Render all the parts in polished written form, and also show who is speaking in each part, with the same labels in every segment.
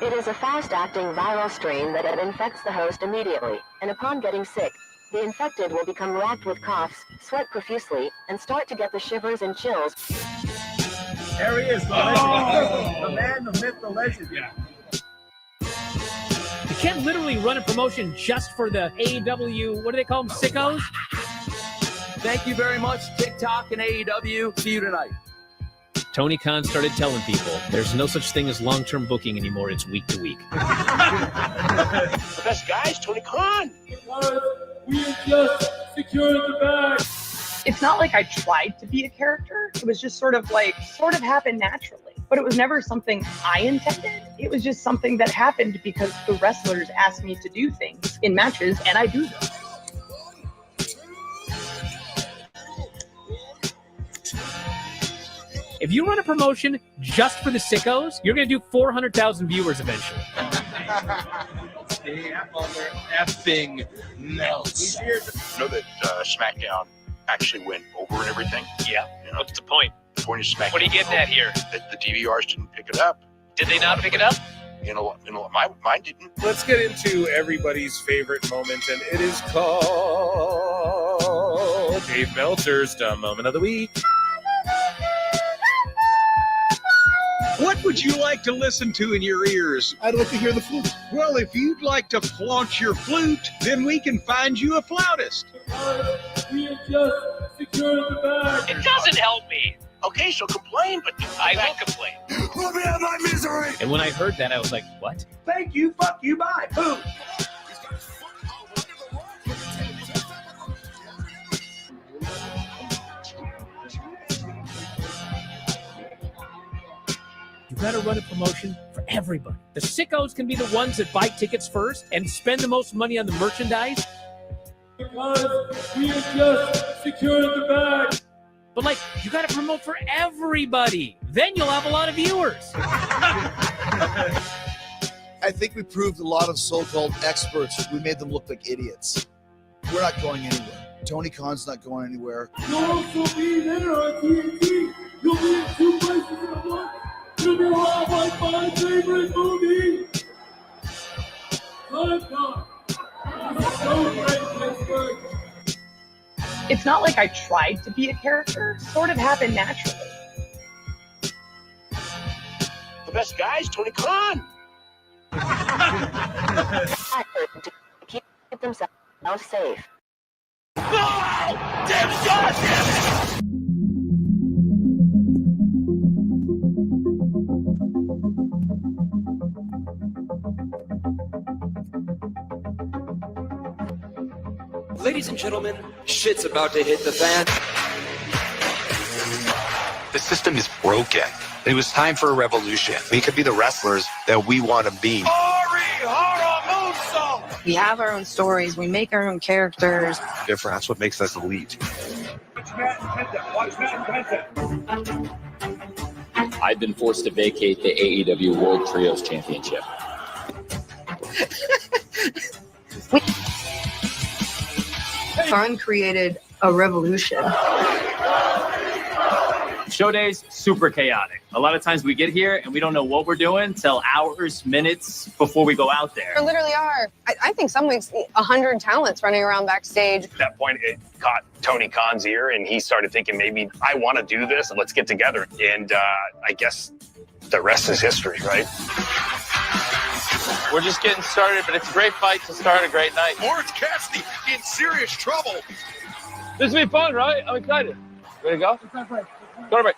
Speaker 1: It is a fast-acting viral strain that infects the host immediately, and upon getting sick, the infected will become racked with coughs, sweat profusely, and start to get the shivers and chills.
Speaker 2: There he is, the legend. The man, the myth, the legend.
Speaker 3: Yeah. You can't literally run a promotion just for the AEW, what do they call them, sickos?
Speaker 4: Thank you very much, TikTok and AEW. See you tonight.
Speaker 3: Tony Khan started telling people there's no such thing as long-term booking anymore. It's week to week.
Speaker 5: The best guy's Tony Khan.
Speaker 6: We just secured the bag.
Speaker 7: It's not like I tried to be a character. It was just sort of happened naturally. But it was never something I intended. It was just something that happened because the wrestlers asked me to do things in matches, and I do them.
Speaker 3: If you run a promotion just for the sickos, you're going to do 400,000 viewers eventually.
Speaker 5: Effing melts. You know that SmackDown actually went over and everything?
Speaker 3: Yeah.
Speaker 5: You know,
Speaker 3: What's the point?
Speaker 5: the point of SmackDown.
Speaker 3: What are you getting at here?
Speaker 5: That the DVRs didn't pick it up.
Speaker 3: Did they not pick it up?
Speaker 5: You know, mine didn't.
Speaker 2: Let's get into everybody's favorite moment, and it is called Dave Meltzer's Dumb Moment of the Week.
Speaker 8: What would you like to listen to in your ears?
Speaker 9: I'd like to hear the flute.
Speaker 8: Well, if you'd like to flaunt your flute, then we can find you a flautist.
Speaker 6: We have just secured the bag.
Speaker 3: It doesn't help me.
Speaker 5: Okay, so complain, but
Speaker 3: I will complain.
Speaker 9: Let me have my misery.
Speaker 3: And when I heard that, I was like, what?
Speaker 8: Thank you, fuck you, bye. Boom.
Speaker 3: You gotta run a promotion for everybody. The sickos can be the ones that buy tickets first and spend the most money on the merchandise.
Speaker 6: Because we have just secured the bag.
Speaker 3: But like, you gotta promote for everybody. Then you'll have a lot of viewers.
Speaker 9: I think we proved a lot of so-called experts. We made them look like idiots. We're not going anywhere. Tony Khan's not going anywhere.
Speaker 6: You'll also be there on TNT. You'll be in 2 places at once. You'll be all like my favorite movie. Malakai. It's so great, Pittsburgh.
Speaker 7: It's not like I tried to be a character. It sort of happened naturally.
Speaker 5: the best guy's Tony Khan.
Speaker 1: To keep themselves safe.
Speaker 5: No! Damn shot! Damn it!
Speaker 10: Ladies and gentlemen, shit's about to hit the fan.
Speaker 11: The system is broken. It was time for a revolution. We could be the wrestlers that we want to be.
Speaker 12: We have our own stories. We make our own characters.
Speaker 11: Different. That's what makes us elite.
Speaker 13: I've been forced to vacate the AEW World Trios Championship.
Speaker 12: Khan created a revolution.
Speaker 13: Show days, super chaotic. A lot of times we get here and we don't know what we're doing till hours, minutes before we go out there.
Speaker 12: There literally are, I think some weeks, 100 talents running around backstage.
Speaker 14: At that point, it caught Tony Khan's ear, and he started thinking, maybe I want to do this, and let's get together. And I guess the rest is history, right?
Speaker 15: We're just getting started, but it's a great fight to start a great night.
Speaker 16: Orange Cassidy in serious trouble.
Speaker 15: This will be fun, right? I'm excited. Ready to go? Go to break.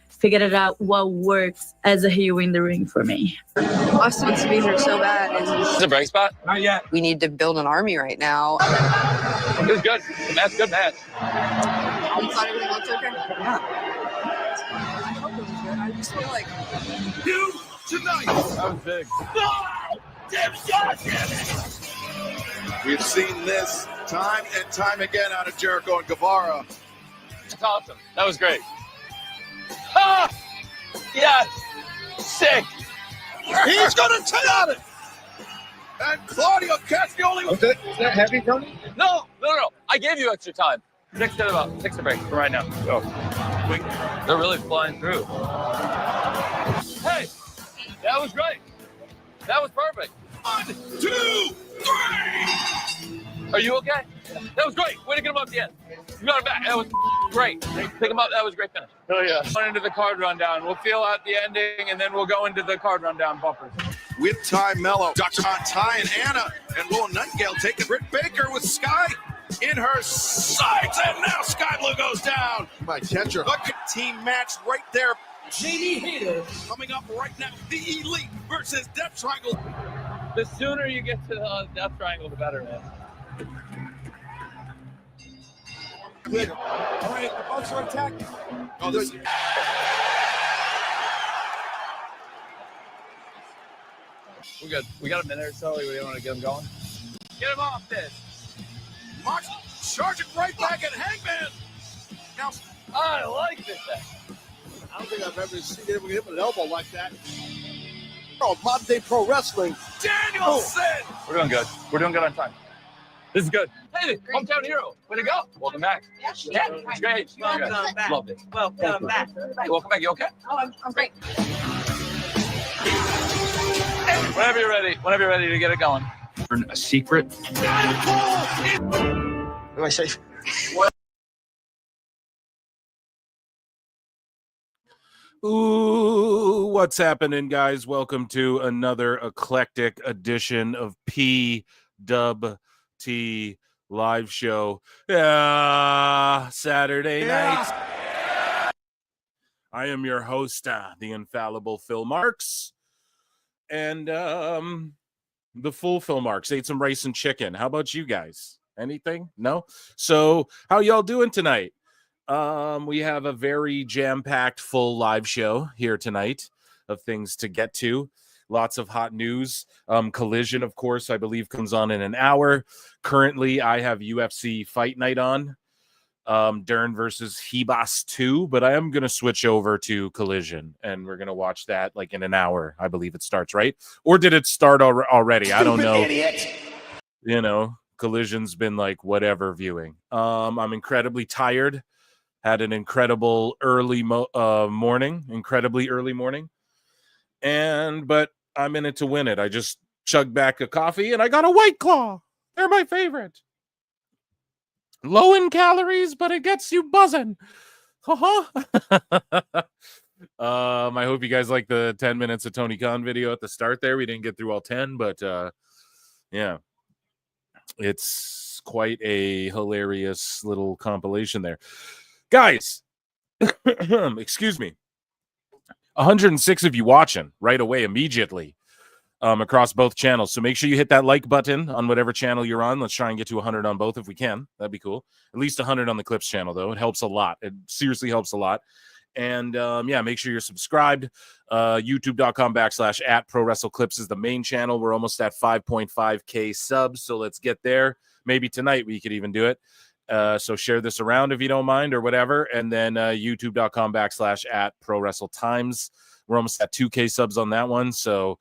Speaker 17: Figured out what works as a heel in the ring for me.
Speaker 12: Austin wants to be here so bad. And
Speaker 15: Is it a break spot?
Speaker 13: Not yet.
Speaker 12: we need to build an army right now.
Speaker 15: It was good. The match, good match.
Speaker 12: You thought everything looked okay? Yeah. I hope it was good. I just feel like...
Speaker 16: You tonight.
Speaker 15: That was big.
Speaker 16: No! Damn shot! Damn it! We've seen this time and time again out of Jericho and Guevara.
Speaker 15: That's awesome. That was great. Ah! Yes! Sick!
Speaker 16: He's going to take it! And Claudio Castagnoli was...
Speaker 15: Is that heavy, Tony? No. I gave you extra time. Take a break for right now. Go. They're really flying through. Hey! That was great. That was perfect.
Speaker 16: 1, 2, 3.
Speaker 15: Are you okay? That was great. Way to get him up at the end. You got him back. That was great. Pick him up. That was a great finish.
Speaker 2: Oh, yeah.
Speaker 15: Going into the card rundown. We'll feel out the ending, and then we'll go into the card rundown bumpers.
Speaker 16: With Ty Mello, Dr. Ty and Anna, and Will Nightingale taking Britt Baker with Sky in her sights, and now Sky Blue goes down.
Speaker 9: My catcher.
Speaker 16: The team match right there.
Speaker 6: JD Hater.
Speaker 16: Coming up right now, the Elite versus Death Triangle.
Speaker 15: The sooner you get to the Death Triangle, the better, man.
Speaker 2: Good. All right, the Bucks are attacking.
Speaker 16: Oh, this.
Speaker 15: We're good. We got a minute or so. We want to get him going. Get him off this.
Speaker 16: Mox charging right back at Hangman. Now,
Speaker 15: I like this thing.
Speaker 2: I don't think I've ever seen anyone hit with an elbow like that. Oh, modern day pro wrestling.
Speaker 16: Danielson.
Speaker 15: We're doing good. We're doing good on time. This is good. Hey, hometown hero. Way to go. Welcome back. Yeah, it's great.
Speaker 12: Welcome back.
Speaker 15: Loved it.
Speaker 12: Welcome back.
Speaker 15: Hey, welcome back. You okay?
Speaker 12: Oh, I'm great.
Speaker 15: Whenever you're ready. Whenever you're ready to get it going.
Speaker 13: A secret.
Speaker 2: What do I say?
Speaker 18: Ooh, what's happening, guys? Welcome to another eclectic edition of PWT live show. Saturday night. I am your host, the infallible Phil Marks, and the full Phil Marks. Ate some rice and chicken. How about you guys? Anything? No? So how y'all doing tonight? We have a very jam-packed full live show here tonight of things to get to. Lots of hot news. Collision, of course, I believe comes on in an hour. Currently, I have UFC Fight Night on. Dern versus Hebas 2, but I am going to switch over to Collision, and we're going to watch that like in an hour. I believe it starts, right? Or did it start already? I don't know.
Speaker 2: Idiot.
Speaker 18: You know, Collision's been like whatever viewing. I'm incredibly tired. Had an incredible early morning, but I'm in it to win it. I just chugged back a coffee and I got a White Claw. They're my favorite. Low in calories, but it gets you buzzing. I hope you guys like the 10 minutes of Tony Khan video at the start there. We didn't get through all 10, but yeah, it's quite a hilarious little compilation there. Guys, excuse me, 106 of you watching right away, immediately, across both channels. So make sure you hit that like button on whatever channel you're on. Let's try and get to 100 on both if we can. That'd be cool. At least 100 on the Clips channel, though. It helps a lot. It seriously helps a lot. And yeah, make sure you're subscribed. YouTube.com/at Pro Wrestle Clips is the main channel. We're almost at 5.5K subs, so let's get there. Maybe tonight we could even do it. So share this around if you don't mind or whatever. And then youtube.com/at prowrestletimes. We're almost at 2K subs on that one. So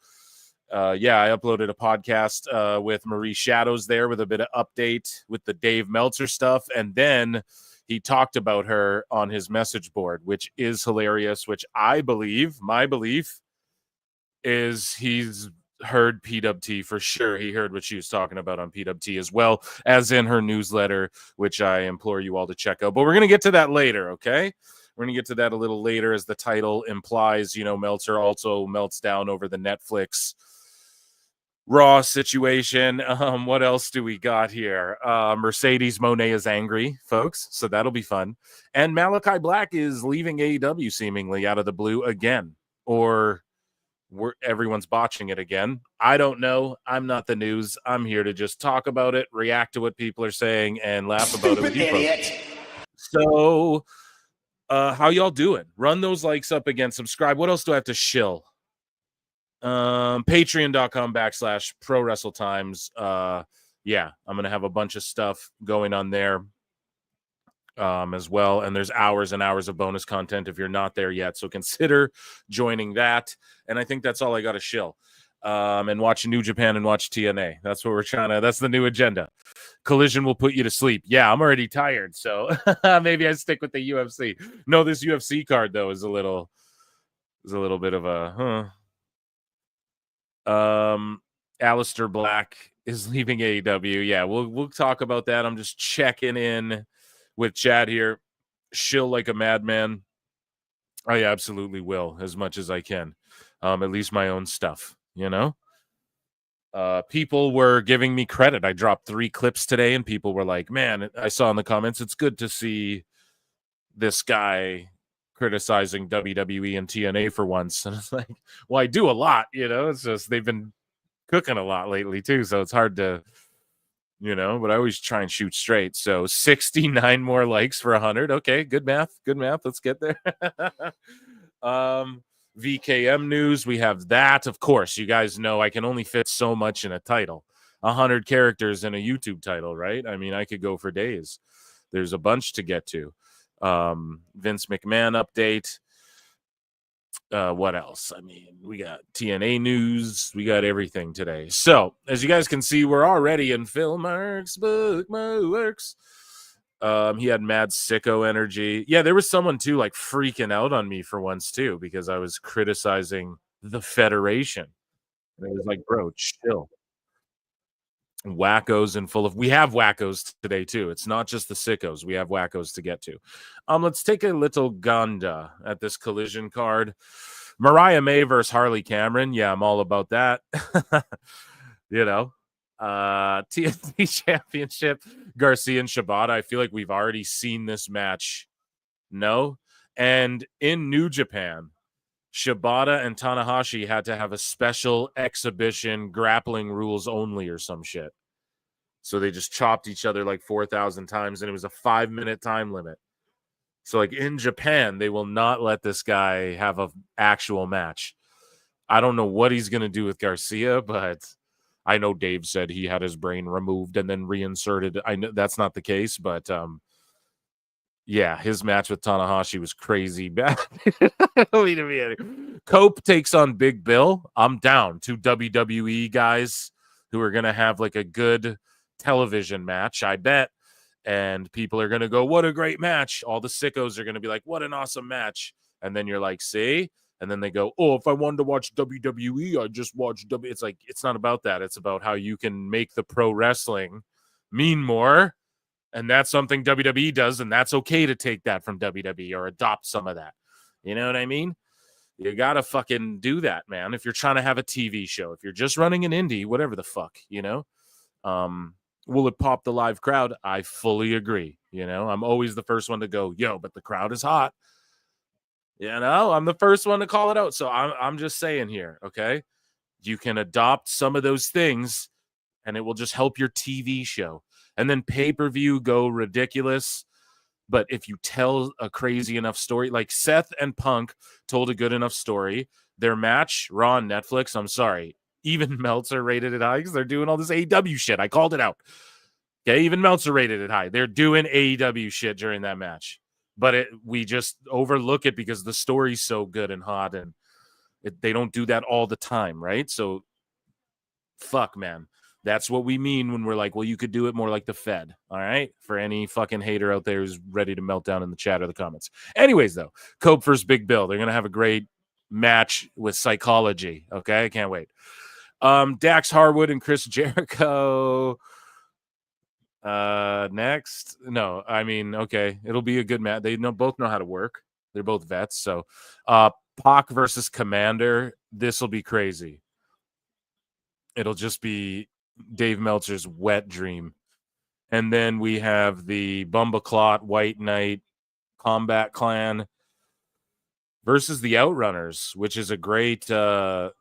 Speaker 18: yeah, I uploaded a podcast with Marie Shadows there with a bit of update with the Dave Meltzer stuff. And then he talked about her on his message board, which is hilarious, which I believe, my belief is he's heard PWT for sure. He heard what she was talking about on PWT as well as in her newsletter, which I implore you all to check out. But we're going to get to that later, okay? We're going to get to that a little later, as the title implies. You know, Meltzer also melts down over the Netflix Raw situation. What else do we got here? Mercedes Mone is angry, folks, so that'll be fun. And Malakai Black is leaving AEW seemingly out of the blue again, or everyone's botching it again. I don't know. I'm not the news. I'm here to just talk about it, react to what people are saying, and laugh about it with you folks. So, how y'all doing? Run those likes up again. Subscribe. What else do I have to shill? Patreon.com/prowrestletimes. Yeah, I'm going to have a bunch of stuff going on there as well. And there's hours and hours of bonus content if you're not there yet. So consider joining that. And I think that's all I got to shill. And watch New Japan and watch TNA. That's what we're trying to, that's the new agenda. Collision will put you to sleep. Yeah, I'm already tired. So maybe I stick with the UFC. No, this UFC card though is a little bit of a, Aleister Black is leaving AEW. Yeah, we'll talk about that. I'm just checking in with Chad here. Shill like a madman. I absolutely will, as much as I can. At least my own stuff, you know? People were giving me credit. I dropped 3 clips today, and people were like, man, I saw in the comments, it's good to see this guy criticizing WWE and TNA for once. And it's like, well, I do a lot, you know? It's just they've been cooking a lot lately, too, so it's hard to, you know, but I always try and shoot straight. So 69 more likes for 100. Okay, good math. Good math. Let's get there. VKM news, we have that. Of course, you guys know I can only fit so much in a title. 100 characters in a YouTube title, right? I mean, I could go for days. There's a bunch to get to. Vince McMahon update. What else? I mean, we got TNA news. We got everything today. So, as you guys can see, we're already in Phil Marks' bookmarks. He had mad sicko energy. Yeah, there was someone too like freaking out on me for once too because I was criticizing the Federation. And it was like, bro, chill. Wackos and full of. We have wackos today too. It's not just the sickos. We have wackos to get to. Let's take a little ganda at this collision card. Mariah May versus Harley Cameron. Yeah, I'm all about that. You know. TNT Championship, Garcia and Shibata. I feel like we've already seen this match. No? And in New Japan, Shibata and Tanahashi had to have a special exhibition, grappling rules only or some shit. So they just chopped each other like 4,000 times, and it was a 5-minute time limit. So like in Japan, they will not let this guy have an actual match. I don't know what he's going to do with Garcia, but I know Dave said he had his brain removed and then reinserted. I know that's not the case, but yeah, his match with Tanahashi was crazy bad. Cope takes on Big Bill. I'm down. 2 WWE guys who are going to have like a good television match, I bet. And people are going to go, what a great match. All the sickos are going to be like, what an awesome match. And then you're like, see? And then they go, oh, if I wanted to watch WWE, I just watch WWE. It's like, it's not about that. It's about how you can make the pro wrestling mean more. And that's something WWE does. And that's okay to take that from WWE or adopt some of that. You know what I mean? You got to fucking do that, man. If you're trying to have a TV show, if you're just running an indie, whatever the fuck, you know? Will it pop the live crowd? I fully agree. You know, I'm always the first one to go, yo, but the crowd is hot. You know, I'm the first one to call it out. So I'm just saying here, okay? You can adopt some of those things and it will just help your TV show. And then pay-per-view go ridiculous. But if you tell a crazy enough story, like Seth and Punk told a good enough story, their match, Raw on Netflix, I'm sorry, even Meltzer rated it high because they're doing all this AEW shit. I called it out. Okay, even Meltzer rated it high. They're doing AEW shit during that match. But we just overlook it because the story's so good and hot, and they don't do that all the time, right? So, fuck, man. That's what we mean when we're like, well, you could do it more like the Fed, all right? For any fucking hater out there who's ready to melt down in the chat or the comments. Anyways, though, Cope versus Big Bill. They're going to have a great match with psychology, okay? I can't wait. Dax Harwood and Chris Jericho. Next. No, I mean, okay, it'll be a good match. They both know how to work. They're both vets. So, Pac versus Commander. This will be crazy. It'll just be Dave Meltzer's wet dream. And then we have the Bumbleclot White Knight Combat Clan versus the Outrunners, which is a great, good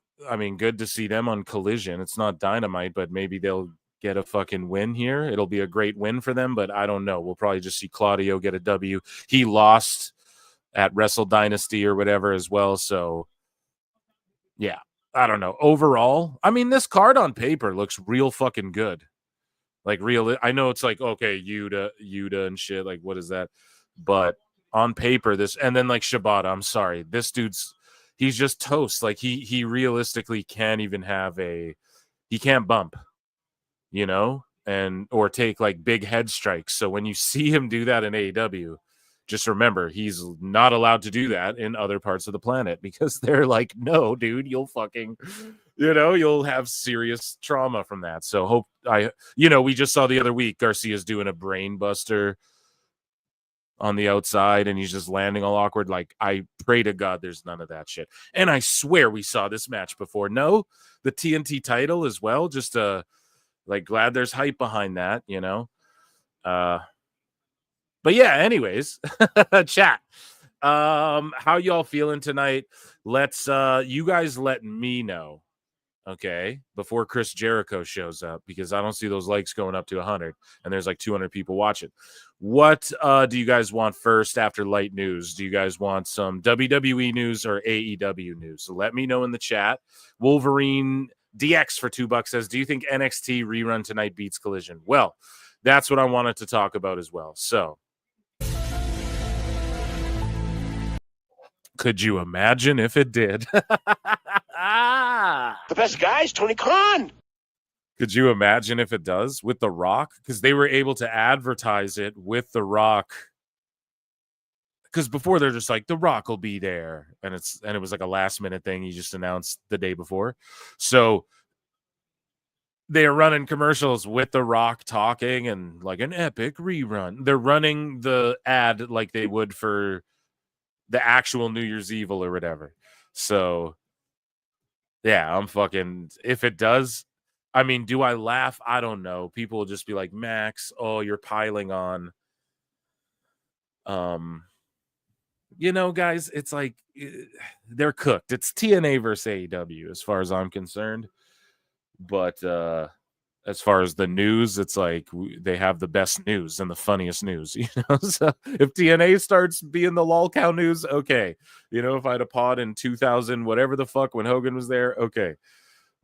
Speaker 18: to see them on Collision. It's not Dynamite, but maybe they'll get a fucking win here. It'll be a great win for them, but I don't know. We'll probably just see Claudio get a W. He lost at Wrestle Dynasty or whatever as well, so yeah. I don't know. Overall, I mean, this card on paper looks real fucking good. Like real. I know it's like, okay, Yuta and shit. Like, what is that? But on paper, this, and then like Shibata, I'm sorry. This he's just toast. Like he realistically can't even he can't bump, you know, or take like big head strikes. So when you see him do that in AEW, Just remember, he's not allowed to do that in other parts of the planet because they're like, no, dude, you'll fucking, you'll have serious trauma from that. So we just saw the other week, Garcia's doing a brain buster on the outside and he's just landing all awkward. Like, I pray to God there's none of that shit. And I swear we saw this match before. No, the TNT title as well. Just glad there's hype behind that, But yeah, anyways, chat. How y'all feeling tonight? Let's you guys let me know, okay, before Chris Jericho shows up, because I don't see those likes going up to 100 and there's like 200 people watching. What do you guys want first after light news? Do you guys want some WWE news or AEW news? So let me know in the chat. Wolverine DX for $2 says, do you think NXT rerun tonight beats Collision? Well, that's what I wanted to talk about as well. So could you imagine if it did?
Speaker 5: The best guys, Tony Khan.
Speaker 18: Could you imagine if it does with The Rock? Because they were able to advertise it with The Rock. Because before they're just like, The Rock will be there. And it was like a last minute thing he just announced the day before. So they're running commercials with The Rock talking and like an epic rerun. They're running the ad like they would for the actual New Year's Evil or whatever. So yeah, I'm fucking, if it does, I mean, do I laugh? I don't know. People will just be like, Max, oh, you're piling on. Guys, it's like they're cooked. It's TNA versus AEW as far as I'm concerned. But as far as the news, it's like they have the best news and the funniest news, So if TNA starts being the lolcow news, okay. If I had a pod in 2000, whatever the fuck, when Hogan was there, okay.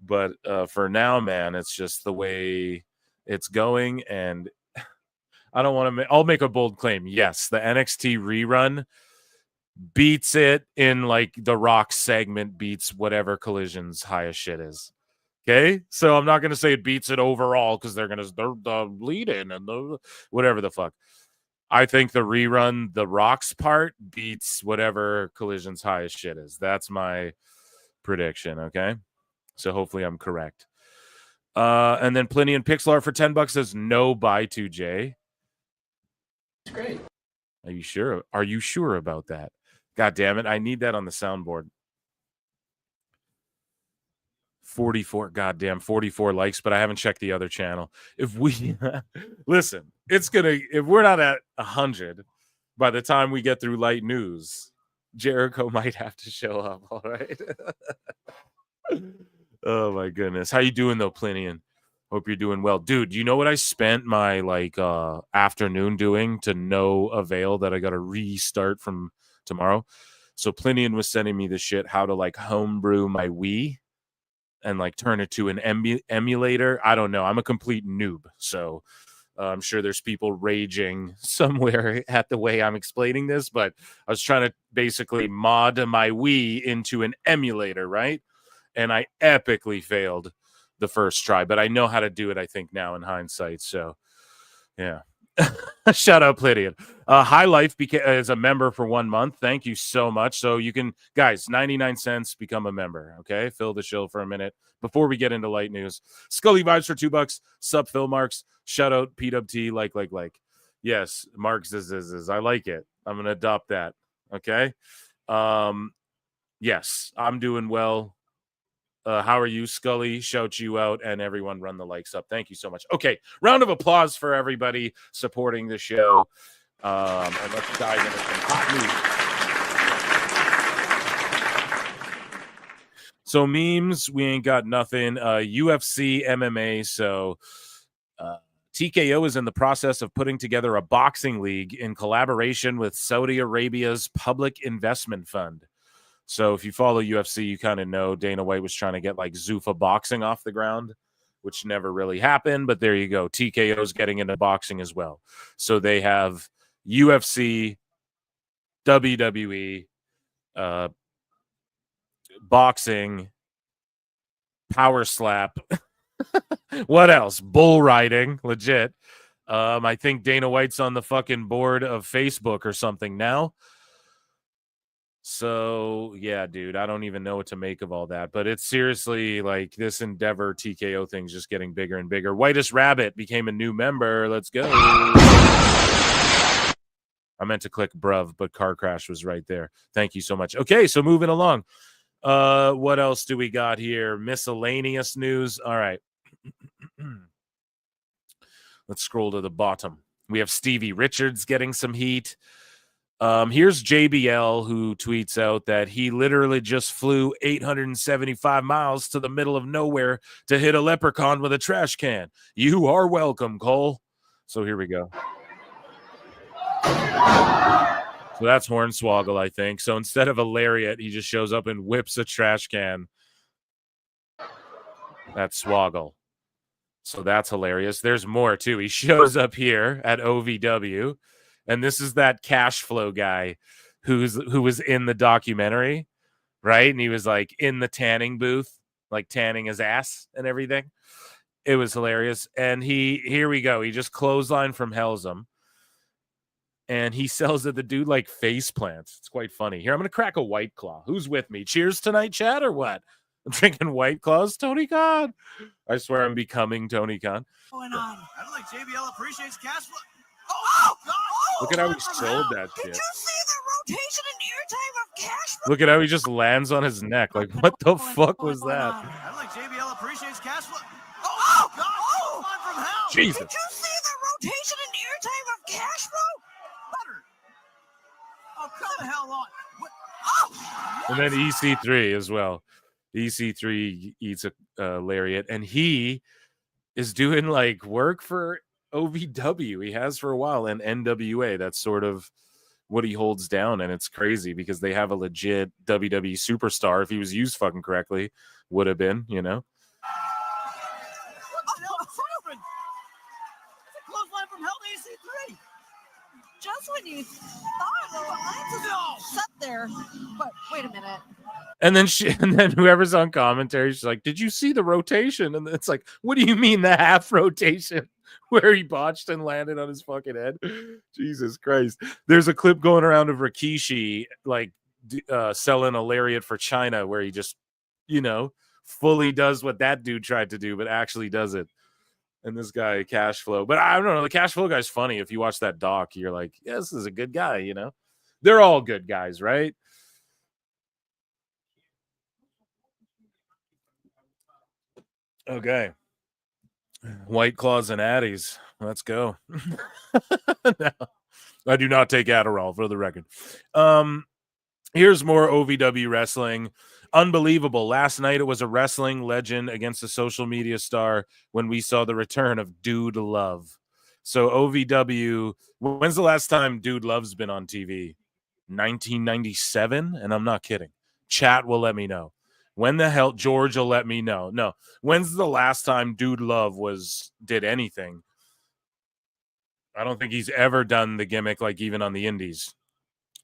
Speaker 18: But for now, man, it's just the way it's going. And I don't want to I'll make a bold claim. Yes, the NXT rerun beats it in like the Rock segment beats whatever Collision's highest shit is. Okay, so I'm not going to say it beats it overall because they're the lead in and the whatever the fuck. I think the rerun, the Rock's part, beats whatever Collision's highest shit is. That's my prediction, okay? So hopefully I'm correct. And then Plenty and Pixlar for $10 says no buy to Jay.
Speaker 19: It's great.
Speaker 18: Are you sure? Are you sure about that? God damn it. I need that on the soundboard. 44 likes, but I haven't checked the other channel. If we listen, if we're not at 100 by the time we get through light news, Jericho might have to show up. All right. Oh my goodness. How you doing though, Plinian? Hope you're doing well. Dude, you know what I spent my afternoon doing to no avail that I got to restart from tomorrow? So Plinian was sending me the shit how to homebrew my Wii and turn it to an emulator. I don't know. I'm a complete noob. So I'm sure there's people raging somewhere at the way I'm explaining this, but I was trying to basically mod my Wii into an emulator, right? And I epically failed the first try, but I know how to do it, I think, now in hindsight. So, yeah. Shout out Pleiadian. High Life is a member for 1 month. Thank you so much. So you can, guys, 99 cents, become a member. Okay. Fill the show for a minute before we get into light news. Scully Vibes for $2. Sub Phil Marks. Shout out PWT. Like. Yes. Marks is. I like it. I'm going to adopt that. Okay. Yes, I'm doing well. How are you, Scully? Shout you out, and everyone run the likes up. Thank you so much. Okay, round of applause for everybody supporting the show. And let's dive into some hot news. So memes, we ain't got nothing. UFC, MMA. So TKO is in the process of putting together a boxing league in collaboration with Saudi Arabia's Public Investment Fund. So if you follow UFC, you kind of know Dana White was trying to get Zuffa boxing off the ground, which never really happened. But there you go. TKO's getting into boxing as well. So they have UFC, WWE, boxing, power slap. What else? Bull riding, legit. I think Dana White's on the fucking board of Facebook or something now. So, yeah, dude, I don't even know what to make of all that. But it's seriously like this Endeavor TKO thing's just getting bigger and bigger. Whitest Rabbit became a new member. Let's go. I meant to click bruv, but car crash was right there. Thank you so much. Okay, so moving along. What else do we got here? Miscellaneous news. All right. Let's scroll to the bottom. We have Stevie Richards getting some heat. Here's JBL, who tweets out that he literally just flew 875 miles to the middle of nowhere to hit a leprechaun with a trash can. You are welcome, Cole. So here we go. So that's Hornswoggle, I think. So instead of a lariat, he just shows up and whips a trash can. That's Swoggle. So that's hilarious. There's more, too. He shows up here at OVW. And this is that cash flow guy who was in the documentary, right? And he was like in the tanning booth, like tanning his ass and everything. It was hilarious. And here we go. He just clotheslined from Hellsum. And he sells it. The dude like face plants. It's quite funny. Here, I'm going to crack a White Claw. Who's with me? Cheers tonight, chat, or what? I'm drinking White Claws. Tony Khan. I swear I'm becoming Tony Khan.
Speaker 2: Going on? I don't think JBL appreciates cash flow.
Speaker 18: Look at how he sold that shit.
Speaker 2: Did you see the rotation and airtime of cash flow?
Speaker 18: Look at how he just lands on his neck. Like, what the fuck was that?
Speaker 2: I don't think JBL appreciates cash flow. Oh, God! Oh, from hell!
Speaker 18: Jesus.
Speaker 2: Did you see the rotation and airtime of cash flow? Butter. Oh, come the hell on! What? Oh!
Speaker 18: And then EC3 as well. EC3 eats a lariat, and he is doing like work for OVW. He has for a while, and NWA. That's sort of what he holds down, and it's crazy because they have a legit WWE superstar. If he was used fucking correctly, would have been, you know.
Speaker 2: What the hell happened? It's a clothesline from hell to EC3.
Speaker 12: Just when you thought the lines was set there, but wait a minute.
Speaker 18: And then whoever's on commentary, she's like, "Did you see the rotation?" And it's like, "What do you mean the half rotation?" Where he botched and landed on his fucking head. Jesus Christ. There's a clip going around of Rikishi like selling a lariat for China where he just, you know, fully does what that dude tried to do, but actually does it. And this guy, Cash Flow. But I don't know. The Cash Flow guy's funny. If you watch that doc, you're like, yeah, this is a good guy, you know? They're all good guys, right? Okay. White Claws and Addies. Let's go. No, I do not take Adderall, for the record. Here's more OVW wrestling. Unbelievable. Last night it was a wrestling legend against a social media star when we saw the return of Dude Love. So OVW, when's the last time Dude Love's been on TV? 1997? And I'm not kidding. Chat will let me know. When the hell, George will let me know. No. When's the last time Dude Love did anything? I don't think he's ever done the gimmick like even on the indies.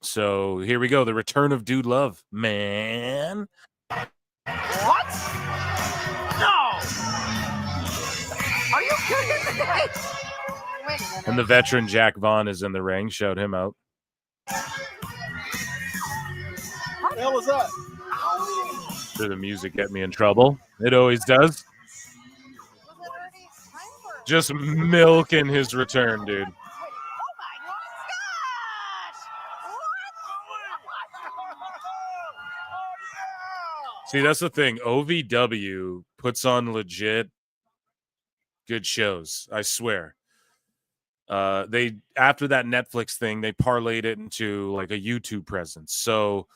Speaker 18: So here we go. The return of Dude Love. Man.
Speaker 2: What? No! Are you kidding me? Wait a minute.
Speaker 18: And the veteran Jack Vaughn is in the ring. Shout him out.
Speaker 2: What the hell was that?
Speaker 18: Sure, the music get me in trouble. It always does. Just milking his return, dude. See, that's the thing. OVW puts on legit good shows. I swear. They after that Netflix thing, they parlayed it into like a YouTube presence. So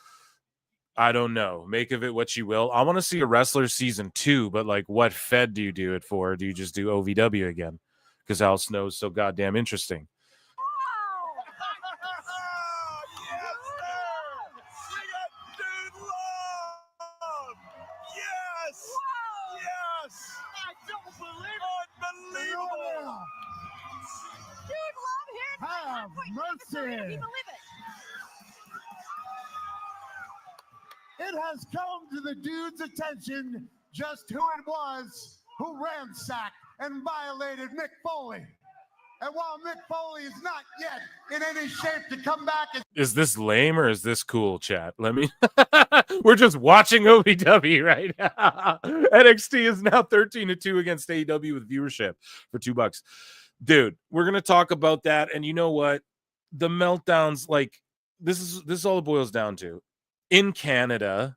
Speaker 18: I don't know. Make of it what you will. I want to see a Wrestler season 2, but like, what fed do you do it for? Do you just do OVW again? Because Al Snow's so goddamn interesting.
Speaker 6: Have mercy. It has come to the dude's attention just who it was who ransacked and violated Mick Foley
Speaker 20: And while Mick Foley is not yet in any shape to come back and
Speaker 18: Is this lame or is this cool, chat? Let me. We're just watching OVW right now. NXT is now 13-2 against AEW with viewership for $2. Dude, we're gonna talk about that. And you know what? The meltdowns, like this is all it boils down to. In Canada,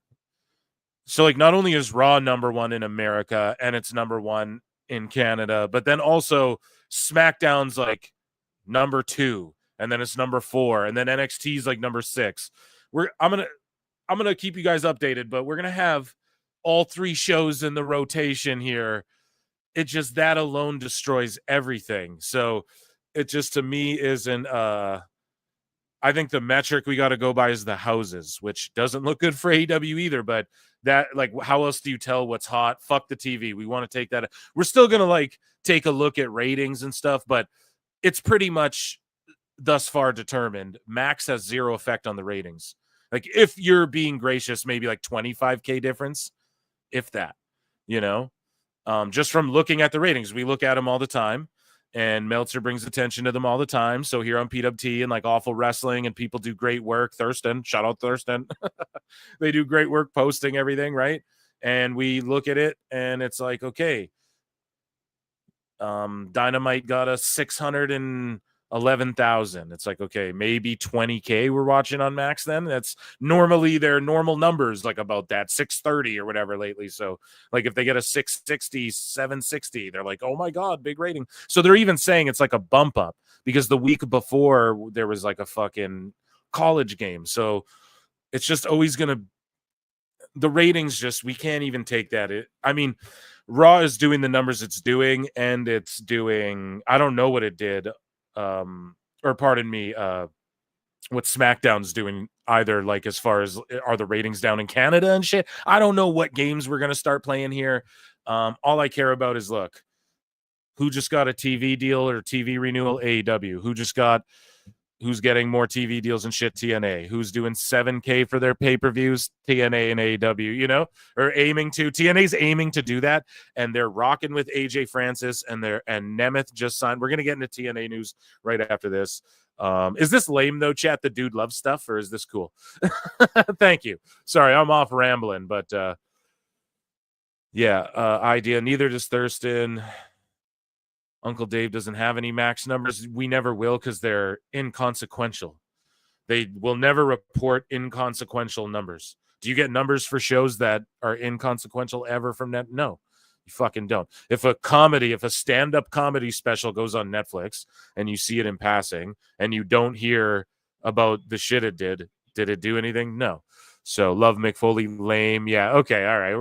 Speaker 18: so like not only is Raw number one in America and it's number one in Canada, but then also SmackDown's like number 2, and then it's number 4, and then NXT's like number 6. I'm gonna keep you guys updated, but we're gonna have all 3 shows in the rotation here. It just, that alone destroys everything. So it just, to me, isn't I think the metric we got to go by is the houses, which doesn't look good for AEW either. But that, like, how else do you tell what's hot? Fuck the TV. We want to take that. We're still going to like take a look at ratings and stuff, but it's pretty much thus far determined. Max has zero effect on the ratings. Like, if you're being gracious, maybe like 25K difference, if that, you know, just from looking at the ratings. We look at them all the time. And Meltzer brings attention to them all the time. So here on PWT and like Awful Wrestling, and people do great work. Thurston, shout out Thurston. They do great work posting everything, right? And we look at it and it's like, okay, Dynamite got a 611,000. It's like, okay, maybe 20K we're watching on Max then. That's normally their normal numbers, like about that 630 or whatever lately. So like if they get a 660, 760, they're like, oh my God, big rating. So they're even saying it's like a bump up because the week before there was like a fucking college game. So it's just always going to, the ratings just, we can't even take that. I mean, Raw is doing the numbers it's doing, and it's doing, I don't know what it did. Or pardon me, what SmackDown's doing either, like as far as are the ratings down in Canada and shit. I don't know what games we're going to start playing here. All I care about is, look, who just got a TV deal or TV renewal? AEW. Who's getting more TV deals and shit? TNA. Who's doing 7K for their pay-per-views? TNA and AEW, you know, or aiming to. TNA's aiming to do that, and they're rocking with AJ Francis, and Nemeth just signed. We're gonna get into TNA news right after this. Is this lame though, chat? The dude loves stuff, or is this cool? Thank you. Sorry, I'm off rambling, but yeah, idea. Neither does Thurston. Uncle Dave doesn't have any Max numbers. We never will because they're inconsequential. They will never report inconsequential numbers. Do you get numbers for shows that are inconsequential ever from net? No, you fucking don't. If a stand-up comedy special goes on Netflix and you see it in passing and you don't hear about the shit it did it do anything? No. So love McFoley, lame. Yeah. Okay. All right.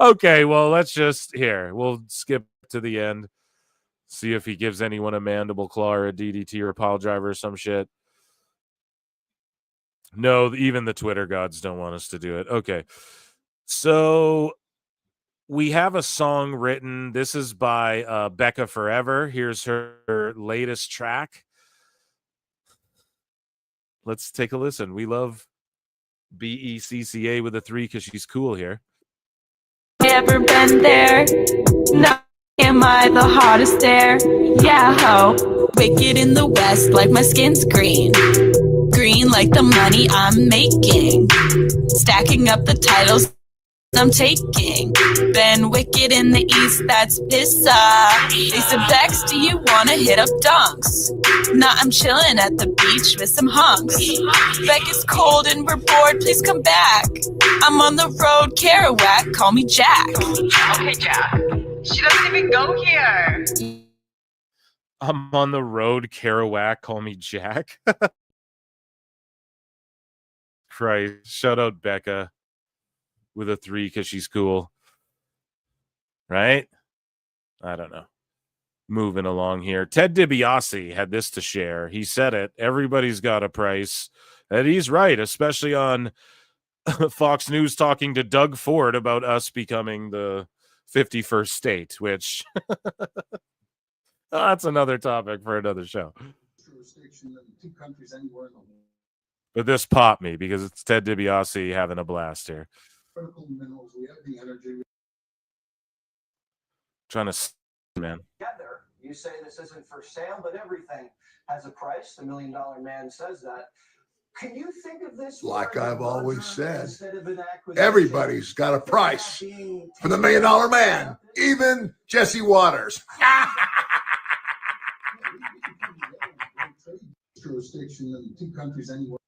Speaker 18: Okay. Well, we'll skip to the end, see if he gives anyone a mandible claw or a DDT or a pile driver or some shit. No, even the Twitter gods don't want us to do it. Okay, so we have a song written. This is by Becca Forever. Here's her latest track. Let's take a listen. We love BECCA with a 3 because she's cool here.
Speaker 21: Ever been there? No. Am I the hottest there? Yeah, ho. Wicked in the west, like my skin's green. Green like the money I'm making. Stacking up the titles I'm taking. Been wicked in the east, that's Pissa. They said, Bex, do you wanna hit up dunks? Nah, I'm chillin' at the beach with some hunks. Beck is cold and we're bored, please come back. I'm on the road, Kerouac, call me Jack. Okay, Jack. She doesn't even go here.
Speaker 18: I'm on the road, Kerouac, call me Jack. Christ, shout out Becca with a 3 because she's cool. Right? I don't know. Moving along here. Ted DiBiase had this to share. He said it. Everybody's got a price. And he's right, especially on Fox News talking to Doug Ford about us becoming the 51st state, which that's another topic for another show. But this popped me because it's Ted DiBiase having a blast here. Trying to, man.
Speaker 4: You say this isn't for sale, but everything has a price. The $1 Million Man says that. Can you think of this
Speaker 20: Like
Speaker 4: more as a
Speaker 20: I've always
Speaker 4: merger
Speaker 20: said,
Speaker 4: instead of an acquisition?
Speaker 20: everybody's got a price for the $1 Million Man, even Jesse Waters.
Speaker 6: Jurisdiction in 2 countries anywhere.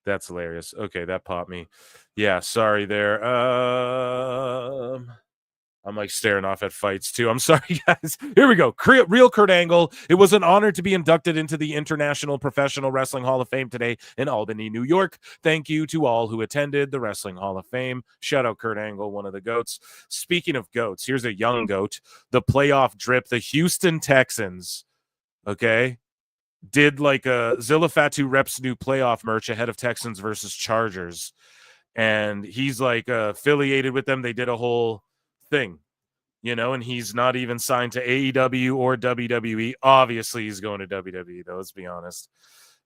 Speaker 18: That's hilarious. Okay, that popped me. Yeah, sorry there. I'm like staring off at fights too. I'm sorry, guys. Here we go. Real Kurt Angle. It was an honor to be inducted into the International Professional Wrestling Hall of Fame today in Albany, New York. Thank you to all who attended the Wrestling Hall of Fame. Shout out Kurt Angle, one of the GOATs. Speaking of GOATs, here's a young GOAT. The playoff drip. The Houston Texans, okay, did like a Zilla Fatu Reps new playoff merch ahead of Texans versus Chargers. And he's like affiliated with them. They did a whole thing, you know, and he's not even signed to AEW or WWE. Obviously, he's going to WWE, though, let's be honest.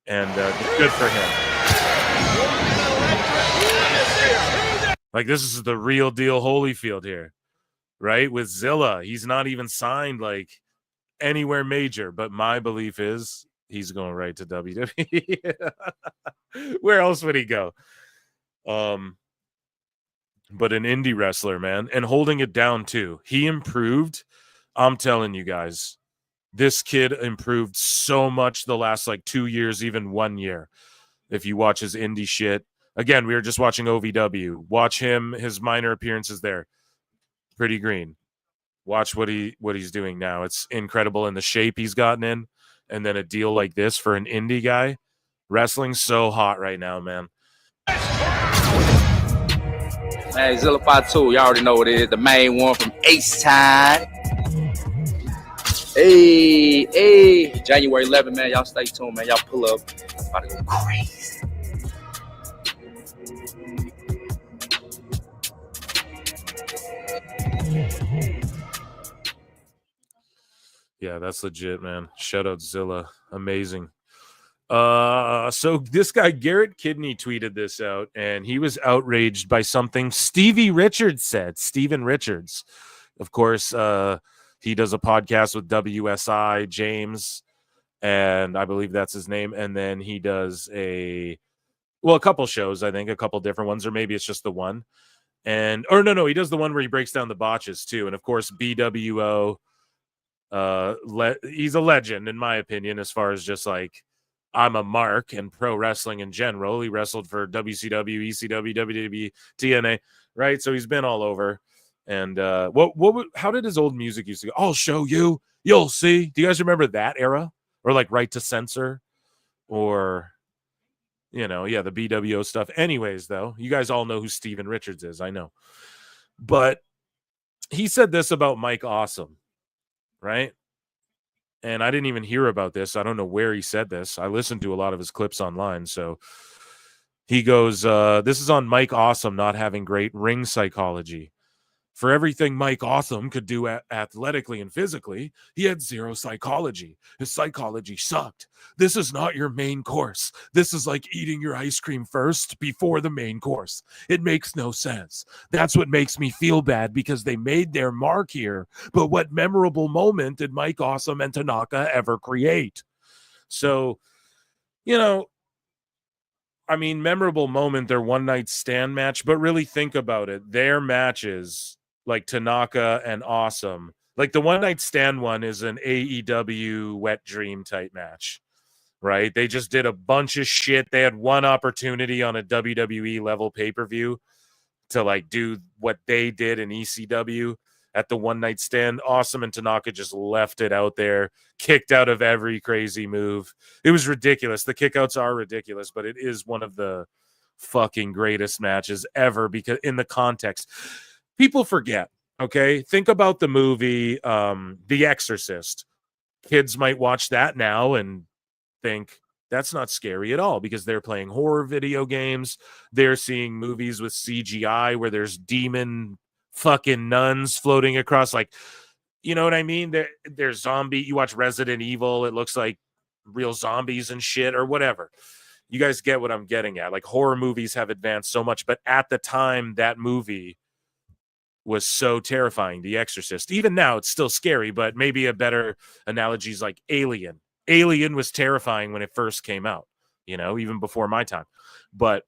Speaker 18: And good for him. Like, this is the real deal Holyfield here, right? With Zilla. He's not even signed, like, anywhere major. But my belief is he's going right to WWE. Where else would he go? But an indie wrestler, man, and holding it down too. He improved. I'm telling you guys, this kid improved so much the last like 2 years, even 1 year. If you watch his indie shit, again, we were just watching OVW. Watch him, his minor appearances there. Pretty green. Watch what he's doing now. It's incredible in the shape he's gotten in, and then a deal like this for an indie guy. Wrestling's so hot right now, man.
Speaker 10: Hey, Zilla Fatu, y'all already know what it is. The main one from Ace Time. Hey, January 11th, man. Y'all stay tuned, man. Y'all pull up. About to go crazy.
Speaker 18: Yeah, that's legit, man. Shout out Zilla. Amazing. So this guy Garrett Kidney tweeted this out, and he was outraged by something Stevie Richards said. Steven Richards, of course, he does a podcast with WSI James, and I believe that's his name. And then he does a couple shows, I think, a couple different ones, or maybe it's just the one. And no, he does the one where he breaks down the botches too. And of course, BWO. He's a legend in my opinion, as far as just like, I'm a mark in pro wrestling in general. He wrestled for WCW, ECW, WWE, TNA, right? So he's been all over. And how did his old music used to go? I'll show you, you'll see. Do you guys remember that era? Or like Right to Censor, or the BWO stuff. Anyways, though, you guys all know who Steven Richards is, I know. But he said this about Mike Awesome, right? And I didn't even hear about this. I don't know where he said this. I listened to a lot of his clips online. So he goes, this is on Mike Awesome not having great ring psychology. For everything Mike Awesome could do athletically and physically, he had zero psychology. His psychology sucked. This is not your main course. This is like eating your ice cream first before the main course. It makes no sense. That's what makes me feel bad, because they made their mark here. But what memorable moment did Mike Awesome and Tanaka ever create? So, memorable moment, their one night stand match, but really think about it. Their matches, like Tanaka and Awesome, like the one night stand one is an AEW wet dream type match, right? They just did a bunch of shit. They had one opportunity on a WWE level pay-per-view to like do what they did in ECW at the one night stand. Awesome and Tanaka just left it out there, kicked out of every crazy move. It was ridiculous. The kickouts are ridiculous, but it is one of the fucking greatest matches ever, because in the context, people forget, okay? Think about the movie The Exorcist. Kids might watch that now and think that's not scary at all, because they're playing horror video games. They're seeing movies with CGI where there's demon fucking nuns floating across, like, you know what I mean? There's zombie. You watch Resident Evil, it looks like real zombies and shit, or whatever. You guys get what I'm getting at. Like, horror movies have advanced so much, but at the time that movie was so terrifying. The Exorcist. Even now, it's still scary, but maybe a better analogy is like Alien. Alien was terrifying when it first came out, even before my time. But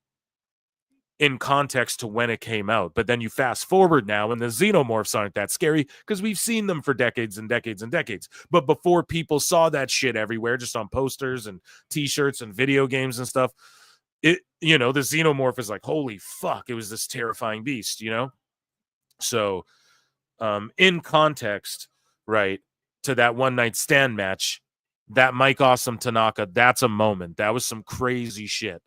Speaker 18: in context to when it came out. But then you fast forward now and the xenomorphs aren't that scary because we've seen them for decades and decades and decades. But before people saw that shit everywhere, just on posters and t-shirts and video games and stuff, the xenomorph is like, holy fuck, it was this terrifying beast, So in context, right, to that one night stand match, that Mike Awesome Tanaka, that's a moment. That was some crazy shit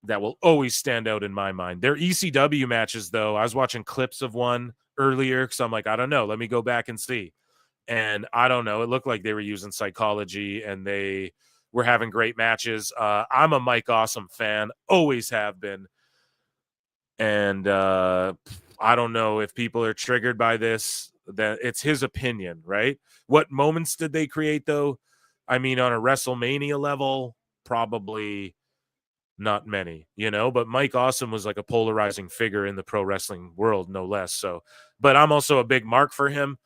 Speaker 18: that will always stand out in my mind. Their ECW matches, though, I was watching clips of one earlier because I'm like, I don't know. Let me go back and see. And I don't know. It looked like they were using psychology and they were having great matches. I'm a Mike Awesome fan, always have been. And I don't know if people are triggered by this. That it's his opinion, right? What moments did they create, though? I mean, on a WrestleMania level, probably not many, but Mike Awesome was like a polarizing figure in the pro wrestling world, no less. So, but I'm also a big mark for him.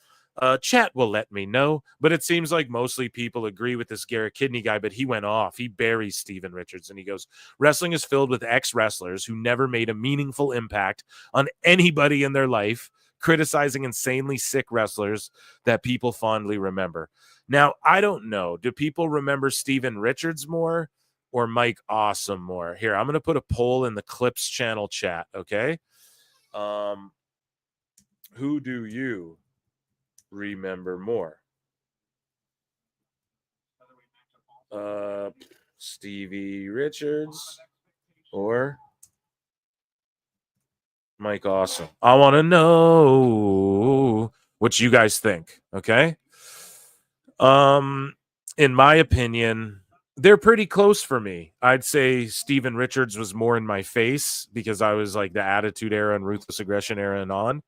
Speaker 18: Chat will let me know, but it seems like mostly people agree with this Garrett Kidney guy, but he went off. He buries Steven Richards and he goes, wrestling is filled with ex-wrestlers who never made a meaningful impact on anybody in their life, criticizing insanely sick wrestlers that people fondly remember. Now, I don't know. Do people remember Steven Richards more or Mike Awesome more? Here, I'm going to put a poll in the Clips channel chat, okay? Who do you remember more? Stevie Richards or Mike Awesome? I want to know what you guys think, okay? In my opinion, they're pretty close for me. I'd say Steven Richards was more in my face because I was like the Attitude Era and Ruthless Aggression Era and on.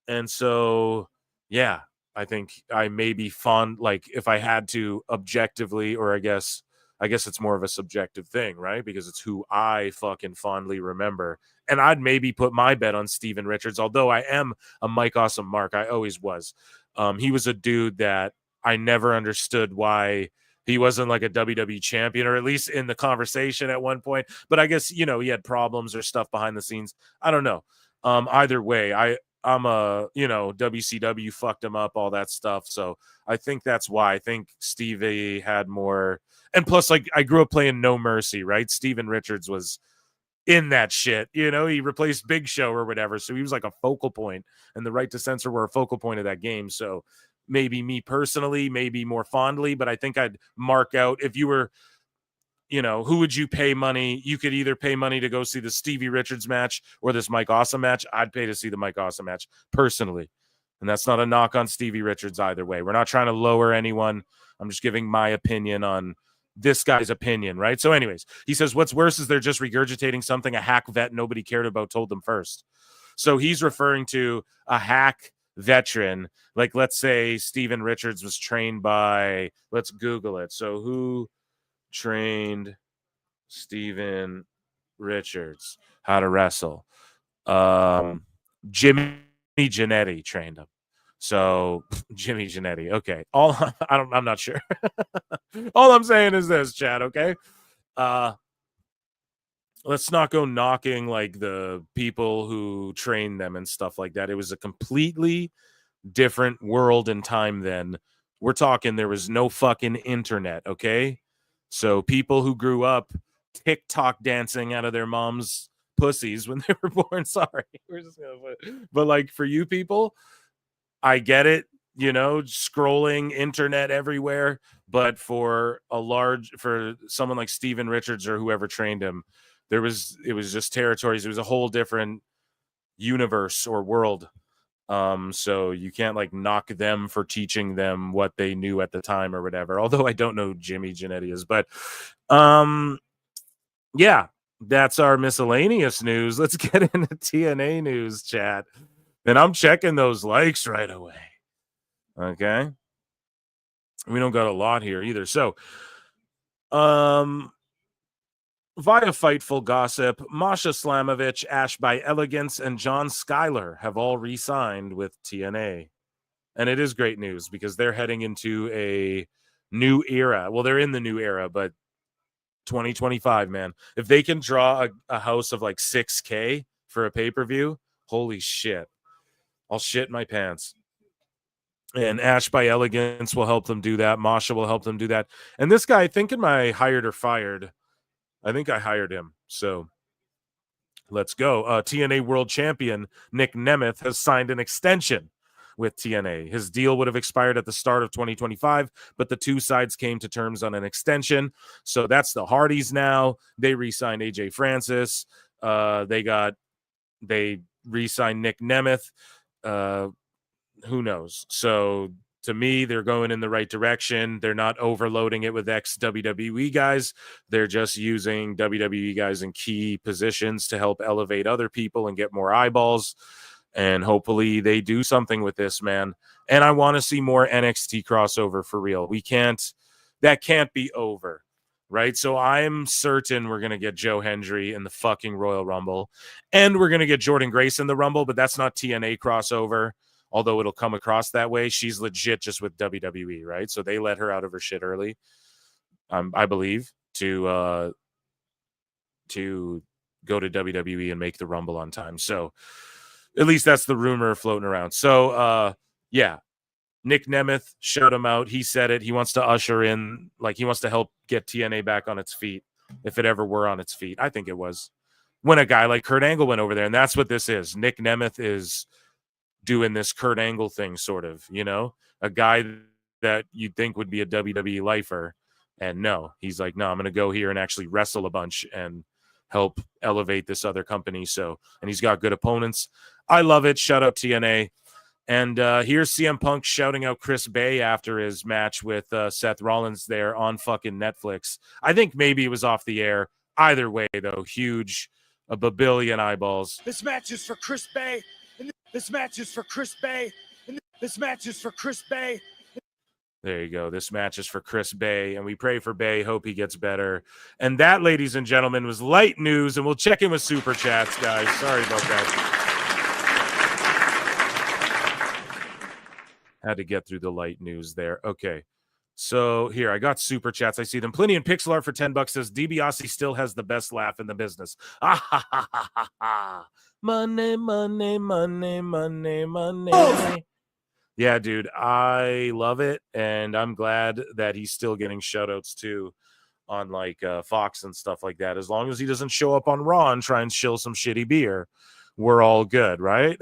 Speaker 18: And so, yeah, I think I may be fond, like if I had to objectively, or I guess it's more of a subjective thing, right? Because it's who I fucking fondly remember. And I'd maybe put my bet on Steven Richards, although I am a Mike Awesome mark. I always was. He was a dude that I never understood why he wasn't like a WWE champion, or at least in the conversation at one point. But I guess, he had problems or stuff behind the scenes. I don't know. Either way, I'm a, WCW fucked him up, all that stuff. So I think that's why. I think Stevie had more. And plus, like, I grew up playing No Mercy, right? Steven Richards was in that shit. He replaced Big Show or whatever. So he was like a focal point, and the Right to Censor were a focal point of that game. So maybe me personally, maybe more fondly, but I think I'd mark out if you were, who would you pay money? You could either pay money to go see the Stevie Richards match or this Mike Awesome match. I'd pay to see the Mike Awesome match personally. And that's not a knock on Stevie Richards either way. We're not trying to lower anyone. I'm just giving my opinion on this guy's opinion, right? So anyways, he says, what's worse is they're just regurgitating something a hack vet nobody cared about told them first. So he's referring to a hack veteran. Like, let's say Steven Richards was trained by, let's Google it. So who trained Steven Richards how to wrestle? Jimmy Jannetty trained him. So Jimmy Jannetty. Okay. I'm not sure. All I'm saying is this, Chad, okay? Let's not go knocking like the people who trained them and stuff like that. It was a completely different world and time then. We're talking there was no fucking internet, okay? So people who grew up TikTok dancing out of their mom's pussies when they were born, sorry. We're just gonna put it. But like for you people, I get it, scrolling internet everywhere. But for someone like Steven Richards or whoever trained him, it was just territories. It was a whole different universe or world. So you can't like knock them for teaching them what they knew at the time or whatever. Although I don't know Jimmy Jannetty is, but yeah, that's our miscellaneous news. Let's get into TNA news, chat. And I'm checking those likes right away. Okay. We don't got a lot here either. So, Via Fightful Gossip, Masha Slamovich, Ash by Elegance, and John Schuyler have all re-signed with TNA. And it is great news because they're heading into a new era. Well, they're in the new era, but 2025, man. If they can draw a house of like 6K for a pay-per-view, holy shit. I'll shit my pants. And Ash by Elegance will help them do that. Masha will help them do that. And this guy, thinking my hired or fired, I think I hired him. So let's go. TNA World Champion Nick Nemeth has signed an extension with TNA. His deal would have expired at the start of 2025, but the two sides came to terms on an extension. So that's the Hardys now. They re-signed AJ Francis. They re-signed Nick Nemeth. Who knows? So to me, they're going in the right direction. They're not overloading it with ex-WWE guys. They're just using WWE guys in key positions to help elevate other people and get more eyeballs. And hopefully they do something with this, man. And I want to see more NXT crossover for real. That can't be over, right? So I'm certain we're going to get Joe Hendry in the fucking Royal Rumble. And we're going to get Jordan Grace in the Rumble, but that's not TNA crossover. Although it'll come across that way, she's legit just with WWE, right? So they let her out of her shit early, I believe, to go to WWE and make the Rumble on time. So at least that's the rumor floating around. So, yeah, Nick Nemeth, shout him out. He said it. He wants to usher in, like he wants to help get TNA back on its feet, if it ever were on its feet. I think it was when a guy like Kurt Angle went over there, and that's what this is. Nick Nemeth is doing this Kurt Angle thing, sort of, you know, a guy that you'd think would be a WWE lifer. And no, he's like, no, I'm going to go here and actually wrestle a bunch and help elevate this other company. So, and he's got good opponents. I love it. Shout out TNA. And here's CM Punk shouting out Chris Bay after his match with Seth Rollins there on fucking Netflix. I think maybe it was off the air. Either way, though, huge, a babillion eyeballs.
Speaker 6: This match is for Chris Bay. This match is for Chris Bay. This match is for Chris Bay.
Speaker 18: There you go. This match is for Chris Bay, and we pray for Bay. Hope he gets better. And that, ladies and gentlemen, was light news, and we'll check in with Super Chats, guys. Sorry about that. Had to get through the light news there. Okay. So here, I got Super Chats. I see them. Plenty and Pixel Art for $10 says, DiBiase still has the best laugh in the business. Ah, ha, ha, ha, ha, ha. Money, money, money, money, money. Oh! Yeah, dude, I love it, and I'm glad that he's still getting shout-outs too on like Fox and stuff like that. As long as he doesn't show up on Raw and try and shill some shitty beer, we're all good, right?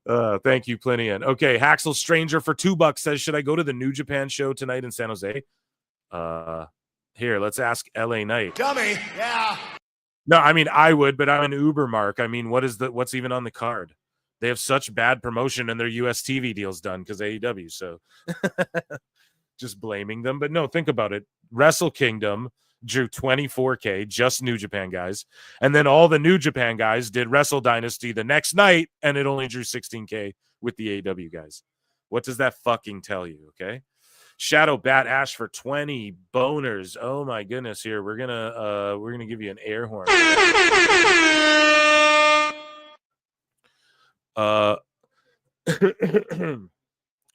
Speaker 18: Thank you, Plinian. Okay, Haxel Stranger for $2 says, should I go to the New Japan show tonight in San Jose? Here, let's ask LA Knight.
Speaker 20: Dummy. Yeah.
Speaker 18: No, I mean, I would, but I'm an Uber mark. I mean, what's even on the card? They have such bad promotion and their US TV deal's done because AEW. So just blaming them. But no, think about it. Wrestle Kingdom drew 24K, just New Japan guys. And then all the New Japan guys did Wrestle Dynasty the next night, and it only drew 16K with the AEW guys. What does that fucking tell you? Okay. Shadow Bat Ash for 20 boners. Oh my goodness. Here, we're gonna give you an air horn.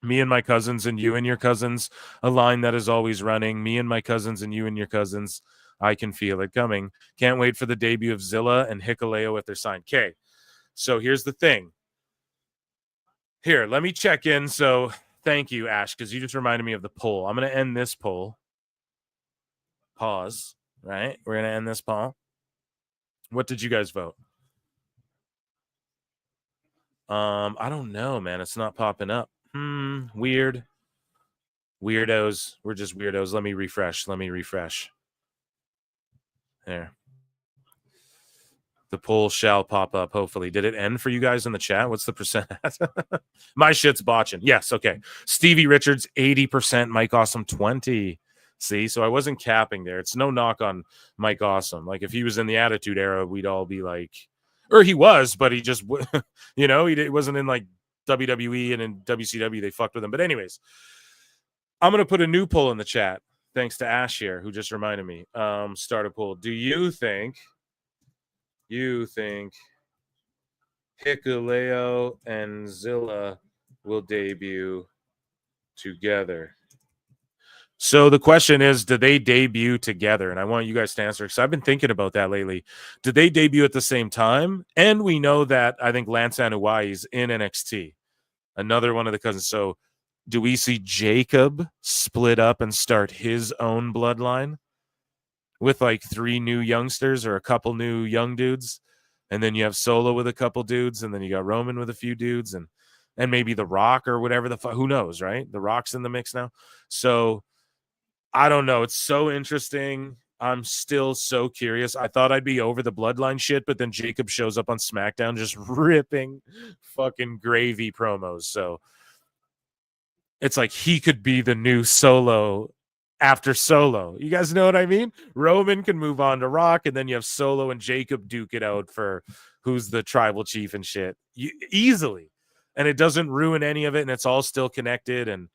Speaker 18: Me and my cousins and you and your cousins, a line that is always running. Me and my cousins and you and your cousins. I can feel it coming. Can't wait for the debut of Zilla and Hikuleo at their sign. Okay. So here's the thing. Here, let me check in. So thank you, Ash, because you just reminded me of the poll. I'm going to end this poll. Pause. Right? We're going to end this poll. What did you guys vote? I don't know, man. It's not popping up. Weird. Weirdos. We're just weirdos. Let me refresh. There. The poll shall pop up, hopefully. Did it end for you guys in the chat? What's the percent? My shit's botching. Yes, okay. Stevie Richards, 80%. Mike Awesome, 20%. See, so I wasn't capping there. It's no knock on Mike Awesome. Like, if he was in the Attitude Era, we'd all be like... Or he was, but he just... you know, he wasn't in, like, WWE and in WCW. They fucked with him. But anyways, I'm going to put a new poll in the chat. Thanks to Ash here, who just reminded me. Start a poll. Do you think Hikuleo and Zilla will debut together? So the question is, do they debut together? And I want you guys to answer, because I've been thinking about that lately. Did they debut at the same time? And we know that I think Lance Anuai is in NXT. Another one of the cousins. So do we see Jacob split up and start his own bloodline with like 3 new youngsters or a couple new young dudes? And then you have Solo with a couple dudes, and then you got Roman with a few dudes, and maybe The Rock or whatever the fuck. Who knows, right? The Rock's in the mix now. So I don't know. It's so interesting. I'm still so curious. I thought I'd be over the bloodline shit, but then Jacob shows up on SmackDown just ripping fucking gravy promos. So it's like he could be the new Solo after Solo. You guys know what I mean? Roman can move on to Rock, and then you have Solo and Jacob duke it out for who's the tribal chief and shit. Easily. And it doesn't ruin any of it, and it's all still connected, and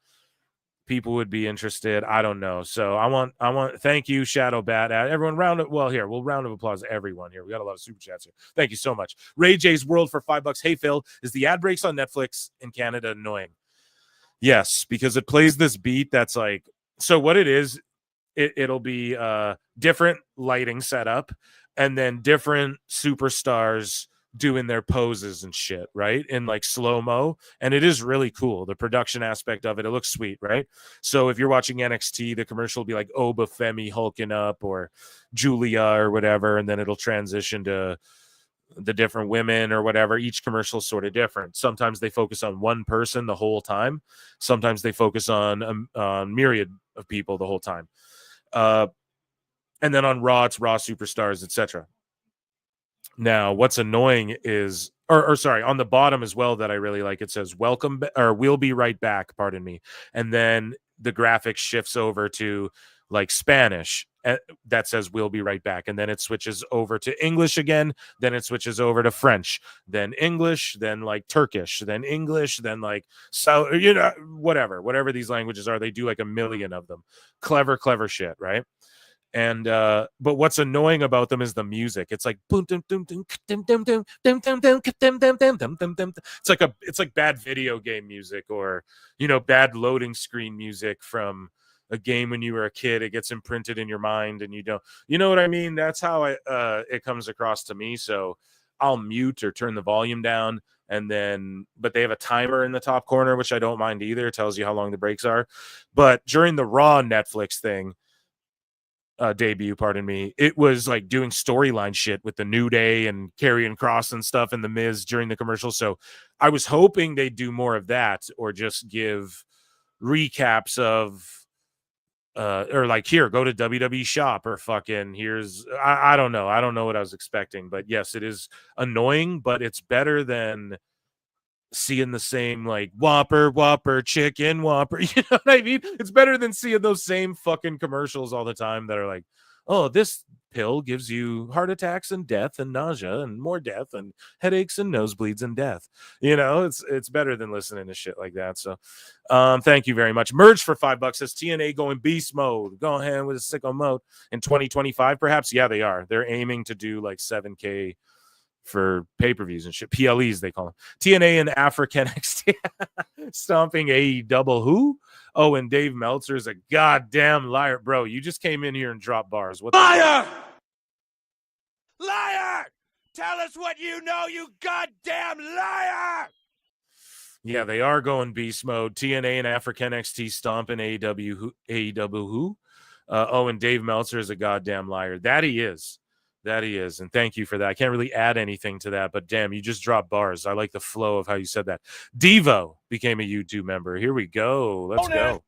Speaker 18: people would be interested. I don't know. So I want thank you, Shadow Bat. Everyone we'll round of applause everyone here. We got a lot of super chats here. Thank you so much. Ray J's World for $5. Hey Phil, is the ad breaks on Netflix in Canada annoying? Yes, because it plays this beat that's like, so what it is, it'll be different lighting setup and then different superstars doing their poses and shit, right? In like slow-mo. And it is really cool. The production aspect of it looks sweet, right? So if you're watching NXT, the commercial will be like Oba Femi hulking up or Julia or whatever, and then it'll transition to the different women or whatever. Each commercial is sort of different. Sometimes they focus on one person the whole time. Sometimes they focus on myriad of people the whole time. And then on Raw, it's Raw Superstars, etc. Now, what's annoying is, or sorry, on the bottom as well that I really like, it says welcome, or we'll be right back, pardon me. And then the graphic shifts over to like Spanish that says we'll be right back. And then it switches over to English again. Then it switches over to French, then English, then like Turkish, then English, then like, so, you know, whatever these languages are, they do like a million of them. Clever shit, right? And but what's annoying about them is the music. It's like boom, dum, dum, dum, dum, dum, dum, dum, dum, dum, dum, dum, dum, dum, dum. It's like bad video game music, or you know, bad loading screen music from a game when you were a kid. It gets imprinted in your mind, and you don't, you know what I mean? That's how it comes across to me. So I'll mute or turn the volume down, and then, but they have a timer in the top corner, which I don't mind either. It tells you how long the breaks are. But during the Raw Netflix thing, debut, pardon me, it was like doing storyline shit with the New Day and Karrion Kross and stuff and the Miz during the commercial. So I was hoping they'd do more of that, or just give recaps of or like, here, go to WWE shop, or fucking here's, I don't know what I was expecting. But yes, it is annoying, but it's better than seeing the same like Whopper, chicken Whopper. You know what I mean? It's better than seeing those same fucking commercials all the time that are like, oh, this pill gives you heart attacks and death and nausea and more death and headaches and nosebleeds and death. You know, it's better than listening to shit like that. So thank you very much. Merge for $5 says TNA going beast mode. Go ahead with a sicko mode in 2025, perhaps. Yeah, they are. They're aiming to do like 7K for pay-per-views and shit. PLEs, they call them. TNA and African NXT stomping AEW. Who? Oh, and Dave Meltzer is a goddamn liar. Bro, you just came in here and dropped bars. What?
Speaker 6: Liar! Liar! Tell us what you know, you goddamn liar!
Speaker 18: Yeah, they are going beast mode. TNA and African NXT stomping AEW. Who? Oh, and Dave Meltzer is a goddamn liar. That he is. And thank you for that. I can't really add anything to that, but damn, you just dropped bars. I like the flow of how you said that. Devo became a YouTube member. Here we go. Let's go.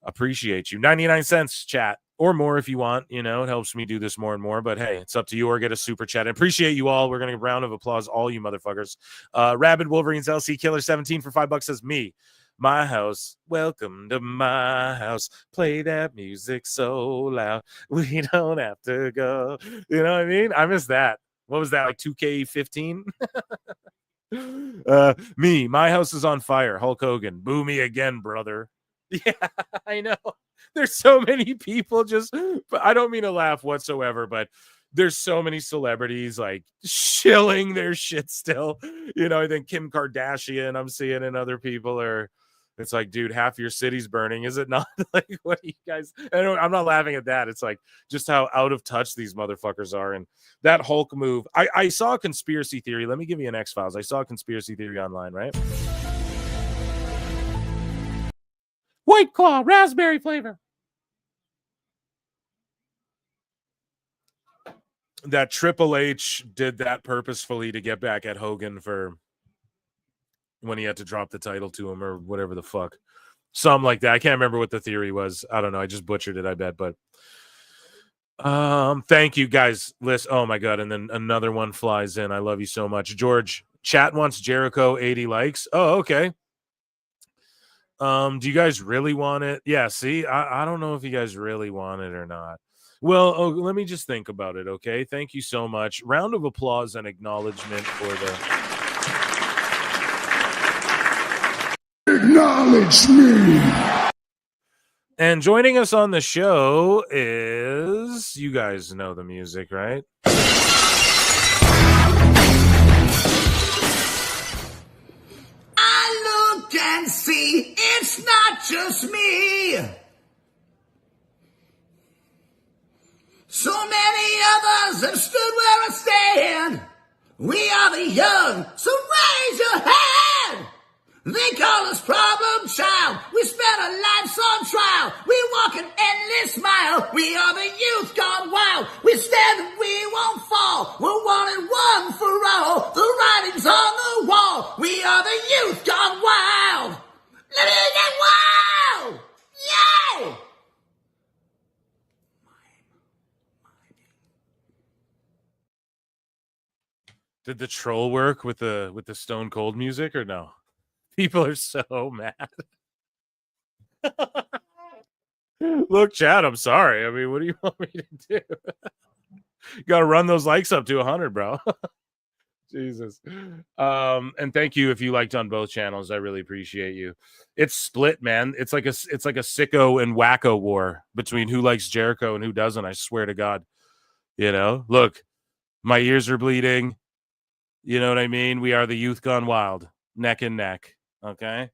Speaker 18: Appreciate you. 99 cents, chat, or more if you want. You know, it helps me do this more and more, but hey, it's up to you, or get a super chat. I appreciate you all. We're going to give a round of applause, all you motherfuckers. Rabid Wolverines LC Killer 17 for $5 says me. My house, welcome to my house. Play that music so loud. We don't have to go. You know what I mean? I miss that. What was that, like 2K15? Me, my house is on fire. Hulk Hogan, boo me again, brother. Yeah, I know. There's so many people I don't mean to laugh whatsoever, but there's so many celebrities like shilling their shit still. I think Kim Kardashian, I'm seeing, and other people are. It's like, dude, half your city's burning. Is it not? Like, what are you guys? I'm not laughing at that. It's like just how out of touch these motherfuckers are. And that Hulk move, I saw a conspiracy theory. Let me give you an X-Files. I saw a conspiracy theory online, right? White Claw, raspberry flavor. That Triple H did that purposefully to get back at Hogan for when he had to drop the title to him or whatever the fuck. Something like that. I can't remember what the theory was. I don't know. I just butchered it, I bet. But thank you guys. Oh my God. And then another one flies in. I love you so much. George, chat wants Jericho 80 likes. Oh, okay. Do you guys really want it? Yeah, see, I don't know if you guys really want it or not. Well, let me just think about it, okay? Thank you so much. Round of applause and acknowledgement for the...
Speaker 6: Acknowledge me!
Speaker 18: And joining us on the show is... You guys know the music, right?
Speaker 2: I look and see it's not just me. So many others have stood where I stand. We are the young, so raise your hand. They call us problem child. We spent our lives on trial. We walk an endless mile. We are the youth gone wild. We stand and we won't fall. We're one and one for all. The writing's on the wall. We are the youth gone wild. Let me get wild. Yay!
Speaker 18: Did the troll work with the Stone Cold music or no? People are so mad. Look, Chad, I'm sorry. I mean, what do you want me to do? You got to run those likes up to 100, bro. Jesus. And thank you if you liked on both channels. I really appreciate you. It's split, man. It's like a sicko and wacko war between who likes Jericho and who doesn't. I swear to God. Look, my ears are bleeding. You know what I mean? We are the youth gone wild, neck and neck. Okay.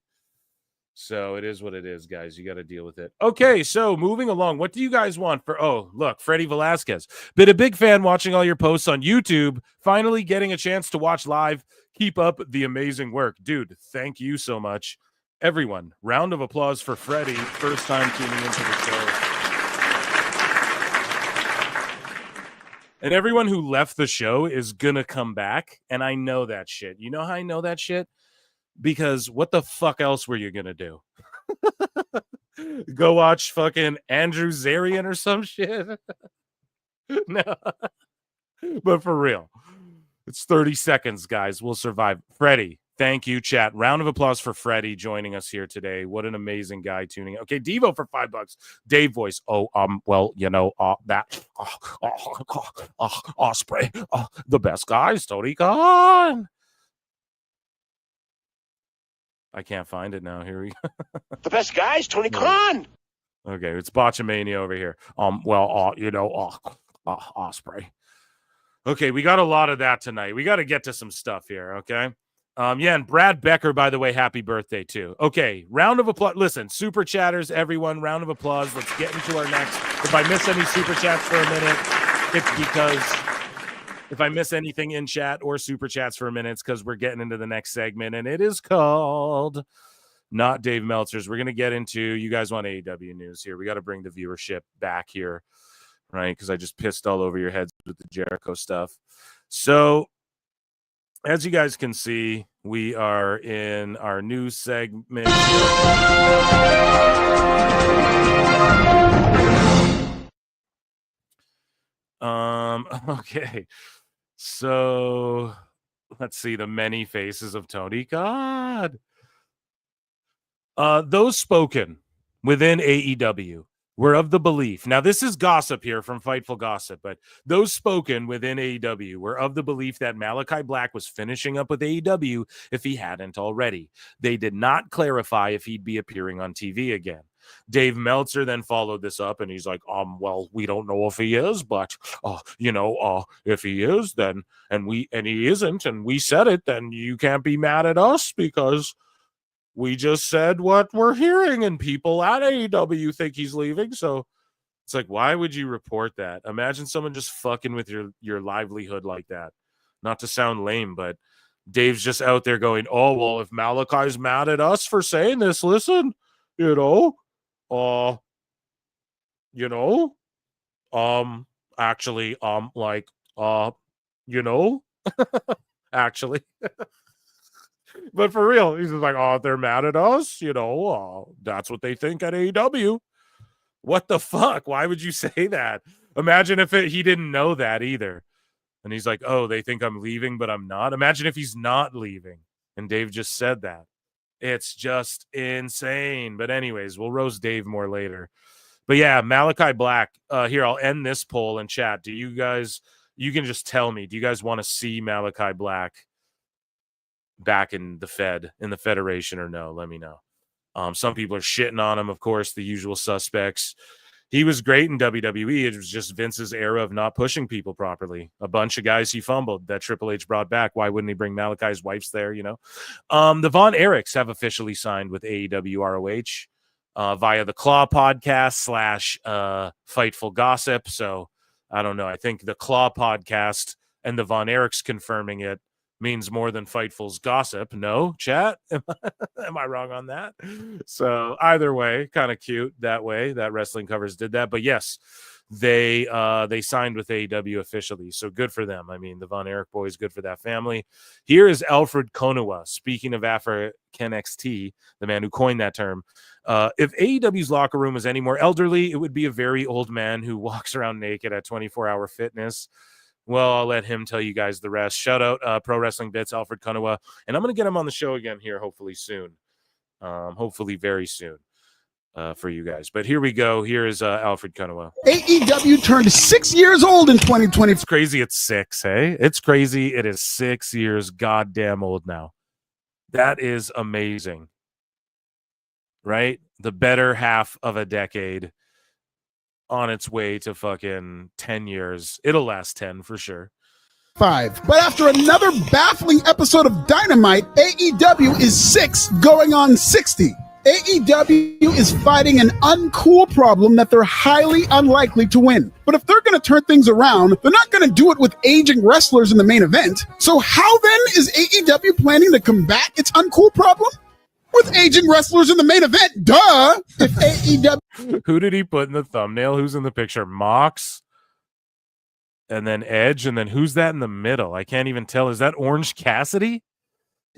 Speaker 18: So it is what it is, guys. You got to deal with it. Okay. So moving along, what do you guys want for, look, Freddie Velasquez. Been a big fan watching all your posts on YouTube. Finally getting a chance to watch live. Keep up the amazing work. Dude, thank you so much. Everyone, round of applause for Freddie. First time tuning into the show. And everyone who left the show is going to come back. And I know that shit. You know how I know that shit? Because what the fuck else were you going to do? Go watch fucking Andrew Zarian or some shit? No. But for real. It's 30 seconds, guys. We'll survive. Freddie, thank you, chat. Round of applause for Freddie joining us here today. What an amazing guy tuning in. Okay, Devo for $5. Dave voice. Osprey. The best guys, Tony Khan. I can't find it now. Here we go.
Speaker 5: The best guys, Tony Khan.
Speaker 18: Okay, it's Botchamania over here. Osprey. Okay, we got a lot of that tonight. We got to get to some stuff here, okay? And Brad Becker, by the way, happy birthday, too. Okay, round of applause. Listen, super chatters, everyone, round of applause. Let's get into our next. If I miss any super chats for a minute, it's because if I miss anything in chat or super chats for a minute, it's because we're getting into the next segment, and it is called Not Dave Meltzer's. We're going to get into, you guys want AEW news here. We got to bring the viewership back here, right? Because I just pissed all over your heads with the Jericho stuff. So, as you guys can see, we are in our news segment. Okay. So, let's see the many faces of Tony Khan. Those spoken within AEW were of the belief. Now, this is gossip here from Fightful Gossip, but those spoken within AEW were of the belief that Malakai Black was finishing up with AEW if he hadn't already. They did not clarify if he'd be appearing on TV again. Dave Meltzer then followed this up, and he's like, well, we don't know if he is, but if he is, then and he isn't, and we said it, then you can't be mad at us because we just said what we're hearing, and people at AEW think he's leaving. So it's like, why would you report that? Imagine someone just fucking with your livelihood like that. Not to sound lame, but Dave's just out there going, oh, well, if Malakai's mad at us for saying this, listen, actually, actually. But for real, he's just like, oh, if they're mad at us, that's what they think at AEW. What the fuck? Why would you say that? Imagine if he didn't know that either. And he's like, oh, they think I'm leaving, but I'm not. Imagine if he's not leaving and Dave just said that. It's just insane. But anyways, we'll roast Dave more later. But yeah, Malakai Black. Here, I'll end this poll in chat. Do you guys, you can just tell me, do you guys want to see Malakai Black back in the Federation or no? Let me know. Some people are shitting on him, of course, the usual suspects. He was great in WWE. It was just Vince's era of not pushing people properly. A bunch of guys he fumbled that Triple H brought back. Why wouldn't he bring Malakai's wives there, The Von Erichs have officially signed with AEW ROH via the Claw podcast / Fightful Gossip. So I don't know. I think the Claw podcast and the Von Erichs confirming it means more than Fightful's gossip. No, chat? Am I wrong on that? So either way, kind of cute that way that Wrestling Covers did that. But yes, they signed with AEW officially. So good for them. I mean, the Von Erich boys, good for that family. Here is Alfred Konuwa. Speaking of African NXT, the man who coined that term. If AEW's locker room is any more elderly, it would be a very old man who walks around naked at 24-hour fitness. Well, I'll let him tell you guys the rest. Shout out Pro Wrestling Bits, Alfred Konuwa. And I'm going to get him on the show again here, hopefully soon. Hopefully very soon for you guys. But here we go. Here is Alfred Konuwa.
Speaker 8: AEW turned 6 years old in 2020.
Speaker 18: It's crazy it's 6, hey? It's crazy. It is 6 years goddamn old now. That is amazing. Right? The better half of a decade on its way to fucking 10 years. It'll last 10 for sure.
Speaker 8: 5. But after another baffling episode of Dynamite, AEW is 6 going on 60. AEW is fighting an uncool problem that they're highly unlikely to win. But if they're going to turn things around, they're not going to do it with aging wrestlers in the main event. So how then is AEW planning to combat its uncool problem? With aging wrestlers in the main event, duh! If AEW...
Speaker 18: Who did he put in the thumbnail? Who's in the picture? Mox? And then Edge? And then who's that in the middle? I can't even tell. Is that Orange Cassidy?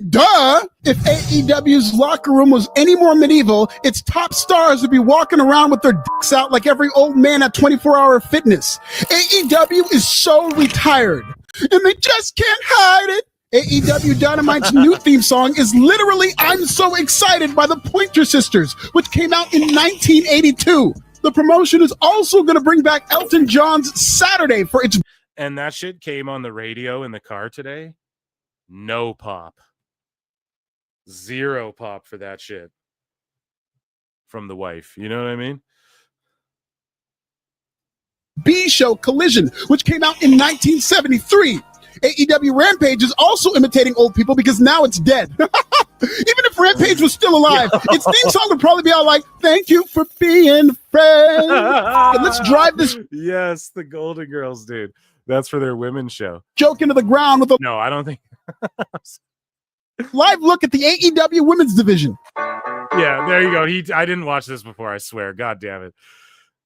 Speaker 8: Duh! If AEW's locker room was any more medieval, its top stars would be walking around with their dicks out like every old man at 24-hour fitness. AEW is so retired, and they just can't hide it. AEW Dynamite's new theme song is literally I'm So Excited by the Pointer Sisters, which came out in 1982. The promotion is also going to bring back Elton John's Saturday for its...
Speaker 18: And that shit came on the radio in the car today. No pop. 0 pop for that shit. From the wife. You know what I mean?
Speaker 8: B-Show Collision, which came out in 1973. AEW Rampage is also imitating old people because now it's dead. Even if Rampage was still alive, its theme song would probably be all like, thank you for being friends. Let's drive this.
Speaker 18: Yes, the Golden Girls, dude. That's for their women's show.
Speaker 8: Joke into the ground with a...
Speaker 18: No, I don't think...
Speaker 8: live look at the AEW women's division.
Speaker 18: Yeah, there you go. I didn't watch this before, I swear. God damn it.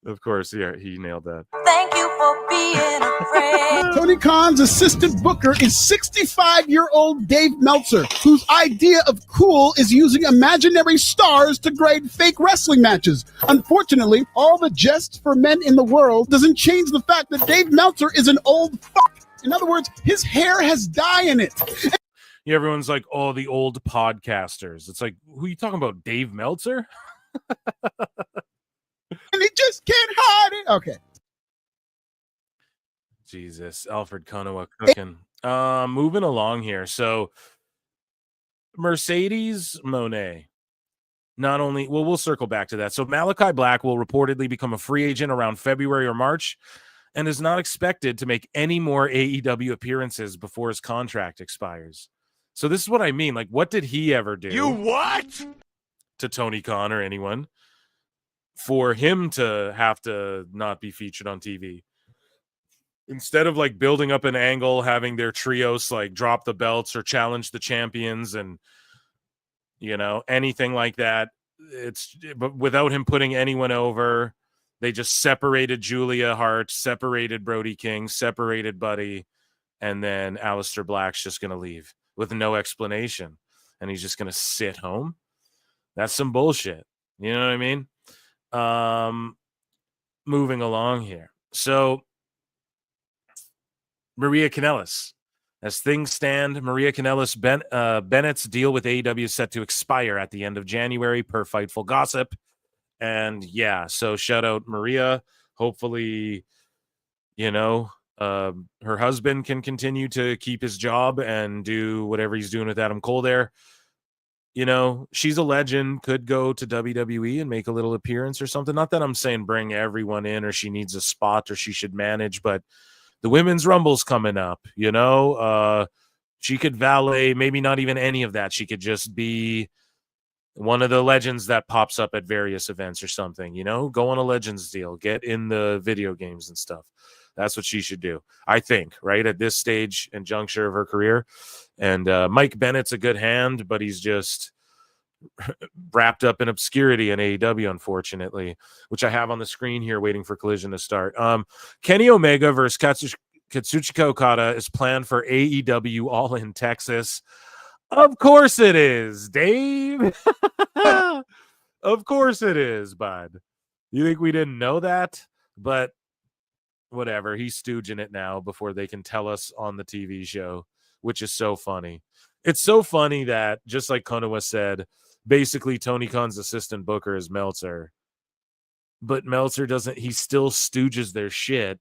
Speaker 18: Of course, yeah, he nailed that.
Speaker 21: Thank you for being a friend.
Speaker 8: Tony Khan's assistant booker is 65-year-old Dave Meltzer, whose idea of cool is using imaginary stars to grade fake wrestling matches. Unfortunately, all the jests for men in the world doesn't change the fact that Dave Meltzer is an old fuck. In other words, his hair has dye in it.
Speaker 18: Yeah, everyone's like, oh, the old podcasters. It's like, who are you talking about, Dave Meltzer?
Speaker 8: And he just can't hide it. Okay.
Speaker 18: Jesus, Alfred Konuwa cooking. Moving along here. So, Mercedes Mone not only, well, we'll circle back to that. So Malakai Black will reportedly become a free agent around February or March and is not expected to make any more AEW appearances before his contract expires. So this is what I mean. Like, what did he ever do?
Speaker 16: You what?
Speaker 18: To Tony Khan or anyone for him to have to not be featured on TV? Instead of like building up an angle, having their trios like drop the belts or challenge the champions and, you know, anything like that. But without him putting anyone over, they just separated Julia Hart, separated Brody King, separated Buddy, and then Aleister Black's just going to leave with no explanation. And he's just going to sit home. That's some bullshit. You know what I mean? Moving along here. So Maria Kanellis. As things stand, Maria Kanellis Bennett's deal with AEW is set to expire at the end of January per Fightful Gossip. And yeah, so shout out Maria. Hopefully, you know, her husband can continue to keep his job and do whatever he's doing with Adam Cole there. You know, she's a legend, could go to WWE and make a little appearance or something. Not that I'm saying bring everyone in or she needs a spot or she should manage, but the Women's Rumble's coming up, you know. She could valet, maybe not even any of that. She could just be one of the legends that pops up at various events or something, you know. Go on a Legends deal, get in the video games and stuff. That's what she should do, I think, right at this stage and juncture of her career. And Mike Bennett's a good hand, but he's just wrapped up in obscurity in AEW, unfortunately, which I have on the screen here waiting for Collision to start. Kenny Omega versus Katsuchika Okada is planned for AEW All in Texas. Of course it is, Dave. Of course it is, bud. You think we didn't know that? But whatever. He's stooging it now before they can tell us on the TV show, which is so funny. It's so funny that, just like Konoha said, basically Tony Khan's assistant booker is Meltzer. But Meltzer doesn't, he still stooges their shit.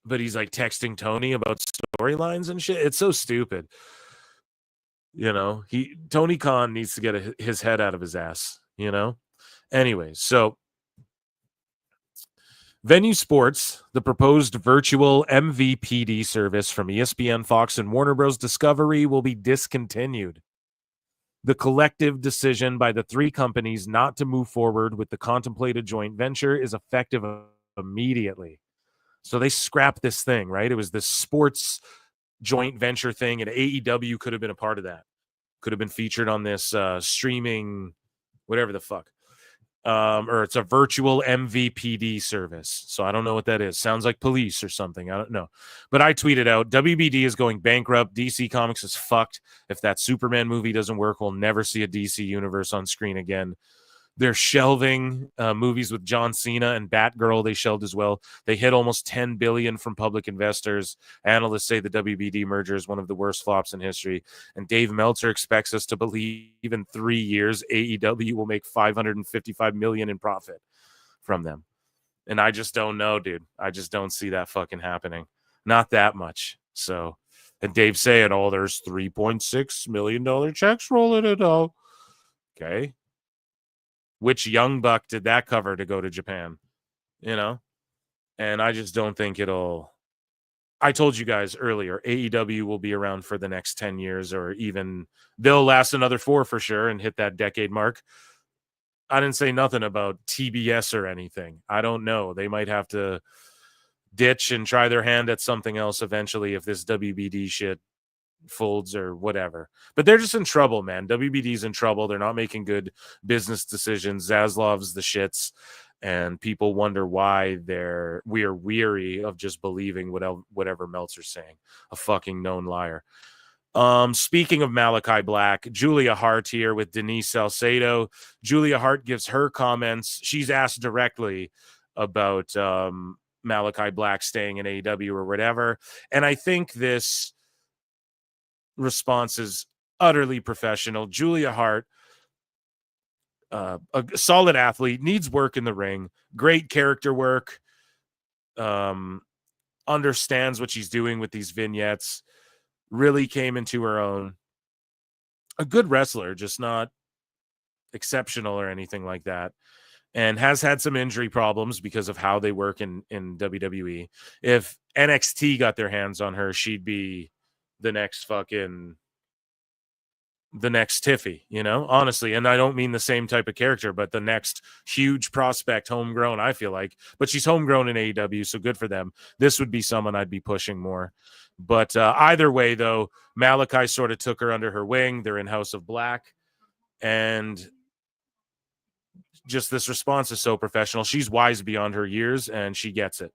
Speaker 18: But he's like texting Tony about storylines and shit. It's so stupid. You know, Tony Khan needs to get his head out of his ass, you know? Anyways, so Venue Sports, the proposed virtual MVPD service from ESPN, Fox, and Warner Bros. Discovery will be discontinued. The collective decision by the three companies not to move forward with the contemplated joint venture is effective immediately. So they scrapped this thing, right? It was this sports joint venture thing, and AEW could have been a part of that. Could have been featured on this streaming, whatever the fuck. Or it's a virtual MVPD service. So I don't know what that is. Sounds like police or something. I don't know. But I tweeted out, WBD is going bankrupt. DC Comics is fucked. If that Superman movie doesn't work, we'll never see a DC universe on screen again. They're shelving movies with John Cena and Batgirl. They shelved as well. They hit almost $10 billion from public investors. Analysts say the WBD merger is one of the worst flops in history. And Dave Meltzer expects us to believe in 3 years AEW will make $555 million in profit from them. And I just don't know, dude. I just don't see that fucking happening. Not that much. So, and Dave saying, oh, there's $3.6 million checks rolling it out. Okay. Which young buck did that cover to go to Japan? You know? And I just don't think it'll... I told you guys earlier, AEW will be around for the next 10 years, or even they'll last another 4 for sure and hit that decade mark. I didn't say nothing about TBS or anything. I don't know. They might have to ditch and try their hand at something else eventually if this WBD shit folds or whatever. But they're just in trouble, man. WBD's in trouble. They're not making good business decisions. Zaslav's the shits, and people wonder why we are weary of just believing whatever Meltzer's saying. A fucking known liar. Speaking of Malakai Black, Julia Hart here with Denise Salcedo. Julia Hart gives her comments. She's asked directly about Malakai Black staying in AEW or whatever. And I think this response is utterly professional. Julia Hart, a solid athlete, needs work in the ring, great character work, understands what she's doing with these vignettes, really came into her own. A good wrestler, just not exceptional or anything like that, and has had some injury problems because of how they work in WWE. If NXT got their hands on her, she'd be the next Tiffy, you know, honestly. And I don't mean the same type of character, but the next huge prospect, homegrown, I feel like. But she's homegrown in AEW, so good for them. This would be someone I'd be pushing more. But either way, though, Malakai sort of took her under her wing. They're in House of Black. And just this response is so professional. She's wise beyond her years, and she gets it.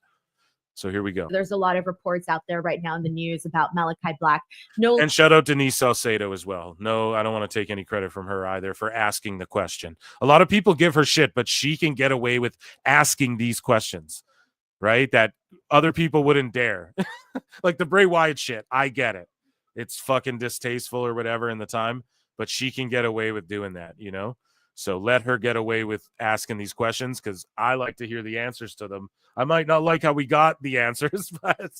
Speaker 18: So here we go.
Speaker 3: There's a lot of reports out there right now in the news about Malakai Black.
Speaker 18: And shout out Denise Salcedo as well. No, I don't want to take any credit from her either for asking the question. A lot of people give her shit, but she can get away with asking these questions, right? That other people wouldn't dare. Like the Bray Wyatt shit. I get it. It's fucking distasteful or whatever in the time, but she can get away with doing that, you know? So let her get away with asking these questions, because I like to hear the answers to them. I might not like how we got the answers, but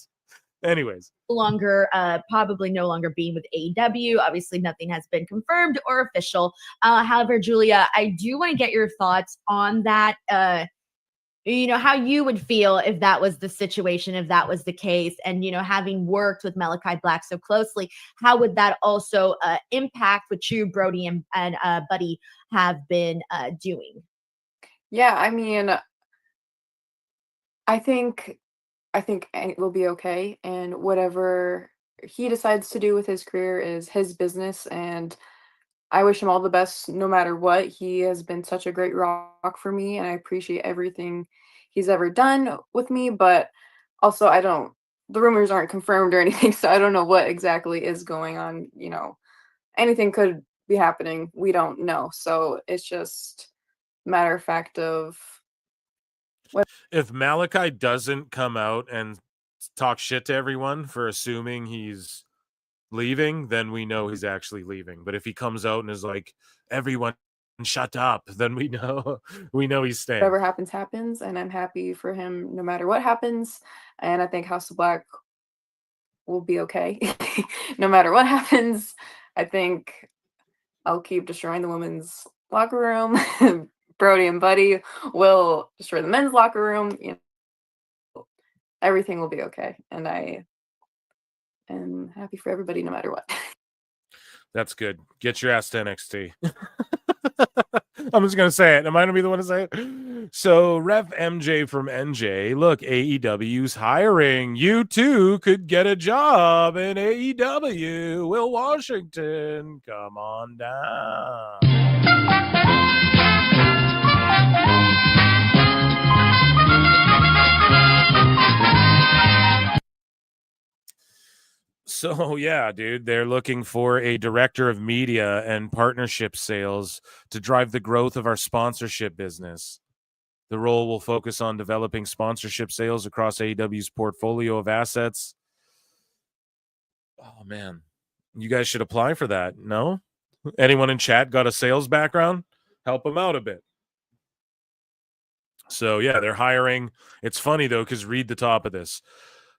Speaker 18: anyways.
Speaker 3: Probably no longer being with AEW. Obviously, nothing has been confirmed or official. However, Julia, I do want to get your thoughts on that. How you would feel if that was the situation, if that was the case, and, having worked with Malakai Black so closely, how would that also impact what you, Brody, and Buddy have been doing?
Speaker 12: Yeah, I mean, I think it will be okay, and whatever he decides to do with his career is his business, and I wish him all the best no matter what. He has been such a great rock for me, and I appreciate everything he's ever done with me, but also the rumors aren't confirmed or anything, so I don't know what exactly is going on. Anything could be happening. We don't know. So it's just a matter of fact of
Speaker 18: if Malakai doesn't come out and talk shit to everyone for assuming he's leaving, then we know he's actually leaving. But if he comes out and is like, everyone shut up, then we know he's staying.
Speaker 12: Whatever happens, and I'm happy for him no matter what happens. And I think House of Black will be okay no matter what happens. I think I'll keep destroying the women's locker room. Brody and Buddy will destroy the men's locker room. Everything will be okay, and I am happy for everybody no matter what.
Speaker 18: That's good. Get your ass to NXT. I'm just going to say it. Am I going to be the one to say it? So, Ref MJ from NJ, look, AEW's hiring. You too could get a job in AEW. Will Washington, come on down. So, yeah, dude, they're looking for a director of media and partnership sales to drive the growth of our sponsorship business. The role will focus on developing sponsorship sales across AEW's portfolio of assets. Oh, man. You guys should apply for that, no? Anyone in chat got a sales background? Help them out a bit. So, yeah, they're hiring. It's funny, though, because read the top of this.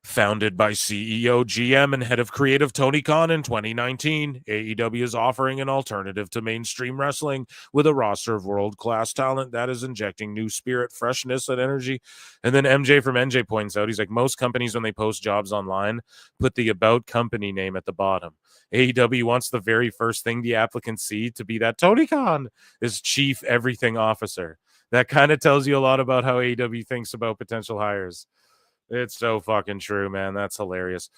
Speaker 18: Founded by CEO, GM, and head of creative Tony Khan in 2019, AEW is offering an alternative to mainstream wrestling with a roster of world-class talent that is injecting new spirit, freshness, and energy. And then MJ from NJ points out, he's like, most companies, when they post jobs online, put the about company name at the bottom. AEW wants the very first thing the applicants see to be that Tony Khan is chief everything officer. That kind of tells you a lot about how AEW thinks about potential hires. It's so fucking true, man. That's hilarious.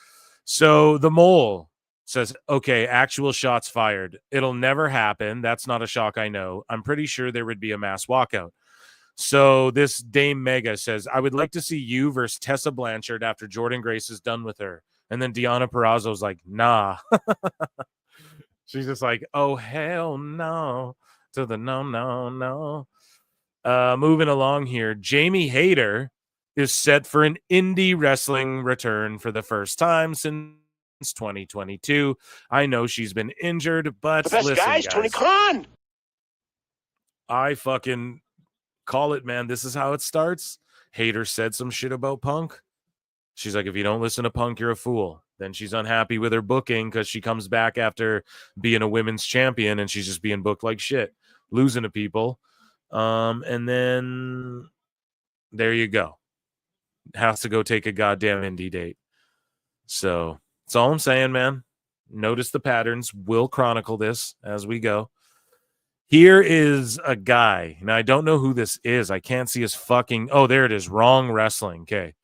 Speaker 18: So the Mole says, okay, actual shots fired. It'll never happen. That's not a shock, I know. I'm pretty sure there would be a mass walkout. So this Dame Mega says, I would like to see you versus Tessa Blanchard after Jordan Grace is done with her. And then Deonna Purrazzo's like, nah. She's just like, oh, hell no. To the no. Moving along here, Jamie Hayter is set for an indie wrestling return for the first time since 2022. I know she's been injured, but
Speaker 5: the best
Speaker 18: listen,
Speaker 5: guys,
Speaker 18: guys,
Speaker 5: Tony Khan.
Speaker 18: I fucking call it, man. This is how it starts. Hayter said some shit about Punk. She's like, if you don't listen to Punk, you're a fool. Then she's unhappy with her booking because she comes back after being a women's champion and she's just being booked like shit. losing to people. And then there you go. Has to go take a goddamn indie date. So that's all I'm saying, man. Notice the patterns. We'll chronicle this as we go. Here is a guy. Now, I don't know who this is. I can't see his fucking... Oh, there it is. Wrong Wrestling. Okay.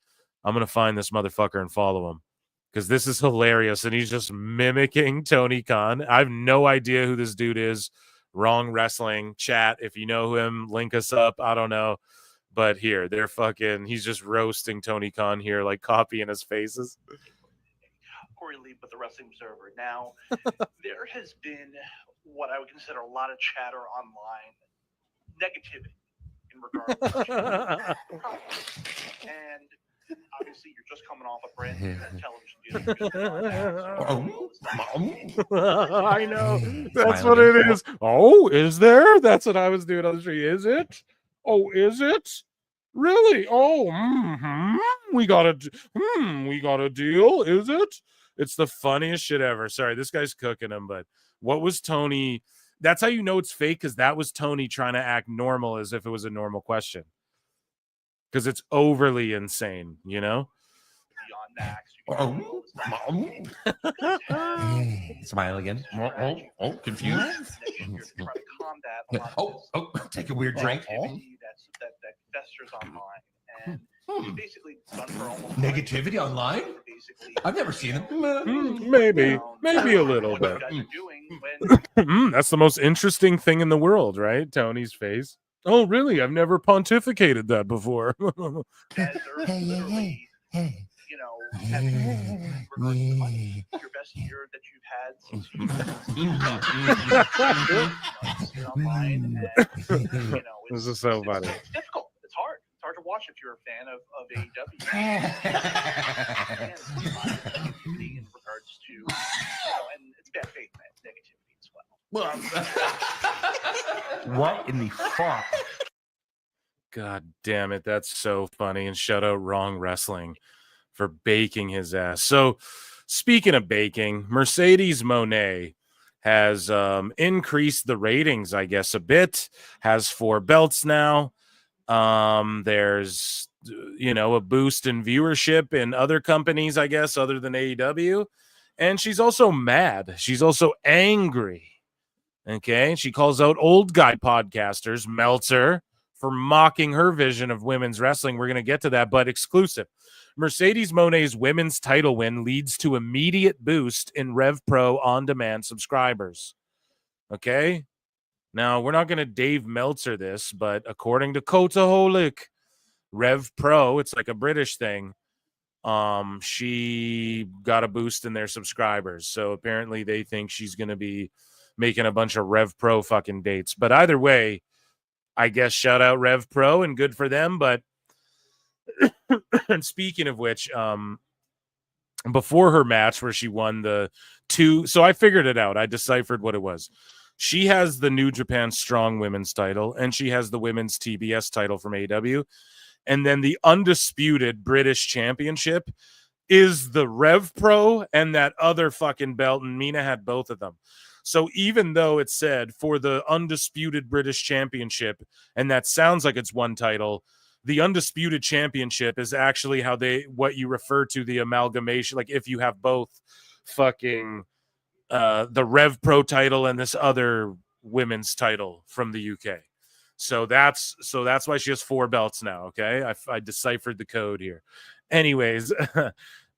Speaker 18: I'm going to find this motherfucker and follow him because this is hilarious, and he's just mimicking Tony Khan. I have no idea who this dude is. Wrong Wrestling. Chat, if you know him, link us up. I don't know. But here, they're fucking... He's just roasting Tony Khan here, like copying his faces.
Speaker 7: Corey Lee with the Wrestling Observer. Now, there has been what I would consider a lot of chatter online, negativity in regard to and obviously you're just coming off a brand new television deal.
Speaker 18: I know. That's what it is. Oh, is there? That's what I was doing on the street. Is it? Oh, is it? Really? Oh, we got a deal. Is it? It's the funniest shit ever. Sorry, this guy's cooking him, but what was Tony? That's how you know it's fake, because that was Tony trying to act normal as if it was a normal question. Because it's overly insane, you know?
Speaker 22: Smile again. Oh, confused. Oh, take a weird drink.
Speaker 7: That festers online. And basically done for almost
Speaker 22: Negativity online? I've never seen it.
Speaker 18: Maybe a little bit. That's the most interesting thing in the world, right? Tony's face. Oh, really? I've never pontificated that before.
Speaker 22: Hey.
Speaker 7: You know, having your best year that you've had since you've online. And, you know,
Speaker 18: This is so funny.
Speaker 7: It's difficult. It's hard. It's hard to watch if you're a fan of AEW. In regards to, and it's bad faith negativity as well.
Speaker 22: What in the fuck?
Speaker 18: God damn it. That's so funny. And shout out Wrong Wrestling for baking his ass. So speaking of baking, Mercedes Mone has increased the ratings, I guess, a bit, has 4 belts now. There's, a boost in viewership in other companies, I guess, other than AEW. And she's also mad. She's also angry. Okay. She calls out old guy podcasters, Meltzer, for mocking her vision of women's wrestling. We're going to get to that, but exclusive. Mercedes Mone's women's title win leads to immediate boost in Rev Pro on-demand subscribers. Okay? Now, we're not going to Dave Meltzer this, but according to Coataholic, Rev Pro, it's like a British thing, she got a boost in their subscribers. So apparently they think she's going to be making a bunch of Rev Pro fucking dates. But either way, I guess shout out Rev Pro and good for them. But and speaking of which, before her match where she won the 2, so I figured it out. I deciphered what it was. She has the New Japan Strong Women's title, and she has the Women's TBS title from AEW. And then the undisputed British Championship is the Rev Pro and that other fucking belt, and Mina had both of them. So even though it said for the undisputed British Championship, and that sounds like it's one title, the undisputed championship is actually what you refer to the amalgamation. Like if you have both fucking the Rev Pro title and this other women's title from the UK. So that's why she has 4 belts now. Okay. I deciphered the code here. Anyways,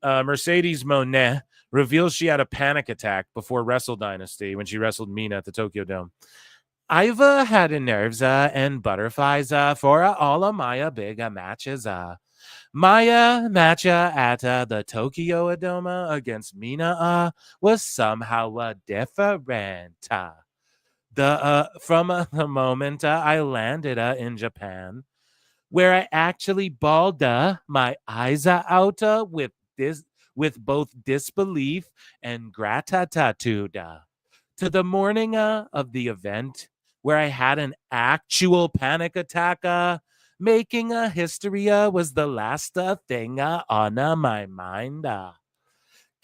Speaker 18: Mercedes Mone reveals she had a panic attack before Wrestle Dynasty when she wrestled Mina at the Tokyo Dome. I've had nerves and butterflies for all of my big matches. My match at the Tokyo Dome against Mina was somehow different. From the moment I landed in Japan, where I actually bawled my eyes out with both disbelief and gratitude, to the morning of the event, where I had an actual panic attack, making history was the last thing on my mind.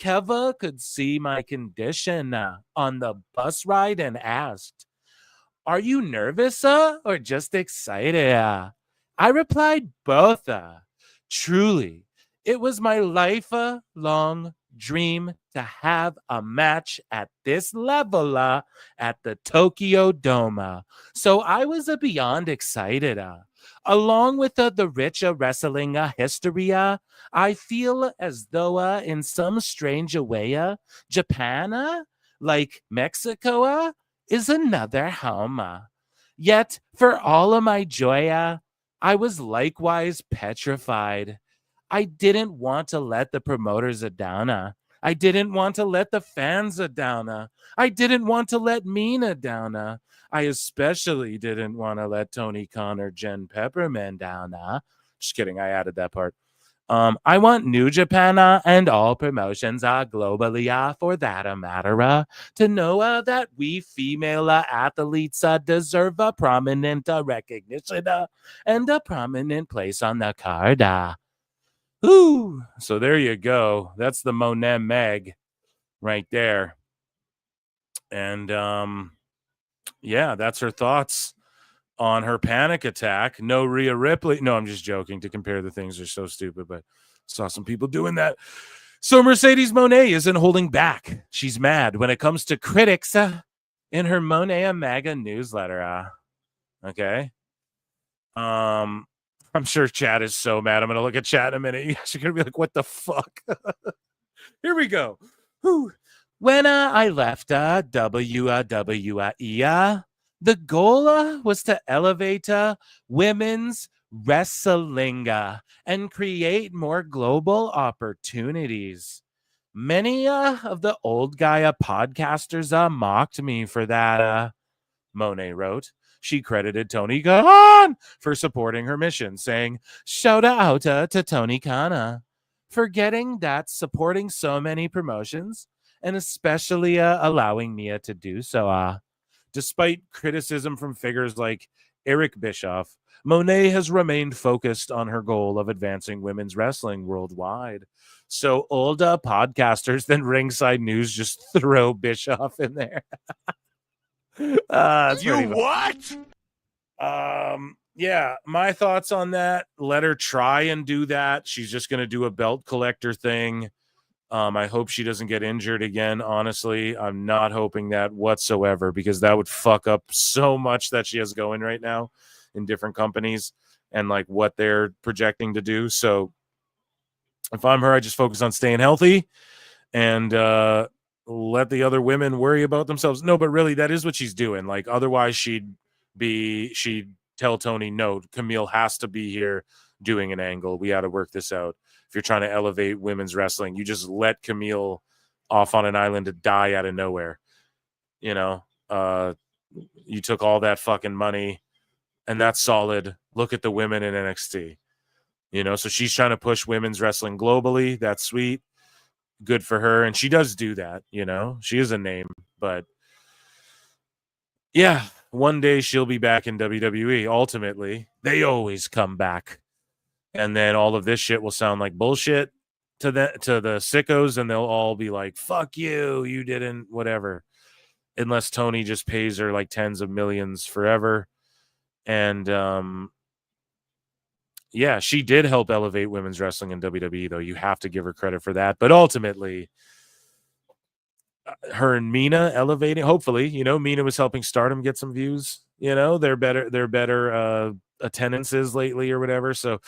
Speaker 18: Keva could see my condition on the bus ride and asked, Are you nervous, or just excited? I replied, both. Truly, it was my lifelong dream to have a match at this level at the Tokyo Dome. So I was beyond excited. Along with the rich wrestling history, I feel as though in some strange way, Japan, like Mexico, is another home. Yet, for all of my joy, I was likewise petrified. I didn't want to let the promoters down. I didn't want to let the fans down. I didn't want to let Mina down. I especially didn't want to let Tony Khan or Jen Pepperman down. Just kidding. I added that part. I want New Japan and all promotions globally, for that matter, to know that we female athletes deserve a prominent recognition and a prominent place on the card. Ooh. So there you go. That's the Mone Meg right there. And yeah, that's her thoughts on her panic attack. No Rhea Ripley. No, I'm just joking. To compare the things are so stupid, but saw some people doing that. So Mercedes Moné isn't holding back. She's mad when it comes to critics in her Moné MAGA newsletter. Okay. I'm sure chat is so mad. I'm going to look at chat in a minute. You guys are going to be like, what the fuck? Here we go. Whew. When I left WWE, the goal was to elevate women's wrestling and create more global opportunities. Many of the old guy podcasters mocked me for that, Moné wrote. She credited Tony Khan for supporting her mission, saying, shout out to Tony Khan, forgetting that supporting so many promotions and especially allowing Mia to do so. Despite criticism from figures like Eric Bischoff, Moné has remained focused on her goal of advancing women's wrestling worldwide. So old podcasters, then Ringside News, just throw Bischoff in there. You what? Yeah, my thoughts on that. Let her try and do that. She's just going to do a belt collector thing. I hope she doesn't get injured again. Honestly, I'm not hoping that whatsoever, because that would fuck up so much that she has going right now in different companies and like what they're projecting to do. So if I'm her, I just focus on staying healthy and let the other women worry about themselves. No, but really, that is what she's doing. Like, otherwise she'd tell Tony, no, Camille has to be here doing an angle. We got to work this out. If you're trying to elevate women's wrestling, you just let Camille off on an island to die out of nowhere. You know, you took all that fucking money and that's solid. Look at the women in NXT, you know, so she's trying to push women's wrestling globally. That's sweet. Good for her. And she does do that, you know, she is a name, but yeah, one day she'll be back in WWE. Ultimately, they always come back. And then all of this shit will sound like bullshit to the sickos, and they'll all be like, fuck you, you didn't, whatever. Unless Tony just pays her like tens of millions forever. And yeah, she did help elevate women's wrestling in WWE, though. You have to give her credit for that. But ultimately, her and Mina elevating, hopefully, you know, Mina was helping Stardom get some views. You know, they're better attendances lately or whatever. So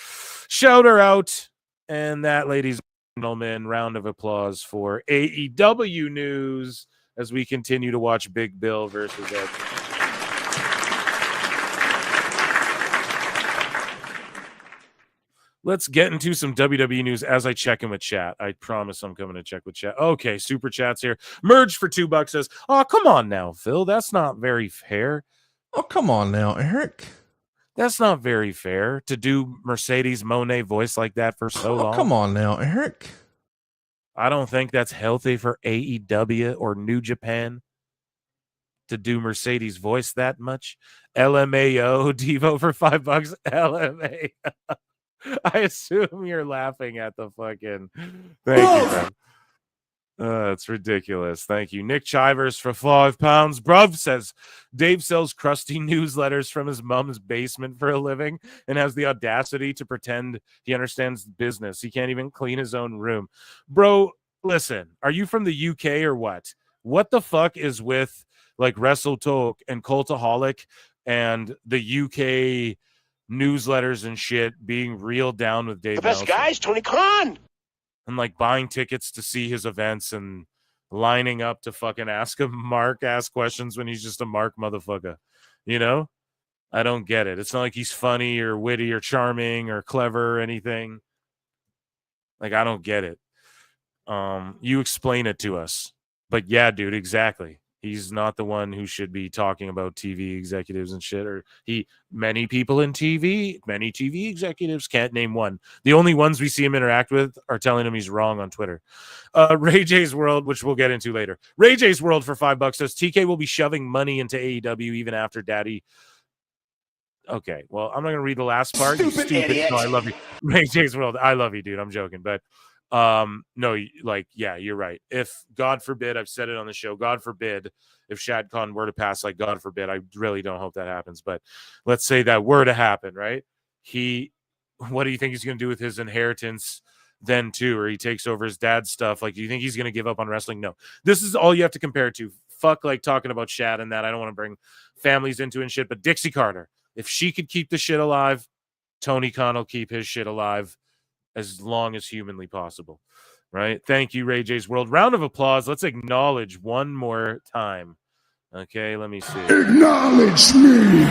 Speaker 18: shout her out. And that, ladies and gentlemen, round of applause for AEW news as we continue to watch Big Bill versus Edge. Let's get into some WWE news as I check in with chat. I promise I'm coming to check with chat. Okay, super chat's here. Merge for $2 says, oh, come on now, Phil. That's not very fair.
Speaker 22: Oh, come on now, Eric.
Speaker 18: That's not very fair to do Mercedes Moné voice like that for so long.
Speaker 22: Come on now, Eric.
Speaker 18: I don't think that's healthy for AEW or New Japan to do Mercedes voice that much. LMAO, Devo for $5. LMAO. I assume you're laughing at the fucking. Thank you, man. It's ridiculous. Thank you. Nick Chivers for £5. Bruv says Dave sells crusty newsletters from his mom's basement for a living and has the audacity to pretend he understands business. He can't even clean his own room. Bro, listen, are you from the UK or what? What the fuck is with like Wrestle Talk and Cultaholic and the UK newsletters and shit being real down with Dave Meltzer?
Speaker 5: Guys, Tony Khan.
Speaker 18: And like buying tickets to see his events and lining up to fucking ask him Mark ask questions when he's just a Mark motherfucker. You know? I don't get it. It's not like he's funny or witty or charming or clever or anything. Like, I don't get it. You explain it to us. But yeah, dude, exactly. He's not the one who should be talking about TV executives and shit. Or many people in TV, many TV executives, can't name one. The only ones we see him interact with are telling him he's wrong on Twitter. Ray J's World, which we'll get into later. Ray J's World for $5 says TK will be shoving money into AEW even after Daddy. Okay, well, I'm not gonna read the last part. Stupid idiot. No, I love you, Ray J's World. I love you, dude. I'm joking, but no, like, yeah, you're right. If God forbid, I've said it on the show, God forbid, if Shad Khan were to pass, like, God forbid, I really don't hope that happens, but let's say that were to happen, right? What do you think he's going to do with his inheritance then too? Or he takes over his dad's stuff? Like, do you think he's going to give up on wrestling? No. This is all you have to compare it to. Fuck, like, talking about Shad and that. I don't want to bring families into it and shit, but Dixie Carter, if she could keep the shit alive, Tony Khan will keep his shit alive as long as humanly possible, right? Thank you, Ray J's World. Round of applause. Let's acknowledge one more time. Okay, let me see.
Speaker 6: Acknowledge me.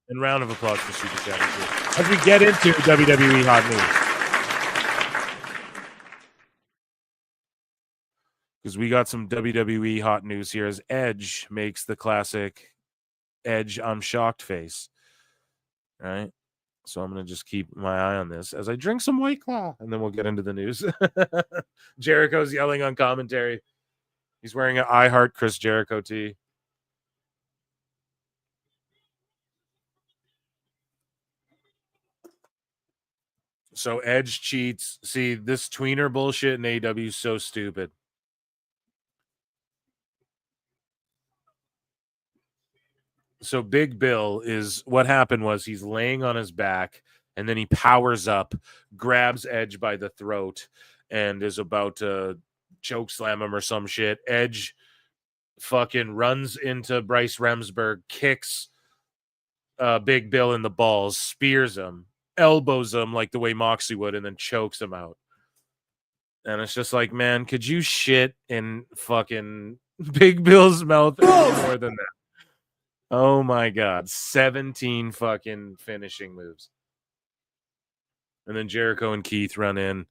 Speaker 18: And round of applause for Super Chat as we get into WWE Hot News. Because we got some WWE Hot News here as Edge makes the classic Edge I'm shocked face. All right. So I'm going to just keep my eye on this as I drink some White Claw, and then we'll get into the news. Jericho's yelling on commentary. He's wearing an I Heart Chris Jericho tee. So Edge cheats. See, this tweener bullshit in AEW is so stupid. So Big Bill is what happened was he's laying on his back and then he powers up, grabs Edge by the throat and is about to choke slam him or some shit. Edge fucking runs into Bryce Remsburg, kicks Big Bill in the balls, spears him, elbows him like the way Moxley would, and then chokes him out. And it's just like, man, could you shit in fucking Big Bill's mouth any more than that? Oh my God. 17 fucking finishing moves. And then Jericho and Keith run in.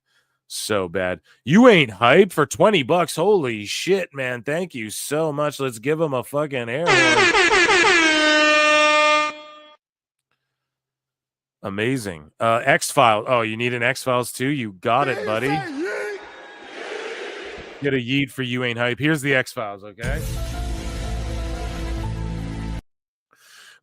Speaker 18: So bad. You ain't hype for $20. Holy shit, man. Thank you so much. Let's give him a fucking air horn. Amazing. X-Files. Oh, you need an X-Files too? You got it, buddy. Get a yeet for You Ain't Hype. Here's the X-Files, okay?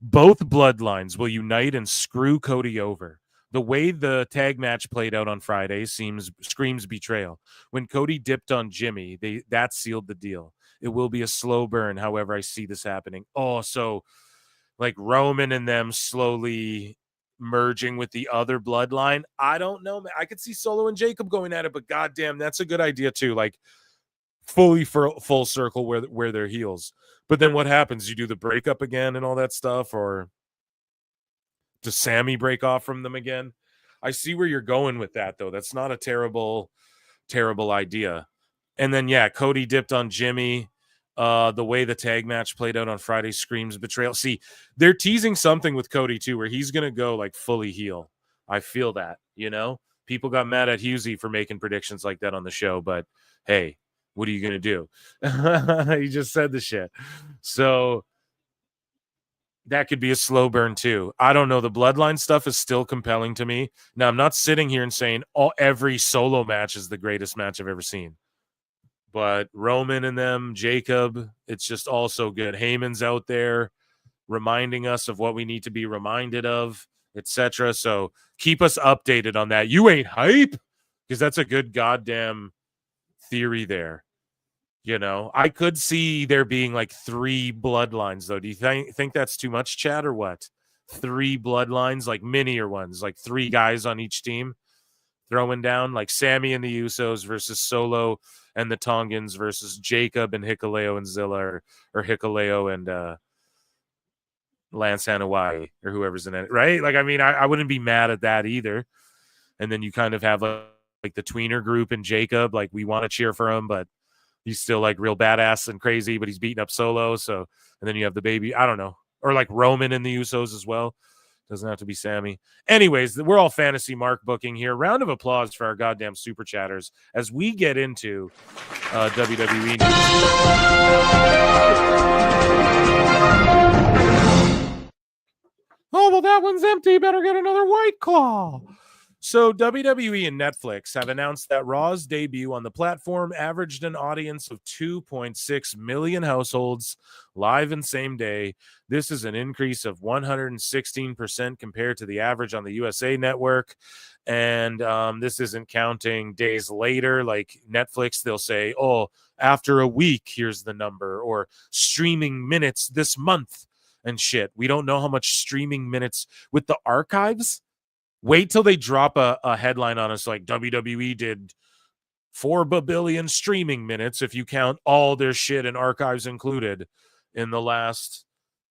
Speaker 18: Both bloodlines will unite and screw Cody over. The way the tag match played out on Friday screams betrayal. When Cody dipped on Jimmy, that sealed the deal. It will be a slow burn, however I see this happening. Oh, so like Roman and them slowly merging with the other bloodline. I don't know. I could see Solo and Jacob going at it, but goddamn, that's a good idea too. Like fully full circle where they're heels. But then what happens? You do the breakup again and all that stuff, or does Sammy break off from them again? I see where you're going with that, though. That's not a terrible idea. And then, yeah, Cody dipped on Jimmy. The way the tag match played out on Friday screams betrayal. See, they're teasing something with Cody, too, where he's going to go, like, fully heel. I feel that, you know? People got mad at Husey for making predictions like that on the show, but, hey, what are you going to do? He just said the shit. So that could be a slow burn too. I don't know. The bloodline stuff is still compelling to me. Now, I'm not sitting here and saying every solo match is the greatest match I've ever seen. But Roman and them, Jacob, it's just all so good. Heyman's out there reminding us of what we need to be reminded of, etc. So keep us updated on that. You ain't hype? Because that's a good goddamn theory there. You know, I could see there being like 3 bloodlines, though. Do you think that's too much, Chad, or what? 3 bloodlines, like minier ones, like 3 guys on each team throwing down, like Sammy and the Usos versus Solo and the Tongans versus Jacob and Hikuleo and Zilla, or Hikuleo and Lance Hawaii or whoever's in it, right? Like, I mean, I wouldn't be mad at that either. And then you kind of have like the tweener group and Jacob, like we want to cheer for him, but he's still like real badass and crazy, but he's beating up Solo. So, and then you have the baby, I don't know, or like Roman and the Usos as well. Doesn't have to be Sammy. Anyways, we're all fantasy mark booking here. Round of applause for our goddamn super chatters as we get into WWE news. Oh, well, that one's empty. Better get another White Claw. So WWE and Netflix have announced that Raw's debut on the platform averaged an audience of 2.6 million households live and same day. This is an increase of 116% compared to the average on the USA Network. And this isn't counting days later. Like Netflix, they'll say, oh, after a week, here's the number, or streaming minutes this month and shit. We don't know how much streaming minutes with the archives. Wait till they drop a headline on us like WWE did 4 billion streaming minutes if you count all their shit and archives included in the last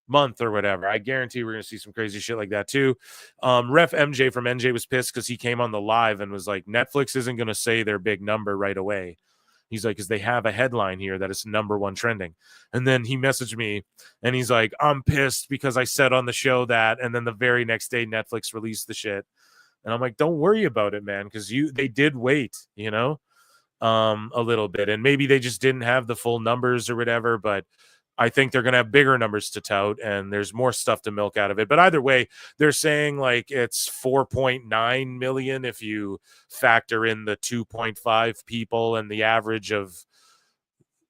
Speaker 18: month or whatever. I guarantee we're going to see some crazy shit like that too. Ref MJ from NJ was pissed because he came on the live and was like, Netflix isn't going to say their big number right away. He's like, because they have a headline here that is #1 trending. And then he messaged me and he's like, I'm pissed because I said on the show that. And then the very next day, Netflix released the shit. And I'm like, don't worry about it, man, because they did wait, you know, a little bit. And maybe they just didn't have the full numbers or whatever. But I think they're going to have bigger numbers to tout and there's more stuff to milk out of it. But either way, they're saying like it's 4.9 million if you factor in the 2.5 people and the average of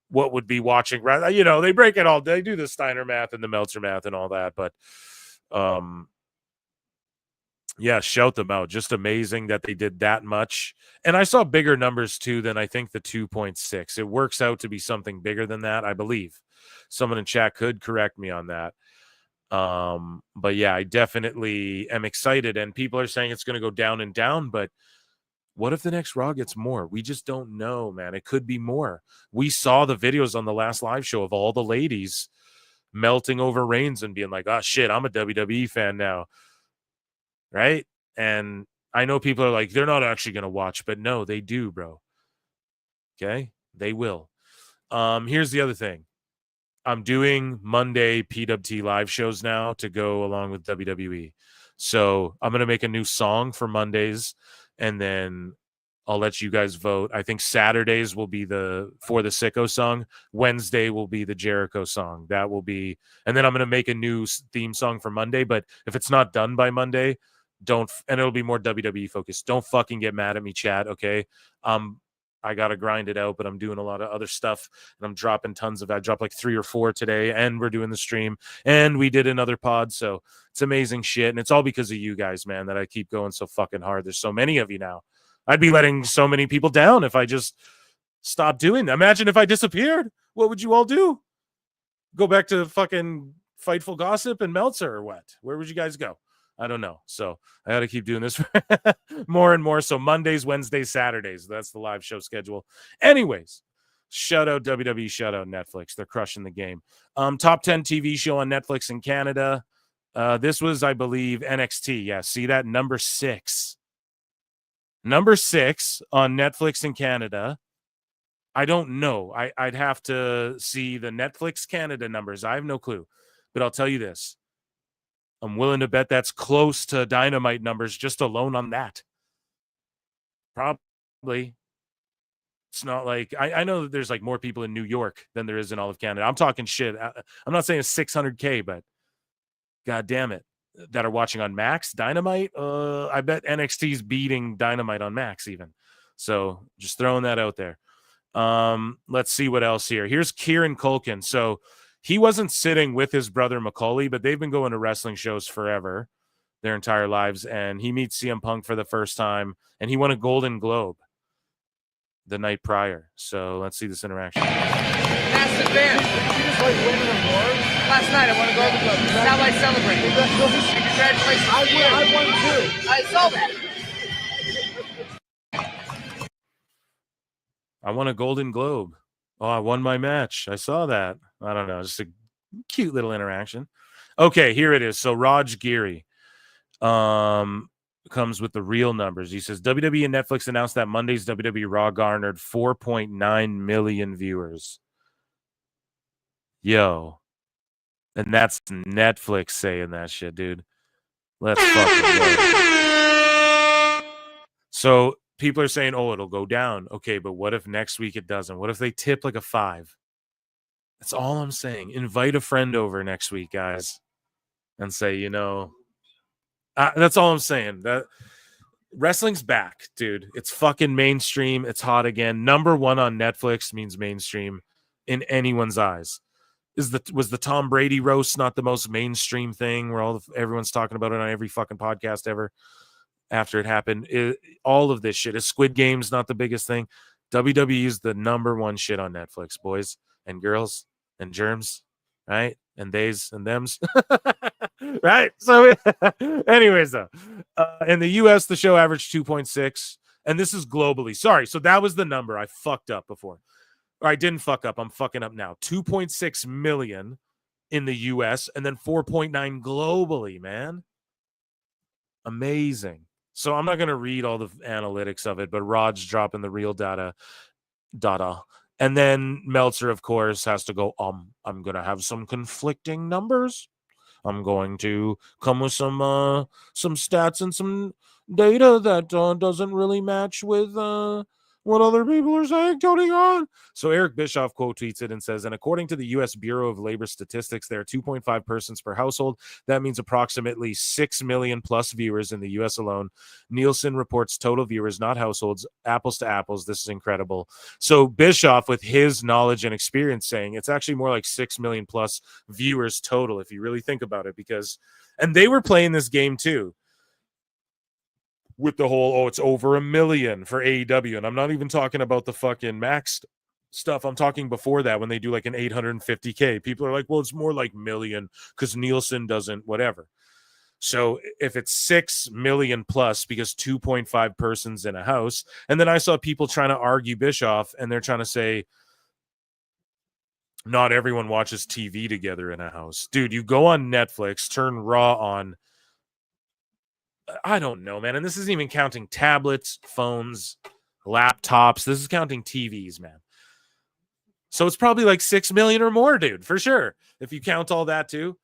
Speaker 18: what would be watching. You know, they break it all. They do the Steiner math and the Meltzer math and all that. But yeah, shout them out. Just amazing that they did that much. And I saw bigger numbers too than I think the 2.6. It works out to be something bigger than that, I believe. Someone in chat could correct me on that. But yeah, I definitely am excited. And people are saying it's going to go down and down. But what if the next Raw gets more? We just don't know, man. It could be more. We saw the videos on the last live show of all the ladies melting over Reigns and being like, oh, shit, I'm a WWE fan now. Right? And I know people are like, they're not actually going to watch, but no, they do, bro. Okay? They will. Here's the other thing. I'm doing Monday PWT live shows now to go along with WWE. So I'm going to make a new song for Mondays, and then I'll let you guys vote. I think Saturdays will be For the Sicko song. Wednesday will be the Jericho song. That will be, and then I'm going to make a new theme song for Monday. But if it's not done by Monday, and it'll be more WWE focused. Don't fucking get mad at me, chat. Okay. I got to grind it out, but I'm doing a lot of other stuff and I'm dropping tons of, I dropped like 3 or 4 today and we're doing the stream and we did another pod. So it's amazing shit. And it's all because of you guys, man, that I keep going so fucking hard. There's so many of you now. I'd be letting so many people down if I just stopped doing that. Imagine if I disappeared. What would you all do? Go back to fucking Fightful Gossip and Meltzer or what? Where would you guys go? I don't know. So I got to keep doing this more and more. So Mondays, Wednesdays, Saturdays. That's the live show schedule. Anyways, shout out WWE, shout out Netflix. They're crushing the game. Top 10 TV show on Netflix in Canada. This was, I believe, NXT. Yeah, see that? Number 6. Number 6 on Netflix in Canada. I don't know. I'd have to see the Netflix Canada numbers. I have no clue. But I'll tell you this. I'm willing to bet that's close to Dynamite numbers just alone on that. Probably. It's not like, I know that there's like more people in New York than there is in all of Canada. I'm talking shit. I'm not saying it's 600K, but God damn it. That are watching on Max, Dynamite. I bet NXT's beating Dynamite on Max even. So just throwing that out there. Let's see what else here. Here's Kieran Culkin. So he wasn't sitting with his brother Macaulay, but they've been going to wrestling shows forever, their entire lives. And he meets CM Punk for the first time, and he won a Golden Globe. the night prior. So let's see this interaction.
Speaker 1: Massive fan. Did you just like win an award? Last night I won a Golden Globe. This is how I celebrate. And congratulations to you. I won too. I saw that.
Speaker 18: I won a Golden Globe. Oh, I won my match. I saw that. I don't know. Just a cute little interaction. Okay, here it is. So Raj Giri comes with the real numbers. He says WWE and Netflix announced that Monday's WWE Raw garnered 4.9 million viewers. Yo. And that's Netflix saying that shit, dude. Let's fucking go. So people are saying, oh, it'll go down. Okay, but what if next week it doesn't? What if they tip like a 5? That's all I'm saying. Invite a friend over next week, guys, and say, you know, that's all I'm saying. That wrestling's back, dude. It's fucking mainstream. It's hot again. Number 1 on Netflix means mainstream in anyone's eyes. Was the Tom Brady roast not the most mainstream thing where everyone's talking about it on every fucking podcast ever after it happened? All of this shit. Is Squid Game's not the biggest thing? WWE is the number 1 shit on Netflix, boys and girls and germs, right? And theys and thems. Right? So anyways, though, in the US, the show averaged 2.6, and this is globally. Sorry, so that was the number. I fucked up before. Or I didn't fuck up. I'm fucking up now. 2.6 million in the US and then 4.9 globally, man. Amazing. So I'm not going to read all the analytics of it, but Rod's dropping the real data. And then Meltzer, of course, has to go, I'm going to have some conflicting numbers. I'm going to come with some stats and some data that doesn't really match with what other people are saying, Tony Khan. So Eric Bischoff quote tweets it and says, and according to the U.S. Bureau of Labor Statistics, there are 2.5 persons per household. That means approximately 6 million plus viewers in the U.S. alone. Nielsen reports total viewers, not households, apples to apples. This is incredible. So Bischoff, with his knowledge and experience, saying it's actually more like 6 million plus viewers total, if you really think about it, and they were playing this game too. With the whole, it's over 1 million for AEW. And I'm not even talking about the fucking max stuff. I'm talking before that when they do like an 850K. People are like, well, it's more like million because Nielsen doesn't, whatever. So if it's 6 million plus because 2.5 persons in a house. And then I saw people trying to argue Bischoff and they're trying to say, not everyone watches TV together in a house. Dude, you go on Netflix, turn Raw on. I don't know, man. And this isn't even counting tablets, phones, laptops. This is counting TVs, man. So it's probably like 6 million or more, dude, for sure. If you count all that too.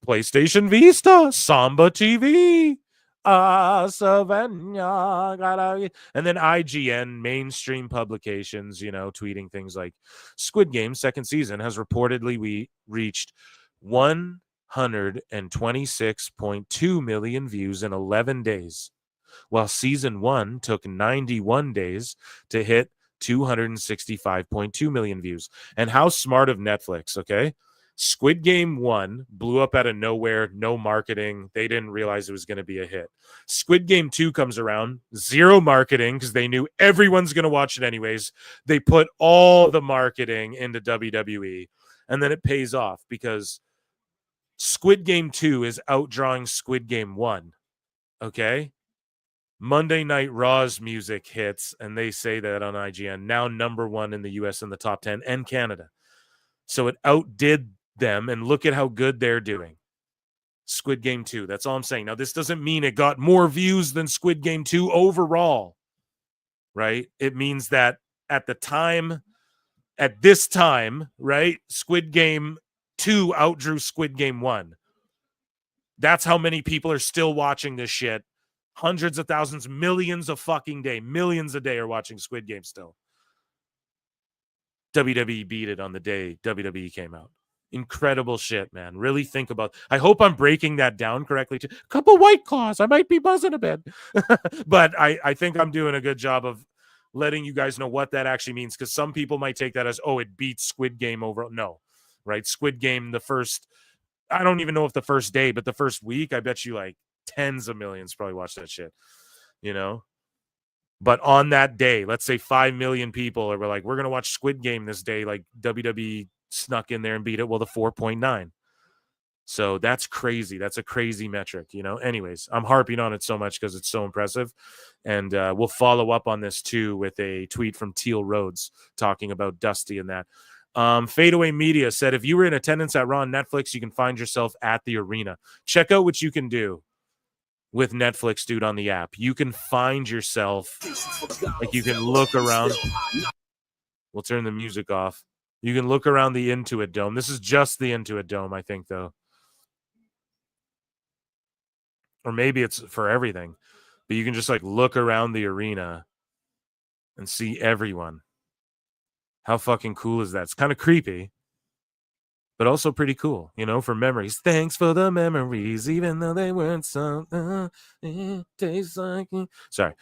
Speaker 18: PlayStation Vista, Samba TV, Savannah, and then IGN, mainstream publications, tweeting things like Squid Game second season has reportedly reached 126.2 million views in 11 days, while season 1 took 91 days to hit 265.2 million views. And how smart of Netflix, okay? Squid Game 1 blew up out of nowhere, no marketing. They didn't realize it was going to be a hit. Squid Game 2 comes around, zero marketing because they knew everyone's going to watch it anyways. They put all the marketing into WWE, and then it pays off because Squid Game 2 is outdrawing Squid Game 1, okay? Monday Night Raw's music hits, and they say that on IGN, now number 1 in the US in the top 10 and Canada. So it outdid them, and look at how good they're doing. Squid Game 2, that's all I'm saying. Now, this doesn't mean it got more views than Squid Game 2 overall, right? It means that at this time, right, Squid Game 2 outdrew Squid Game 1. That's how many people are still watching this shit. Hundreds of thousands, millions a fucking day. Millions a day are watching Squid Game still. WWE beat it on the day WWE came out. Incredible shit, man. Really think about. I hope I'm breaking that down correctly. A couple White Claws. I might be buzzing a bit. But I think I'm doing a good job of letting you guys know what that actually means, because some people might take that as, it beats Squid Game over. No, right? Squid Game, I don't even know if the first day, but the first week, I bet you like tens of millions probably watched that shit, But on that day, let's say 5 million people were like, we're going to watch Squid Game this day. Like WWE snuck in there and beat it. Well, the 4.9. So that's crazy. That's a crazy metric, you know. Anyways, I'm harping on it so much because it's so impressive. And we'll follow up on this too with a tweet from Teal Rhodes talking about Dusty and that. Fadeaway Media said, if you were in attendance at Raw on Netflix, you can find yourself at the arena. Check out what you can do with Netflix, dude, on the app. You can find yourself, like you can look around. We'll turn the music off. You can look around the Intuit Dome. This is just the Intuit Dome, I think, though. Or maybe it's for everything. But you can just like look around the arena and see everyone. How fucking cool is that? It's kind of creepy, but also pretty cool, you know, for memories. Thanks for the memories, even though they weren't so. It tastes like. Sorry.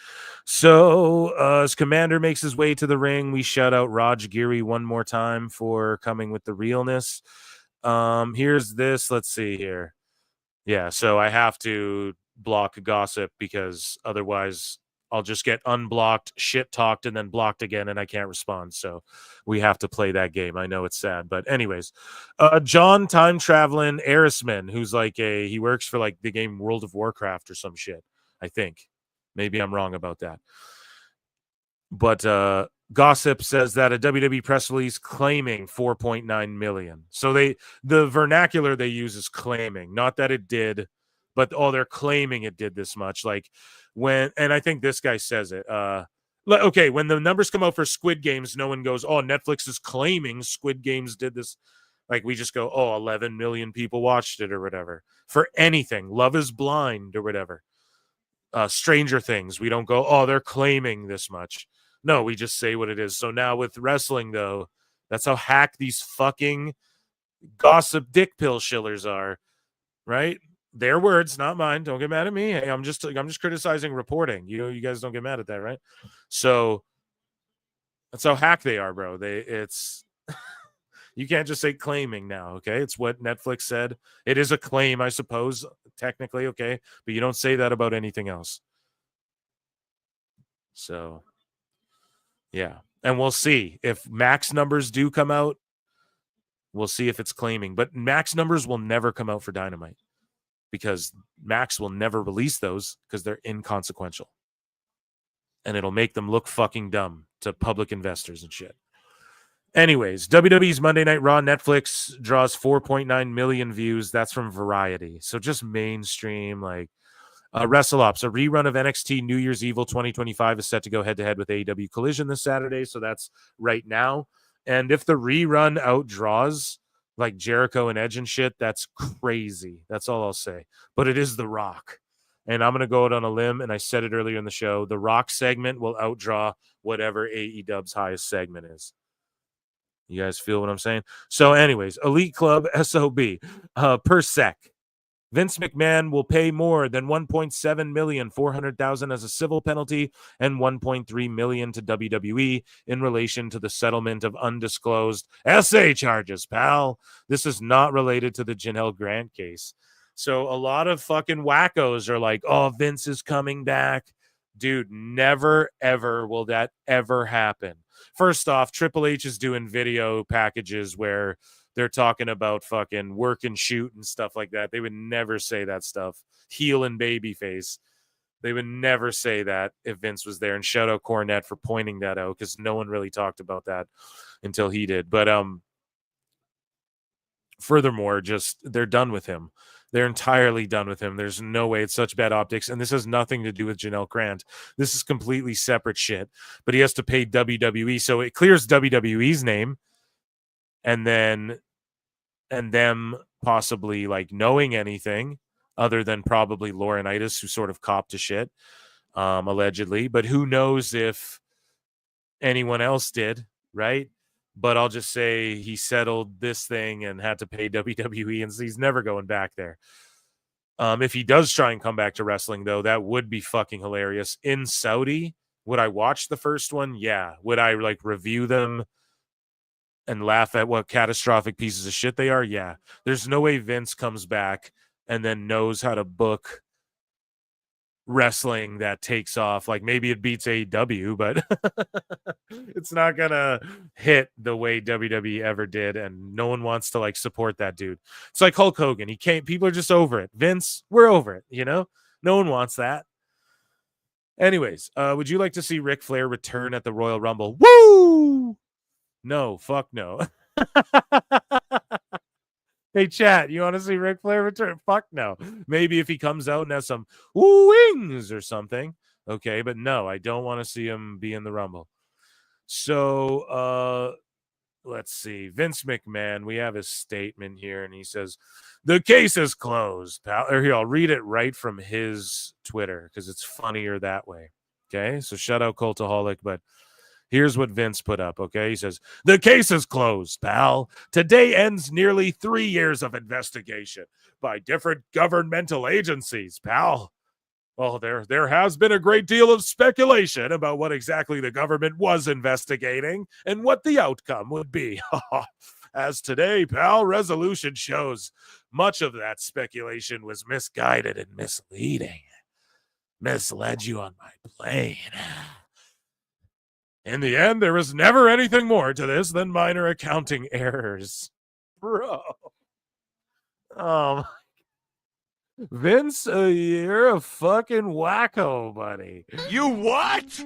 Speaker 18: So, as Commander makes his way to the ring, we shout out Raj Giri one more time for coming with the realness. Here's this. Let's see here. Yeah, so I have to block gossip because otherwise I'll just get unblocked, shit talked, and then blocked again, and I can't respond. So we have to play that game. I know it's sad, but anyways, John Time Traveling Erisman, who's like he works for like the game World of Warcraft or some shit. I think maybe I'm wrong about that, but gossip says that a WWE press release claiming 4.9 million. So the vernacular they use is claiming, not that it did. But they're claiming it did this much. Like when, and I think this guy says it. Okay, when the numbers come out for Squid Games, no one goes, "Oh, Netflix is claiming Squid Games did this." Like we just go, "Oh, 11 million people watched it," or whatever. For anything, Love is Blind or whatever. Stranger Things, we don't go, "Oh, they're claiming this much." No, we just say what it is. So now with wrestling, though, that's how hack these fucking gossip dick pill shillers are, right? Their words, not mine. Don't get mad at me. Hey, I'm just criticizing reporting. You guys don't get mad at that, right? So that's how hack they are, bro. It's you can't just say claiming now, okay? It's what Netflix said. It is a claim, I suppose, technically, okay? But you don't say that about anything else. So, yeah. And we'll see if Max numbers do come out. We'll see if it's claiming. But Max numbers will never come out for Dynamite, because Max will never release those because they're inconsequential. And it'll make them look fucking dumb to public investors and shit. Anyways, WWE's Monday Night Raw Netflix draws 4.9 million views. That's from Variety. So just mainstream, like Wrestle Ops. A rerun of NXT New Year's Evil 2025 is set to go head-to-head with AEW Collision this Saturday. So that's right now. And if the rerun outdraws like Jericho and Edge and shit, that's crazy. That's all I'll say. But it is The Rock. And I'm going to go out on a limb, and I said it earlier in the show, The Rock segment will outdraw whatever AEW's highest segment is. You guys feel what I'm saying? So anyways, Elite Club SOB per sec. Vince McMahon will pay more than $1.7 million, $400,000 as a civil penalty, and $1.3 million to WWE in relation to the settlement of undisclosed SA charges, pal. This is not related to the Janelle Grant case. So a lot of fucking wackos are like, "Oh, Vince is coming back." Dude, never, ever will that ever happen. First off, Triple H is doing video packages where they're talking about fucking work and shoot and stuff like that. They would never say that stuff. Heel and babyface. They would never say that if Vince was there. And shout out Cornette for pointing that out, because no one really talked about that until he did. But furthermore, just they're done with him. They're entirely done with him. There's no way. It's such bad optics. And this has nothing to do with Janelle Grant. This is completely separate shit. But he has to pay WWE. So it clears WWE's name. And then and them possibly like knowing anything other than probably Laurinaitis, who sort of copped to shit, allegedly. But who knows if anyone else did, right? But I'll just say he settled this thing and had to pay WWE, and he's never going back there. If he does try and come back to wrestling, though, that would be fucking hilarious. In Saudi, would I watch the first one? Yeah. Would I like review them and laugh at what catastrophic pieces of shit they are? Yeah. There's no way Vince comes back and then knows how to book wrestling that takes off. Like maybe it beats AEW, but it's not gonna hit the way WWE ever did, and no one wants to like support that dude. It's like Hulk Hogan. He can't. People are just over it. Vince, we're over it. You know, no one wants that. Anyways, would you like to see Ric Flair return at the Royal Rumble? Woo! No, fuck no. Hey, chat, you want to see Ric Flair return? Fuck no. Maybe if he comes out and has some wings or something. Okay, but no, I don't want to see him be in the Rumble. So, let's see. Vince McMahon, we have his statement here, and he says, the case is closed, pal. Or here, I'll read it right from his Twitter because it's funnier that way. Okay, so shout out Cultaholic, but here's what Vince put up, okay? He says, the case is closed, pal. Today ends nearly 3 years of investigation by different governmental agencies, pal. Well, there has been a great deal of speculation about what exactly the government was investigating and what the outcome would be. As today, pal, resolution shows much of that speculation was misguided and misleading. Misled you on my plane. In the end, there was never anything more to this than minor accounting errors. Bro. Vince, you're a fucking wacko, buddy.
Speaker 20: You what?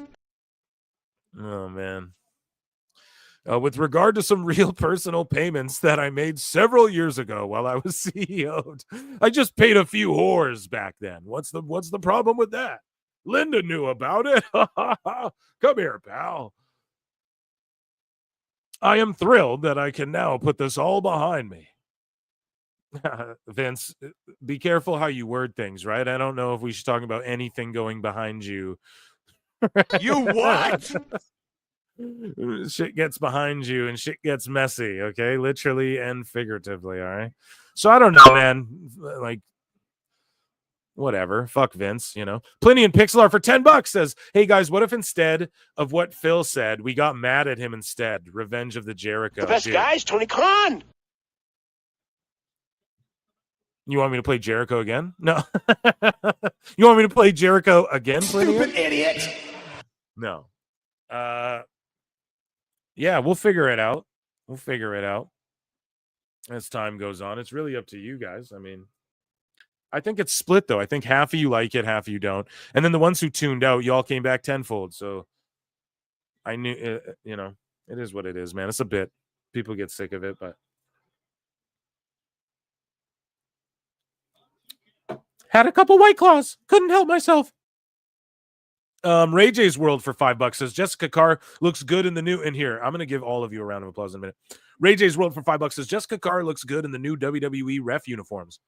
Speaker 18: Oh, man. With regard to some real personal payments that I made several years ago while I was CEO'd, I just paid a few whores back then. What's the problem with that? Linda knew about it. Come here, pal. I am thrilled that I can now put this all behind me. Vince, be careful how you word things, right? I don't know if we should talk about anything going behind you.
Speaker 20: You what?
Speaker 18: Shit gets behind you and shit gets messy, okay? Literally and figuratively, all right? So I don't know, man. Like, whatever. Fuck Vince, you know. Plenty in Pixel Art for $10 says, hey guys, what if instead of what Phil said, we got mad at him instead? Revenge of the Jericho.
Speaker 20: The best
Speaker 18: Dude.
Speaker 20: guy is Tony Khan.
Speaker 18: You want me to play Jericho again? No. You want me to play Jericho again?
Speaker 20: Stupid idiot.
Speaker 18: No. Yeah, we'll figure it out. We'll figure it out as time goes on. It's really up to you guys. I mean, I think it's split, though. I think half of you like it, half of you don't. And then the ones who tuned out, y'all came back tenfold. So I knew, you know, it is what it is, man. It's a bit. People get sick of it, but. Had a couple White Claws. Couldn't help myself. Ray J's World for $5 says, Jessica Carr looks good in the new. And here, I'm going to give all of you a round of applause in a minute. Ray J's World for $5 says, Jessica Carr looks good in the new WWE ref uniforms.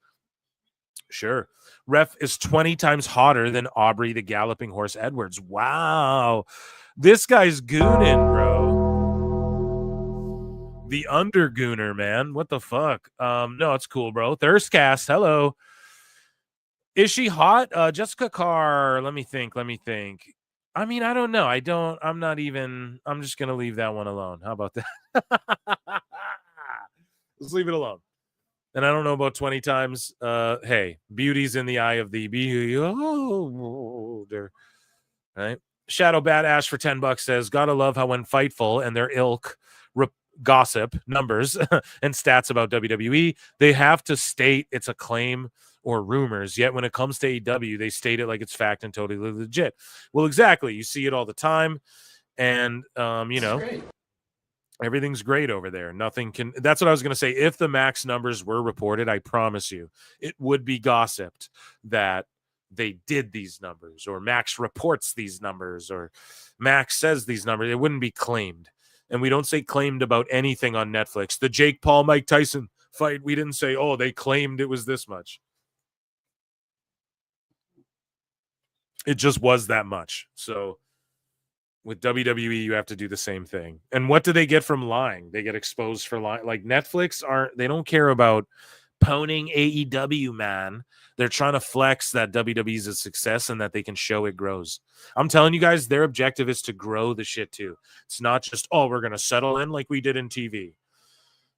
Speaker 18: Sure. Ref is 20 times hotter than Aubrey the Galloping Horse Edwards. Wow. This guy's gooning, bro. The undergooner, man. What the fuck? No, it's cool, bro. Thirstcast, hello. Is she hot? Jessica Carr, let me think. I mean, I don't know. I'm just going to leave that one alone. How about that? Let's leave it alone. And I don't know about 20 times. Hey, beauty's in the eye of the beholder. Right? Shadow Bad Ash for $10 says, gotta love how when Fightful and their ilk gossip, numbers, and stats about WWE, they have to state it's a claim or rumors, yet when it comes to AEW, they state it like it's fact and totally legit. Well, exactly. You see it all the time. And, you know, everything's great over there. Nothing can, that's what I was going to say. If the Max numbers were reported, I promise you, it would be gossiped that they did these numbers, or Max reports these numbers, or Max says these numbers. It wouldn't be claimed. And we don't say claimed about anything on Netflix. The Jake Paul, Mike Tyson fight, we didn't say, oh, they claimed it was this much. It just was that much. So with WWE, you have to do the same thing. And what do they get from lying? They get exposed for lying. Like Netflix they don't care about poning AEW, man. They're trying to flex that WWE is a success and that they can show it grows. I'm telling you guys, their objective is to grow the shit too. It's not just, oh, we're going to settle in like we did in TV.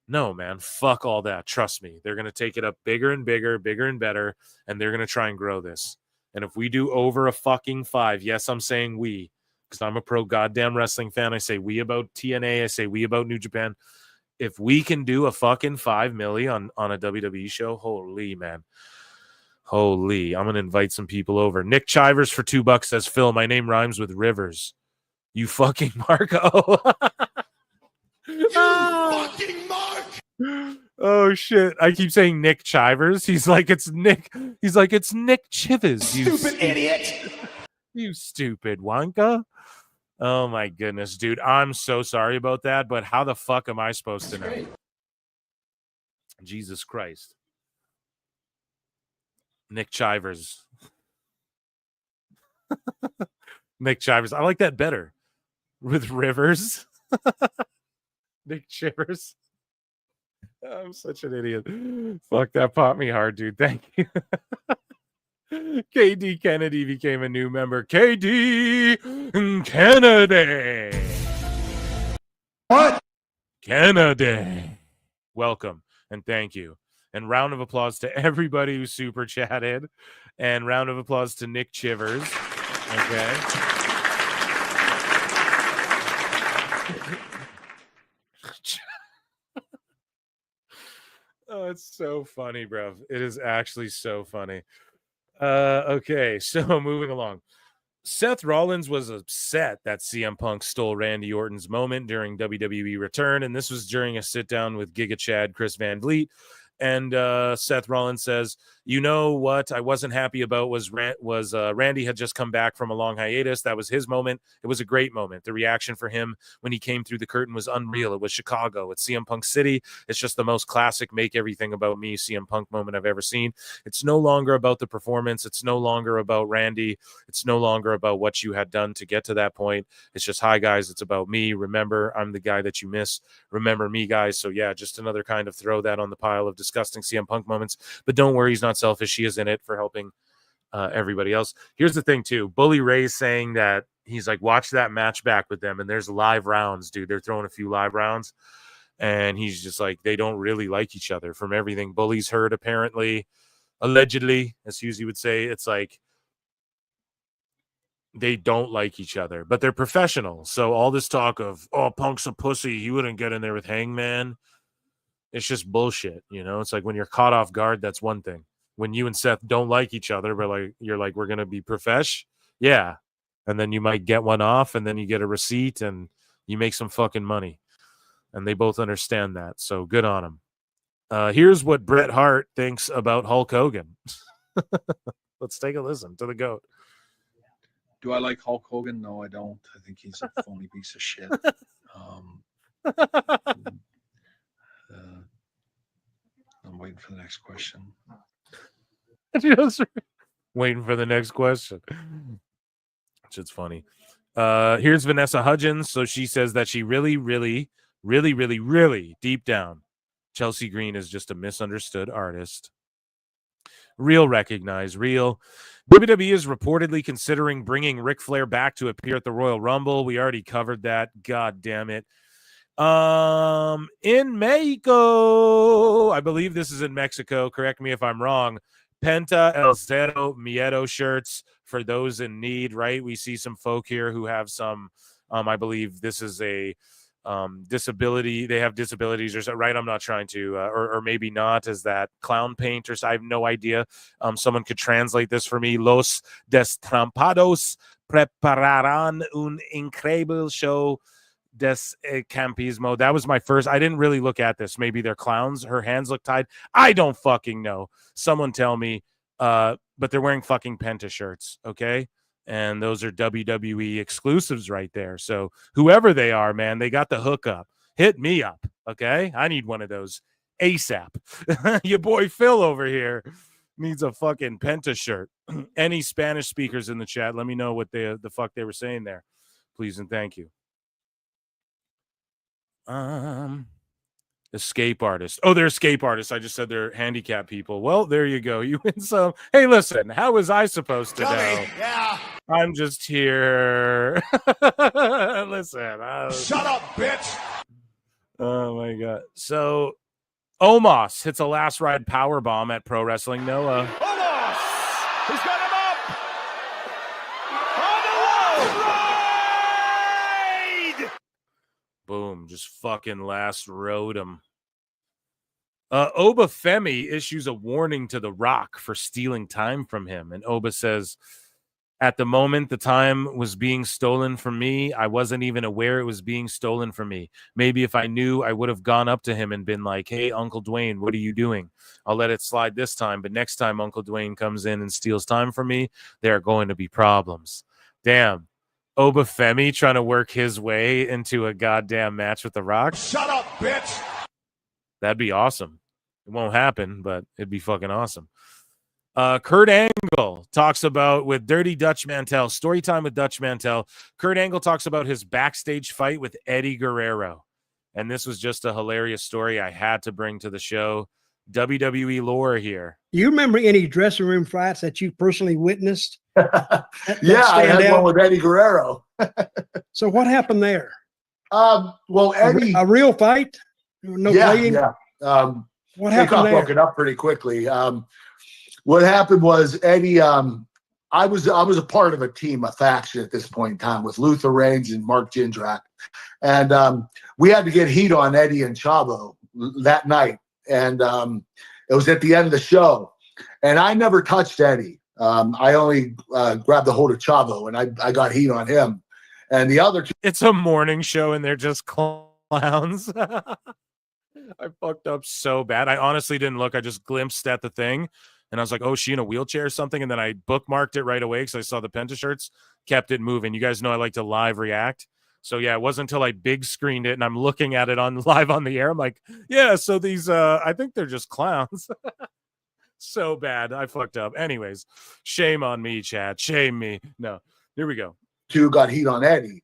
Speaker 18: No, man, fuck all that. Trust me. They're going to take it up bigger and bigger, bigger and better, and they're going to try and grow this. And if we do over a fucking 5, yes, I'm saying we, because I'm a pro goddamn wrestling fan. I say we about TNA. I say we about New Japan. If we can do a fucking 5 million on a WWE show, holy man. Holy, I'm going to invite some people over. Nick Chivers for $2 says, Phil, my name rhymes with Rivers. You fucking Marco.
Speaker 20: Fucking Mark!
Speaker 18: Oh shit! I keep saying Nick Chivers. He's like it's Nick. He's like it's Nick Chivers. You
Speaker 20: Stupid idiot!
Speaker 18: You stupid wanka. Oh my goodness, dude. I'm so sorry about that. But how the fuck am I supposed to know? Jesus Christ. Nick Chivers. Nick Chivers. I like that better. With Rivers. Nick Chivers. I'm such an idiot. Fuck, that popped me hard, dude. Thank you. KD Kennedy became a new member. KD Kennedy.
Speaker 20: What?
Speaker 18: Kennedy. Welcome and thank you. And round of applause to everybody who super chatted. And round of applause to Nick Chivers. Okay. Oh, it's so funny, bro. It is actually so funny. Okay, so moving along. Seth Rollins was upset that CM Punk stole Randy Orton's moment during WWE Return, and this was during a sit-down with Giga Chad, Chris Van Vliet. And Seth Rollins says, you know what I wasn't happy about was Randy had just come back from a long hiatus. That was his moment. It was a great moment. The reaction for him when he came through the curtain was unreal. It was Chicago. It's CM Punk City. It's just the most classic make everything about me CM Punk moment I've ever seen. It's no longer about the performance. It's no longer about Randy. It's no longer about what you had done to get to that point. It's just, hi, guys. It's about me. Remember, I'm the guy that you miss. Remember me, guys. So, yeah, just another kind of throw that on the pile of disgusting CM Punk moments. But don't worry, he's not selfish. He is in it for helping everybody else. Here's the thing, too. Bully Ray's saying that he's like, watch that match back with them. And there's live rounds, dude. They're throwing a few live rounds. And he's just like, they don't really like each other from everything Bully's heard, apparently. Allegedly, as Husey would say, it's like they don't like each other, but they're professional. So all this talk of, oh, Punk's a pussy, he wouldn't get in there with Hangman. It's just bullshit, you know? It's like when you're caught off guard, that's one thing. When you and Seth don't like each other, but like you're like, we're gonna be profesh, yeah. And then you might get one off, and then you get a receipt, and you make some fucking money. And they both understand that. So good on them. Here's what Bret Hart thinks about Hulk Hogan. Let's take a listen to the GOAT.
Speaker 11: Do I like Hulk Hogan? No, I don't. I think he's a phony piece of shit. I'm waiting for the next question.
Speaker 18: Just waiting for the next question. Shit's funny. Here's Vanessa Hudgens. So she says that she really deep down, Chelsea Green is just a misunderstood artist. Real recognized, real. WWE is reportedly considering bringing Ric Flair back to appear at the Royal Rumble. We already covered that. God damn it. In Mexico, I believe this is in Mexico. Correct me if I'm wrong. Penta El Zero Miedo shirts for those in need, right? We see some folk here who have some, I believe this is a disability. They have disabilities or so, right? I'm not trying to, or maybe not. Is that clown paint or so? I have no idea. Someone could translate this for me. Los Destrampados prepararán un increíble show des campismo. That was my first. I didn't really look at this. Maybe they're clowns. Her hands look tied. I don't fucking know. Someone tell me. But they're wearing fucking Penta shirts. Okay. And those are WWE exclusives right there. So whoever they are, man, they got the hookup. Hit me up. Okay. I need one of those ASAP. Your boy Phil over here needs a fucking Penta shirt. Any Spanish speakers in the chat, let me know what the fuck they were saying there. Please and thank you. Escape artists. Oh, they're escape artists. I just said they're handicapped people. Well, there you go. You win some. Hey, listen, how was I supposed to know?
Speaker 20: Yeah.
Speaker 18: I'm just here. Listen.
Speaker 20: Shut up, bitch.
Speaker 18: Oh, my God. So, Omos hits a last ride power bomb at Pro Wrestling Noah.
Speaker 20: Omos! He's got him up!
Speaker 18: Boom. Just fucking last rode him. Oba Femi issues a warning to The Rock for stealing time from him. And Oba says, at the moment the time was being stolen from me, I wasn't even aware it was being stolen from me. Maybe if I knew, I would have gone up to him and been like, hey, Uncle Dwayne, what are you doing? I'll let it slide this time, but next time Uncle Dwayne comes in and steals time from me, there are going to be problems. Damn. Oba Femi trying to work his way into a goddamn match with The Rock.
Speaker 20: Shut up, bitch.
Speaker 18: That'd be awesome. It won't happen, but it'd be fucking awesome. Kurt Angle talks about with Dirty Dutch Mantel, story time with Dutch Mantel. Kurt Angle talks about his backstage fight with Eddie Guerrero. And this was just a hilarious story I had to bring to the show. WWE lore here.
Speaker 14: You remember any dressing room fights that you personally witnessed?
Speaker 20: Yeah, I had one with Eddie Guerrero.
Speaker 14: So what happened there?
Speaker 20: Well, Eddie,
Speaker 14: a real fight? No bleeding?
Speaker 20: Yeah.
Speaker 14: What
Speaker 20: They
Speaker 14: happened
Speaker 20: got
Speaker 14: there?
Speaker 20: broken up pretty quickly. What happened was Eddie. I was a part of a team, a faction at this point in time with Luther Reigns and Mark Jindrak, and we had to get heat on Eddie and Chavo that night. And it was at the end of the show, and I never touched Eddie. I only grabbed the hold of Chavo, and I got heat on him. And the other two,
Speaker 18: it's a morning show, and they're just clowns. I fucked up so bad. I honestly didn't look. I just glimpsed at the thing, and I was like, oh, is she in a wheelchair or something? And then I bookmarked it right away because I saw the Penta shirts, kept it moving. You guys know I like to live react. So, yeah, it wasn't until I big screened it and I'm looking at it on live on the air. I'm like, yeah, so these, I think they're just clowns. So bad. I fucked up. Anyways, shame on me, Chad. Shame me. No, here we go.
Speaker 20: two got heat on Eddie.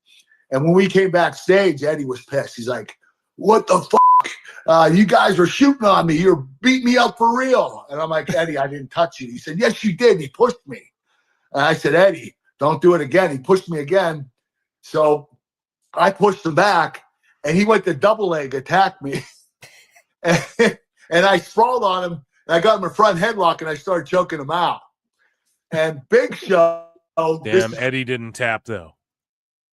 Speaker 20: And when we came backstage, Eddie was pissed. He's like, what the fuck? You guys were shooting on me. You're beating me up for real. And I'm like, Eddie, I didn't touch you. He said, yes, you did. He pushed me. And I said, Eddie, don't do it again. He pushed me again. So I pushed him back, and he went to double leg attack me. and I sprawled on him, and I got him a front headlock, and I started choking him out. And Big Show.
Speaker 18: Damn, Eddie didn't tap, though.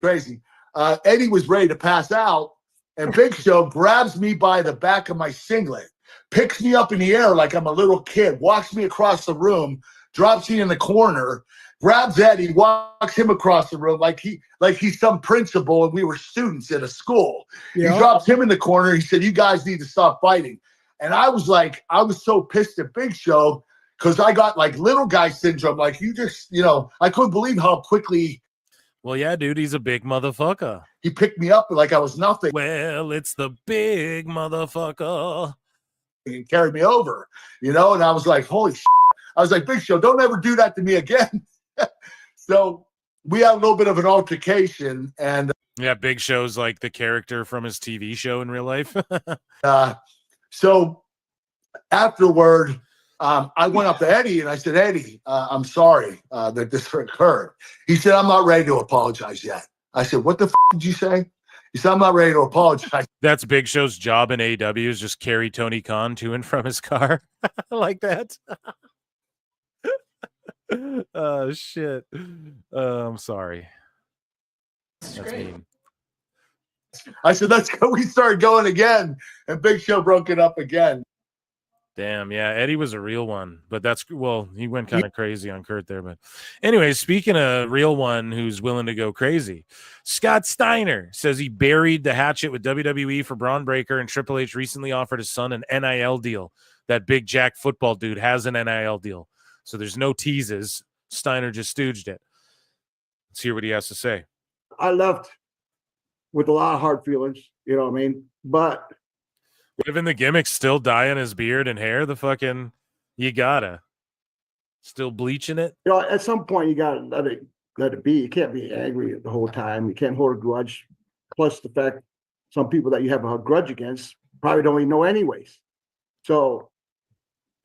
Speaker 20: Crazy. Eddie was ready to pass out, and Big Show grabs me by the back of my singlet, picks me up in the air like I'm a little kid, walks me across the room, drops me in the corner, grabs Eddie, walks him across the room like he's some principal and we were students at a school.
Speaker 14: Yeah.
Speaker 20: He drops him in the corner. He said, you guys need to stop fighting. And I was so pissed at Big Show because I got like little guy syndrome. Like I couldn't believe how quickly.
Speaker 18: Well, yeah, dude, he's a big motherfucker.
Speaker 20: He picked me up like I was nothing.
Speaker 18: Well, it's the big motherfucker.
Speaker 20: And carried me over, and I was like, holy shit. I was like, Big Show, don't ever do that to me again. So we had a little bit of an altercation, and
Speaker 18: yeah, Big Show's like the character from his TV show in real life.
Speaker 20: So afterward, I went up to Eddie and I said, Eddie, I'm sorry that this occurred. He said, I'm not ready to apologize yet. I said, what the f did you say? He said, I'm not ready to apologize.
Speaker 18: That's Big Show's job in AEW is just carry Tony Khan to and from his car like that. Oh, shit. I'm sorry. That's mean.
Speaker 20: I said, let's go. We started going again, and Big Show broke it up again.
Speaker 18: Damn, yeah, Eddie was a real one, but he went kind of crazy on Kurt there. But anyway, speaking of real one who's willing to go crazy, Scott Steiner says he buried the hatchet with WWE for Braun Breaker, and Triple H recently offered his son an NIL deal. That big jack football dude has an NIL deal. So there's no teases. Steiner just stooged it. Let's hear what he has to say.
Speaker 17: I left with a lot of hard feelings, you know what I mean? But
Speaker 18: even the gimmick's still dyeing his beard and hair, you gotta still bleaching it.
Speaker 17: At some point you gotta let it be. You can't be angry the whole time. You can't hold a grudge. Plus the fact some people that you have a grudge against probably don't even know anyways. So,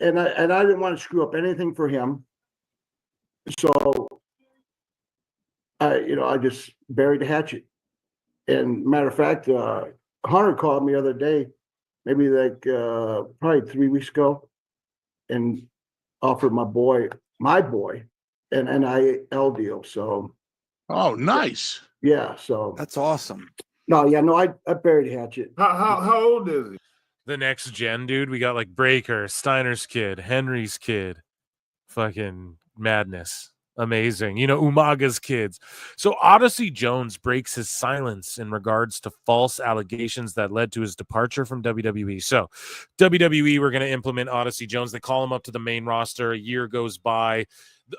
Speaker 17: and I didn't want to screw up anything for him. So I just buried the hatchet. And matter of fact, Hunter called me the other day, maybe probably 3 weeks ago, and offered my boy an NIL deal. So,
Speaker 20: oh, nice.
Speaker 17: Yeah. So
Speaker 23: that's awesome.
Speaker 17: No, yeah, no, I buried Hatchet.
Speaker 11: How old is he?
Speaker 18: The next gen, dude. We got like Breaker, Steiner's kid, Henry's kid. Fucking madness. Amazing. You know, Umaga's kids. So Odyssey Jones breaks his silence in regards to false allegations that led to his departure from WWE. So WWE, we're going to implement Odyssey Jones. They call him up to the main roster. A year goes by.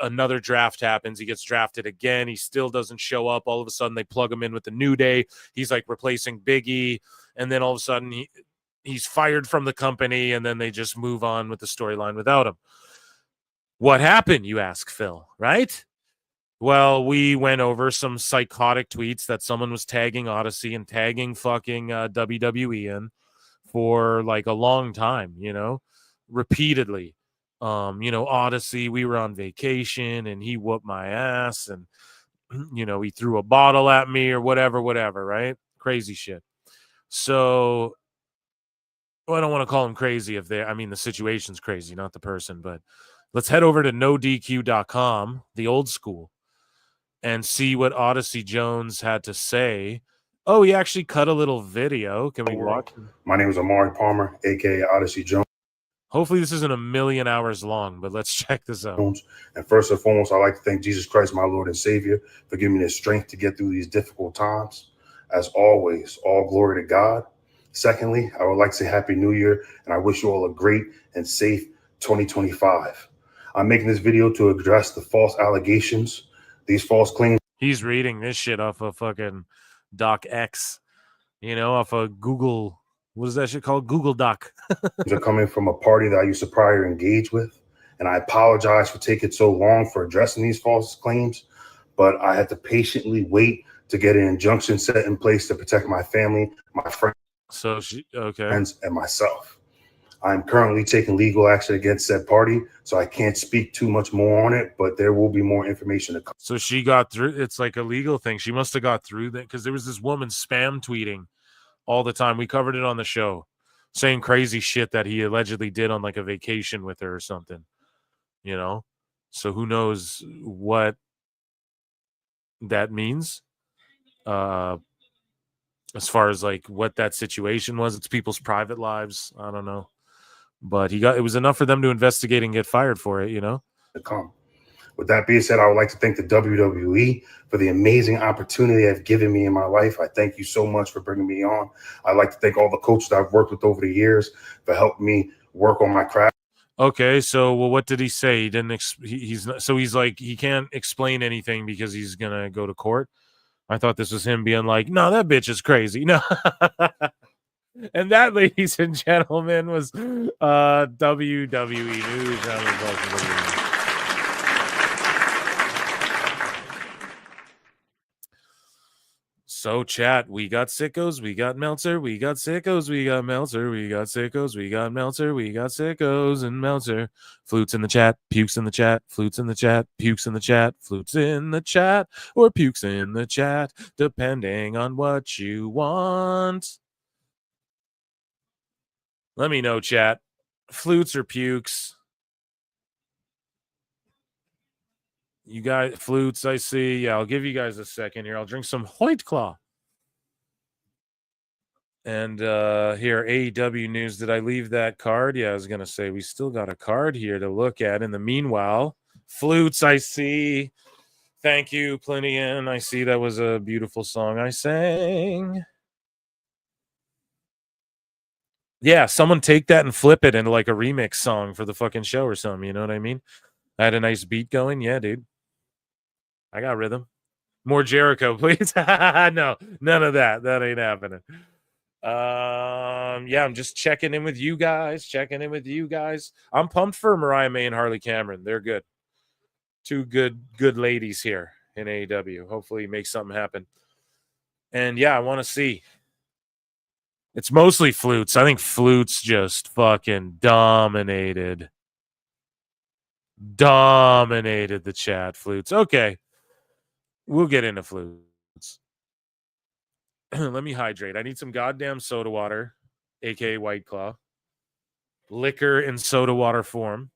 Speaker 18: Another draft happens. He gets drafted again. He still doesn't show up. All of a sudden, they plug him in with the New Day. He's like replacing Big E. And then all of a sudden, he's fired from the company. And then they just move on with the storyline without him. What happened, you ask, Phil, right? Well, we went over some psychotic tweets that someone was tagging Odyssey and tagging fucking WWE in for like a long time, you know, repeatedly. You know, Odyssey, we were on vacation and he whooped my ass and, you know, he threw a bottle at me or whatever, right? Crazy shit. So, well, I don't want to call him crazy the situation's crazy, not the person, but let's head over to nodq.com, the old school, and see what Odyssey Jones had to say. Oh, he actually cut a little video. Can we watch?
Speaker 9: My name is Amari Palmer, aka Odyssey Jones.
Speaker 18: Hopefully this isn't a million hours long, but let's check this out.
Speaker 9: And first and foremost, I'd like to thank Jesus Christ, my Lord and Savior, for giving me the strength to get through these difficult times. As always, all glory to God. Secondly, I would like to say Happy New Year, and I wish you all a great and safe 2025. I'm making this video to address the false allegations, these false claims.
Speaker 18: He's reading this shit off of fucking DocX, you know, off of Google. What is that shit called? Google Doc.
Speaker 9: Are coming from a party that I used to prior engage with. And I apologize for taking so long for addressing these false claims, but I had to patiently wait to get an injunction set in place to protect my family, my friends, and myself. I'm currently taking legal action against said party, so I can't speak too much more on it, but there will be more information to come.
Speaker 18: So she got through. It's like a legal thing. She must have got through that because there was this woman spam tweeting all the time. We covered it on the show, saying crazy shit that he allegedly did on like a vacation with her or something, you know? So who knows what that means as far as like what that situation was. It's people's private lives. I don't know. But it was enough for them to investigate and get fired for it, you know?
Speaker 9: To come. With that being said, I would like to thank the WWE for the amazing opportunity they have given me in my life. I thank you so much for bringing me on. I'd like to thank all the coaches I've worked with over the years for helping me work on my craft.
Speaker 18: Okay, so what did he say? He didn't. He's not. So he's like he can't explain anything because he's gonna go to court. I thought this was him being like, "No, that bitch is crazy." No. And that, ladies and gentlemen, was WWE News. So, chat, we got sickos, we got Meltzer, we got sickos, we got Meltzer, we got sickos, we got Meltzer, we got sickos and Meltzer. Flutes in the chat, pukes in the chat, flutes in the chat, pukes in the chat, flutes in the chat, or pukes in the chat, depending on what you want. Let me know, chat. Flutes or pukes? You guys, flutes, I see. Yeah, I'll give you guys a second here. I'll drink some White Claw. And here, AEW news. Did I leave that card? Yeah, I was going to say we still got a card here to look at. In the meanwhile, flutes, I see. Thank you, Plinian. I see that was a beautiful song I sang. Yeah, someone take that and flip it into like a remix song for the fucking show or something. You know what I mean? I had a nice beat going. Yeah, dude. I got rhythm. More Jericho, please. No, none of that. That ain't happening. Yeah, I'm just checking in with you guys. I'm pumped for Mariah May and Harley Cameron. They're good. Two good ladies here in AEW. Hopefully make something happen. And yeah, I want to see. It's mostly flutes. I think flutes just fucking dominated the chat. Flutes. Okay. We'll get into flutes. Let me hydrate. I need some goddamn soda water, aka White Claw. Liquor in soda water form.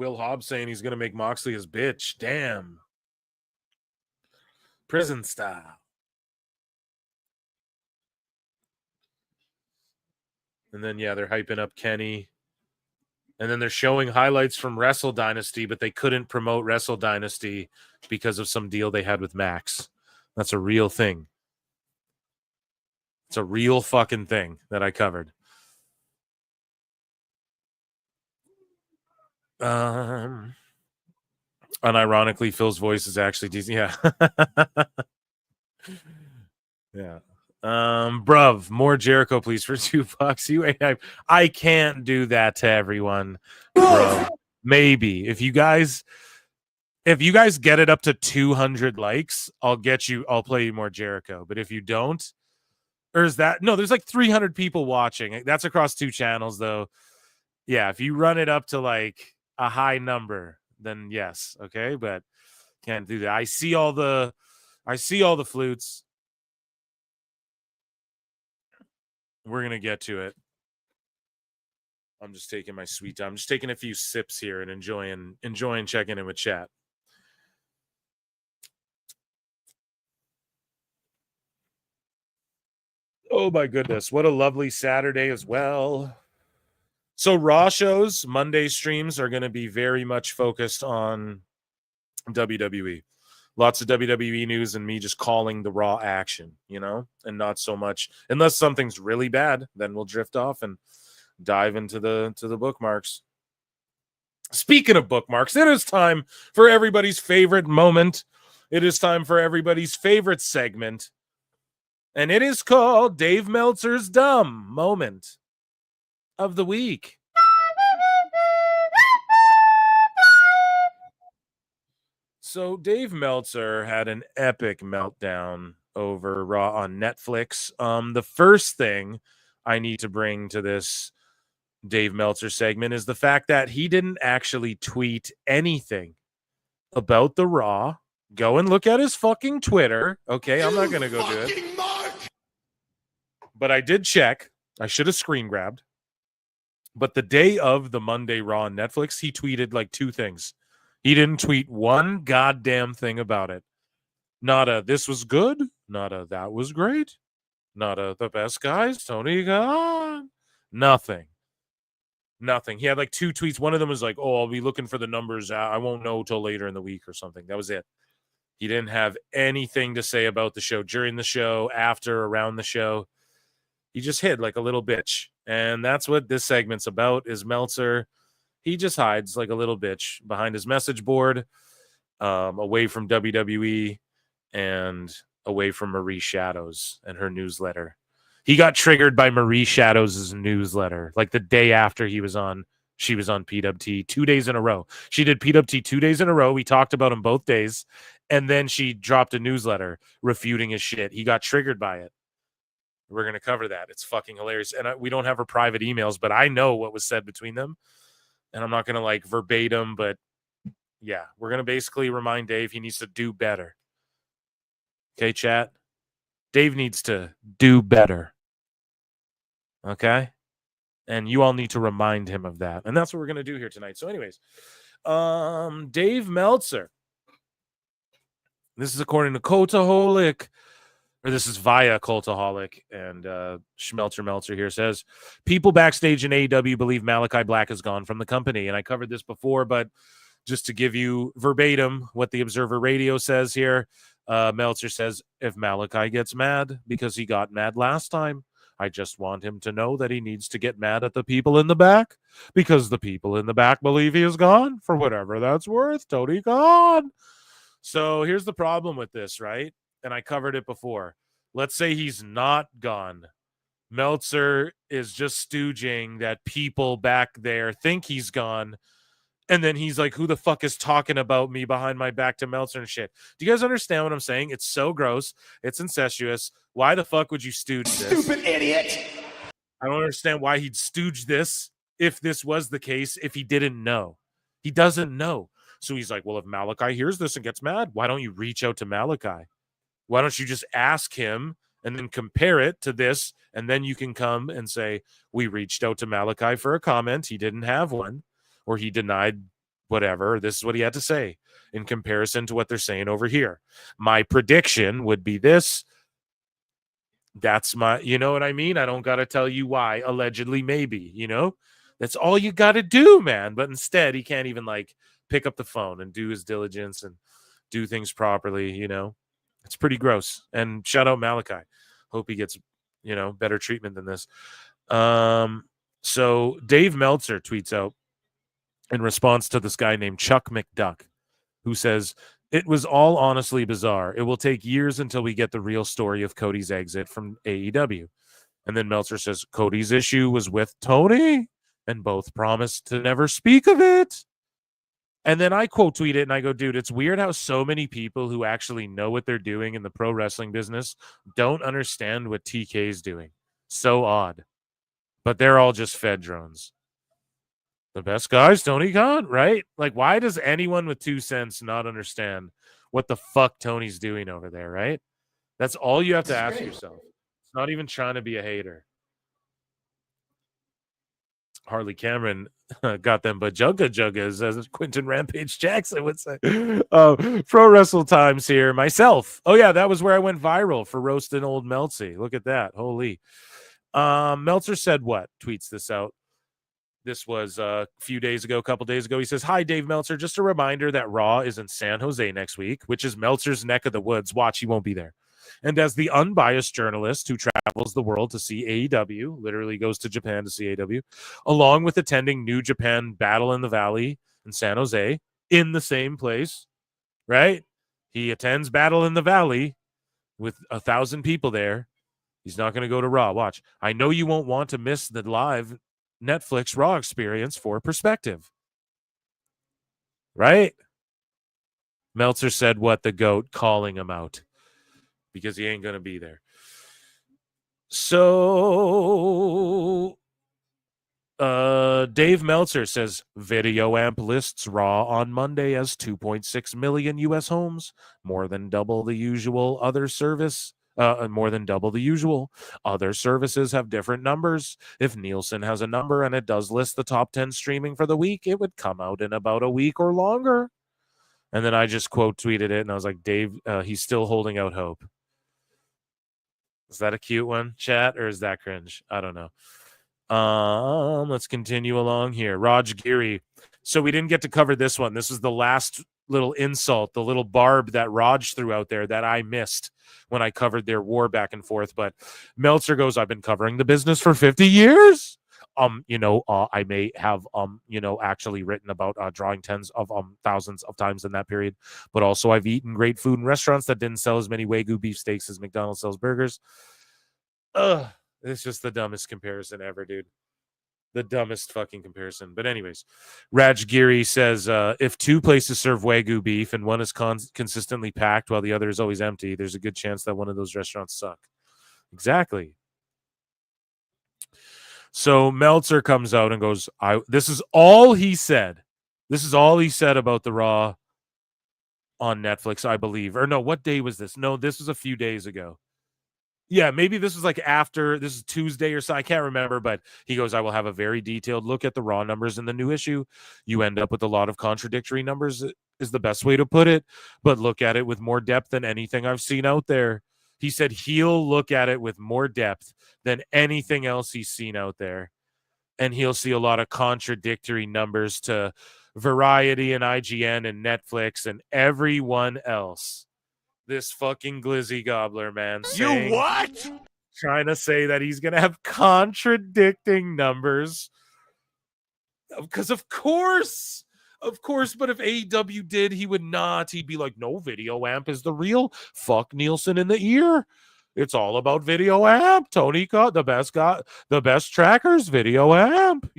Speaker 18: Will Hobbs saying he's going to make Moxley his bitch. Damn. Prison style. And then, yeah, they're hyping up Kenny. And then they're showing highlights from Wrestle Dynasty, but they couldn't promote Wrestle Dynasty because of some deal they had with Max. That's a real thing. It's a real fucking thing that I covered. Unironically, Phil's voice is actually decent. Yeah. Yeah. Bruv, more Jericho, please, for $2. You ain't. I can't do that to everyone, bro. Maybe if you guys get it up to 200 likes, I'll play you more Jericho. But if you don't, there's like 300 people watching. That's across 2 channels, though. Yeah, if you run it up to like a high number, then yes, okay. But can't do that. I see all the flutes. We're gonna get to it. I'm just taking my sweet time. I'm just taking a few sips here and enjoying checking in with chat. Oh my goodness, what a lovely Saturday as well. So Raw shows, Monday streams are going to be very much focused on WWE. Lots of WWE news and me just calling the Raw action, and not so much, unless something's really bad, then we'll drift off and dive into the bookmarks. Speaking of bookmarks, it is time for everybody's favorite moment. It is time for everybody's favorite segment. And it is called Dave Meltzer's Dumb Moment of the Week. So Dave Meltzer had an epic meltdown over Raw on Netflix. The first thing I need to bring to this Dave Meltzer segment is the fact that he didn't actually tweet anything about the Raw. Go and look at his fucking Twitter. Okay, I'm not going to go do it. But I did check. I should have screen grabbed. But the day of the Monday Raw on Netflix, he tweeted like 2 things. He didn't tweet one goddamn thing about it. Not a this was good. Not a that was great. Not a the best guys. Tony Khan. Nothing. He had like 2 tweets. One of them was like, oh, I'll be looking for the numbers. I won't know till later in the week or something. That was it. He didn't have anything to say about the show during the show, after, around the show. He just hid like a little bitch. And that's what this segment's about, is Meltzer. He just hides like a little bitch behind his message board, away from WWE and away from Marie Shadows and her newsletter. He got triggered by Marie Shadows' newsletter like the day after she was on PWT 2 days in a row. She did PWT 2 days in a row. We talked about him both days. And then she dropped a newsletter refuting his shit. He got triggered by it. We're going to cover that. It's fucking hilarious. And we don't have her private emails, but I know what was said between them. And I'm not going to like verbatim, but yeah, we're going to basically remind Dave he needs to do better. Okay, chat? Dave needs to do better. Okay? And you all need to remind him of that. And that's what we're going to do here tonight. So anyways, Dave Meltzer. This is according to Cultaholic. Or this is via Cultaholic, and Meltzer here says, people backstage in AEW believe Malakai Black is gone from the company. And I covered this before, but just to give you verbatim what the Observer Radio says here, Meltzer says, if Malakai gets mad because he got mad last time, I just want him to know that he needs to get mad at the people in the back, because the people in the back believe he is gone, for whatever that's worth. Tony Khan. So here's the problem with this, right? And I covered it before. Let's say he's not gone. Meltzer is just stooging that people back there think he's gone. And then he's like, who the fuck is talking about me behind my back to Meltzer and shit? Do you guys understand what I'm saying? It's so gross. It's incestuous. Why the fuck would you stooge this?
Speaker 2: Stupid idiot.
Speaker 18: I don't understand why he'd stooge this if this was the case, if he didn't know. He doesn't know. So he's like, well, if Malakai hears this and gets mad, why don't you reach out to Malakai? Why don't you just ask him and then compare it to this? And then you can come and say, we reached out to Malakai for a comment. He didn't have one, or he denied whatever. This is what he had to say in comparison to what they're saying over here. My prediction would be this. That's my, you know what I mean? I don't got to tell you why. Allegedly, maybe, that's all you got to do, man. But instead, he can't even like pick up the phone and do his diligence and do things properly. It's pretty gross. And shout out Malakai. Hope he gets, better treatment than this. So Dave Meltzer tweets out in response to this guy named Chuck McDuck, who says, "It was all honestly bizarre. It will take years until we get the real story of Cody's exit from AEW." And then Meltzer says, "Cody's issue was with Tony, and both promised to never speak of it." And then I quote tweet it and I go, dude, it's weird how so many people who actually know what they're doing in the pro wrestling business don't understand what TK is doing. So odd. But they're all just fed drones. The best guys, Tony Khan, right? Like, why does anyone with 2 cents not understand what the fuck Tony's doing over there, right? That's all you have to ask yourself. It's not even trying to be a hater. Harley Cameron got them juggas, as Quentin Rampage Jackson would say. Pro Wrestle Times here. Myself. Oh, yeah, that was where I went viral for roasting old Meltzy. Look at that. Holy. Meltzer said what? Tweets this out. This was a couple days ago. He says, "Hi, Dave Meltzer. Just a reminder that Raw is in San Jose next week, which is Meltzer's neck of the woods. Watch, he won't be there. And as the unbiased journalist who travels the world to see AEW, literally goes to Japan to see AEW, along with attending New Japan Battle in the Valley in San Jose, in the same place, right? He attends Battle in the Valley with 1,000 people there. He's not going to go to Raw. Watch. I know you won't want to miss the live Netflix Raw experience for perspective. Right? Meltzer said what the GOAT, calling him out because he ain't going to be there. So Dave Meltzer says Video Amp lists Raw on Monday as 2.6 million U.S. homes, more than double the usual other service. More than double the usual. Other services have different numbers. If Nielsen has a number and it does list the top 10 streaming for the week, it would come out in about a week or longer. And then I just quote tweeted it and I was like, Dave, he's still holding out hope. Is that a cute one, chat, or is that cringe? I don't know. Let's continue along here. Raj Giri. So we didn't get to cover this one. This is the last little insult, the little barb that Raj threw out there that I missed when I covered their war back and forth. But Meltzer goes, I've been covering the business for 50 years. I may have, actually written about drawing tens of thousands of times in that period. But also I've eaten great food in restaurants that didn't sell as many Wagyu beef steaks as McDonald's sells burgers. It's just the dumbest comparison ever, dude. The dumbest fucking comparison. But anyways, Raj Giri says, if 2 places serve Wagyu beef and one is consistently packed while the other is always empty, there's a good chance that one of those restaurants suck. Exactly. So Meltzer comes out and goes, this is all he said. This is all he said about the Raw on Netflix, I believe. Or no, what day was this? No, this was a few days ago. Yeah, maybe this was like after, this is Tuesday or so. I can't remember, but he goes, I will have a very detailed look at the Raw numbers in the new issue. You end up with a lot of contradictory numbers is the best way to put it, but look at it with more depth than anything I've seen out there. He said he'll look at it with more depth than anything else he's seen out there. And he'll see a lot of contradictory numbers to Variety and IGN and Netflix and everyone else. This fucking glizzy gobbler, man.
Speaker 16: You what?
Speaker 18: Trying to say that he's going to have contradicting numbers. Because of course, but if AEW did, he would not. He'd be like, no, Video Amp is the real. Fuck Nielsen in the ear. It's all about Video Amp. Tony got the best trackers, Video Amp.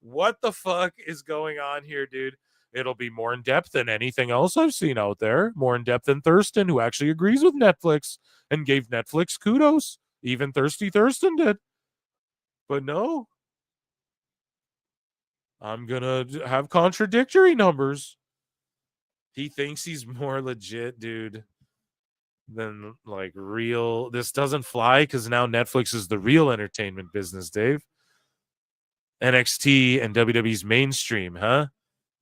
Speaker 18: What the fuck is going on here, dude? It'll be more in depth than anything else I've seen out there. More in depth than Thurston, who actually agrees with Netflix and gave Netflix kudos. Even Thirsty Thurston did. But no. I'm going to have contradictory numbers. He thinks he's more legit, dude, than like real. This doesn't fly because now Netflix is the real entertainment business, Dave. NXT and WWE's mainstream, huh?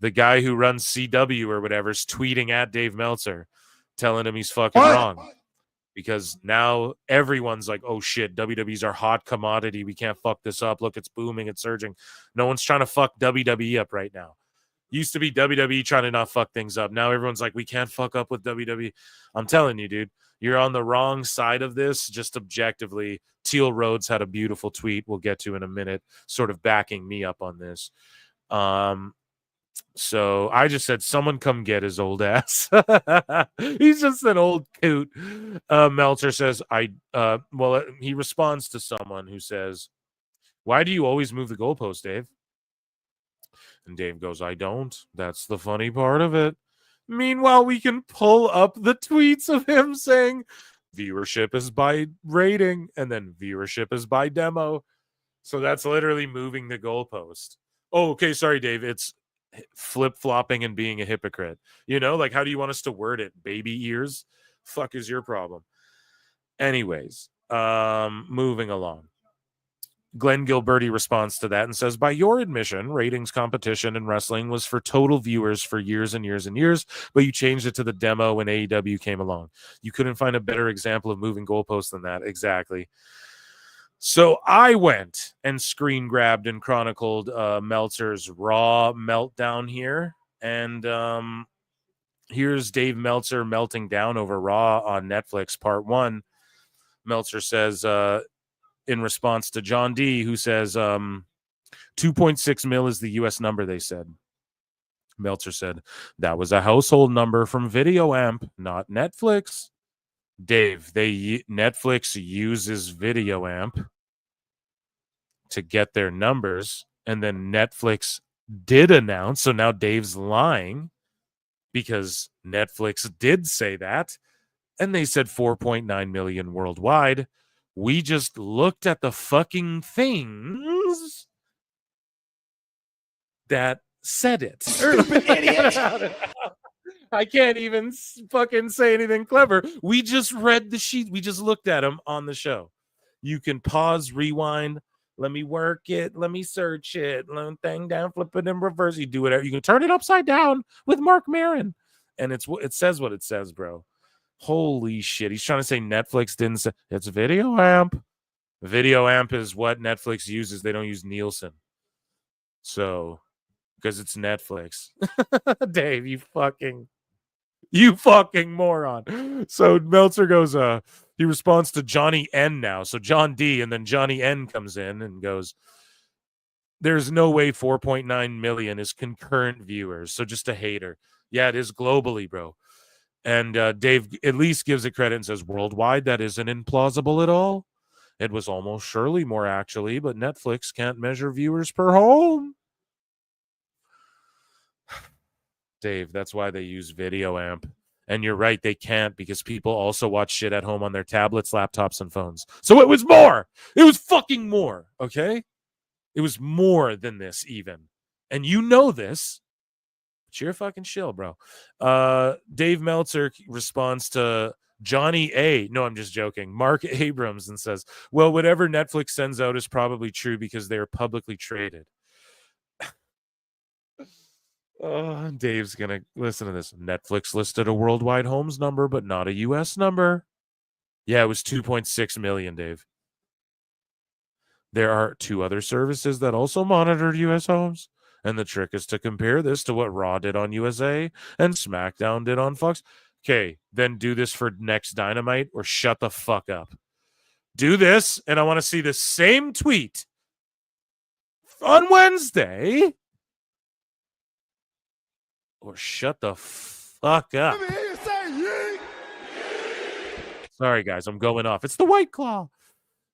Speaker 18: The guy who runs CW or whatever is tweeting at Dave Meltzer, telling him he's fucking wrong. Because now everyone's like, oh shit, WWE's our hot commodity. We can't fuck this up. Look, it's booming, it's surging. No one's trying to fuck WWE up right now. Used to be WWE trying to not fuck things up. Now everyone's like, we can't fuck up with WWE. I'm telling you, dude, you're on the wrong side of this, just objectively. Teal Rhodes had a beautiful tweet we'll get to in a minute, sort of backing me up on this. So I just said, someone come get his old ass. He's just an old coot. Meltzer says, he responds to someone who says, why do you always move the goalpost, Dave? And Dave goes, I don't. That's the funny part of it. Meanwhile, we can pull up the tweets of him saying, viewership is by rating, and then viewership is by demo. So that's literally moving the goalpost. Oh, okay. Sorry, Dave. It's flip-flopping and being a hypocrite. You know, like, how do you want us to word it? Baby ears? Fuck is your problem? Anyways, moving along. Glenn Gilberti responds to that and says, by your admission, ratings competition in wrestling was for total viewers for years and years and years, but you changed it to the demo when AEW came along. You couldn't find a better example of moving goalposts than that. Exactly. So I went and screen grabbed and chronicled Meltzer's Raw Meltdown here. And here's Dave Meltzer melting down over Raw on Netflix, part 1. Meltzer says, in response to John D., who says 2.6 mil is the U.S. number, they said. Meltzer said, that was a household number from Video Amp, not Netflix. Dave, Netflix uses Video Amp to get their numbers, and then Netflix did announce, so now Dave's lying because Netflix did say that, and they said 4.9 million worldwide. We just looked at the fucking things that said it. Stupid idiot. I can't even fucking say anything clever. We just read the sheet. We just looked at them on the show. You can pause, rewind. Let me work it. Let me search it. Let me thing down, flip it in reverse. You do whatever. You can turn it upside down with Mark Maron. And it says what it says, bro. Holy shit. He's trying to say Netflix didn't say. It's Video Amp. Video Amp is what Netflix uses. They don't use Nielsen. So, because it's Netflix. Dave, you fucking moron. So Meltzer goes, he responds to Johnny N now. So John D, and then Johnny N comes in and goes, there's no way 4.9 million is concurrent viewers. So just a hater. Yeah, it is globally, bro. And Dave at least gives it credit and says, worldwide, that isn't implausible at all. It was almost surely more actually, but Netflix can't measure viewers per home. Dave, that's why they use Video Amp. And you're right, they can't, because people also watch shit at home on their tablets, laptops, and phones. So it was more. It was fucking more, okay? It was more than this even. And you know this. But you're a fucking shill, bro. Dave Meltzer responds to Johnny A. No, I'm just joking. Mark Abrams, and says, well, whatever Netflix sends out is probably true because they are publicly traded. Oh, Dave's gonna listen to this. Netflix listed a worldwide homes number, but not a U.S. number. Yeah, it was 2.6 million, Dave. There are 2 other services that also monitored U.S. homes, and the trick is to compare this to what Raw did on USA and SmackDown did on Fox. Okay, then do this for next Dynamite or shut the fuck up. Do this, and I want to see the same tweet on Wednesday. Or shut the fuck up. Sorry, guys, I'm going off. It's the White Claw.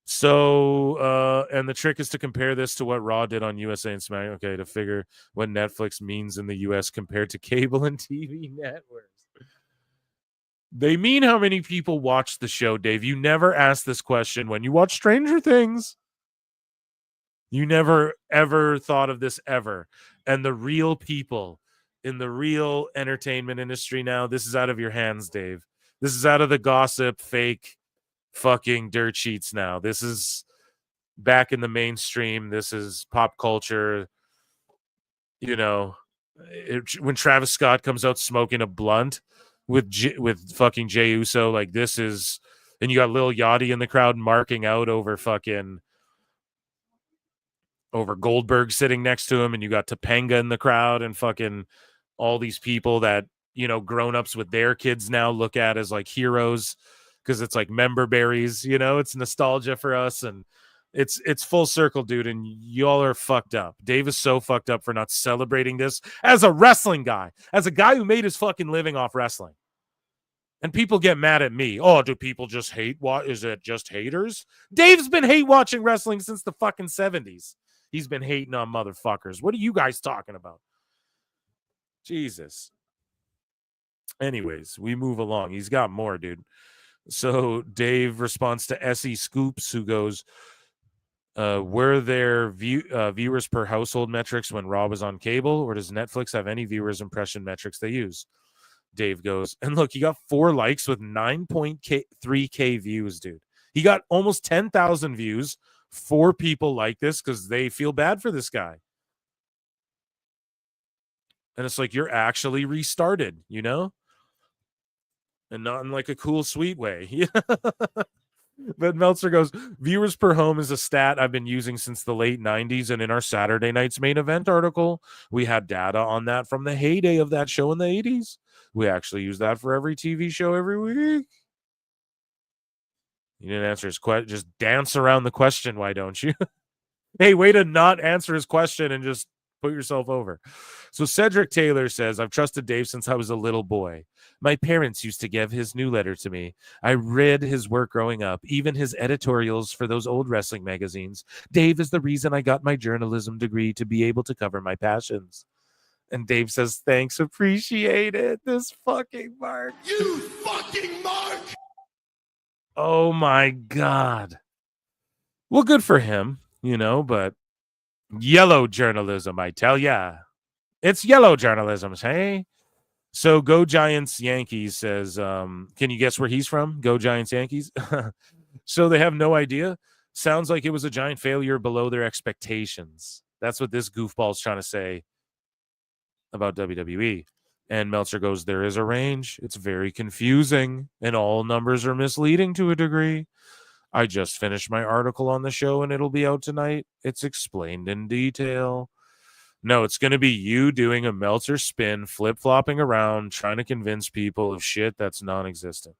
Speaker 18: So, and the trick is to compare this to what Raw did on USA and SmackDown. Okay, to figure what Netflix means in the US compared to cable and TV networks. They mean how many people watch the show, Dave. You never ask this question when you watch Stranger Things. You never, ever thought of this ever. And the real people in the real entertainment industry now, this is out of your hands, Dave. This is out of the gossip, fake, fucking dirt sheets now. This is back in the mainstream. This is pop culture. You know, when Travis Scott comes out smoking a blunt with fucking Jey Uso, like this is, and you got Lil Yachty in the crowd marking out over Goldberg sitting next to him, and you got Topanga in the crowd, and fucking all these people that, you know, grown-ups with their kids now look at as like heroes because it's like member berries, you know, it's nostalgia for us, and it's full circle, dude, and y'all are fucked up. Dave is so fucked up for not celebrating this as a wrestling guy, as a guy who made his fucking living off wrestling. And people get mad at me. Oh, do people just hate? What is it? Just haters? Dave's been hate watching wrestling since the fucking 70s. He's been hating on motherfuckers. What are you guys talking about? Jesus. Anyways, we move along. He's got more, dude. So Dave responds to SE Scoops, who goes, were there viewers per household metrics when Raw was on cable, or does Netflix have any viewers impression metrics they use? Dave goes, and look, he got 4 likes with 9.3K views, dude. He got almost 10,000 views. 4 people like this because they feel bad for this guy. And it's like, you're actually restarted, you know? And not in like a cool, sweet way. But Meltzer goes, viewers per home is a stat I've been using since the late 90s. And in our Saturday night's main event article, we had data on that from the heyday of that show in the 80s. We actually use that for every TV show every week. You didn't answer his question. Just dance around the question. Why don't you? Hey, way to not answer his question and just put yourself over. So Cedric Taylor says, I've trusted Dave since I was a little boy. My parents used to give his newsletter to me. I read his work growing up, even his editorials for those old wrestling magazines. Dave is the reason I got my journalism degree to be able to cover my passions. And Dave says, thanks, appreciate it. This fucking Mark.
Speaker 16: You fucking Mark!
Speaker 18: Oh my God. Well, good for him, you know, but yellow journalism, I tell ya. It's yellow journalism, hey? So Go Giants Yankees says, can you guess where he's from? Go Giants Yankees? So they have no idea. Sounds like it was a giant failure below their expectations. That's what this goofball's trying to say about WWE. And Meltzer goes, there is a range. It's very confusing, and all numbers are misleading to a degree. I just finished my article on the show, and it'll be out tonight. It's explained in detail. No, it's going to be you doing a Meltzer spin, flip-flopping around, trying to convince people of shit that's non-existent.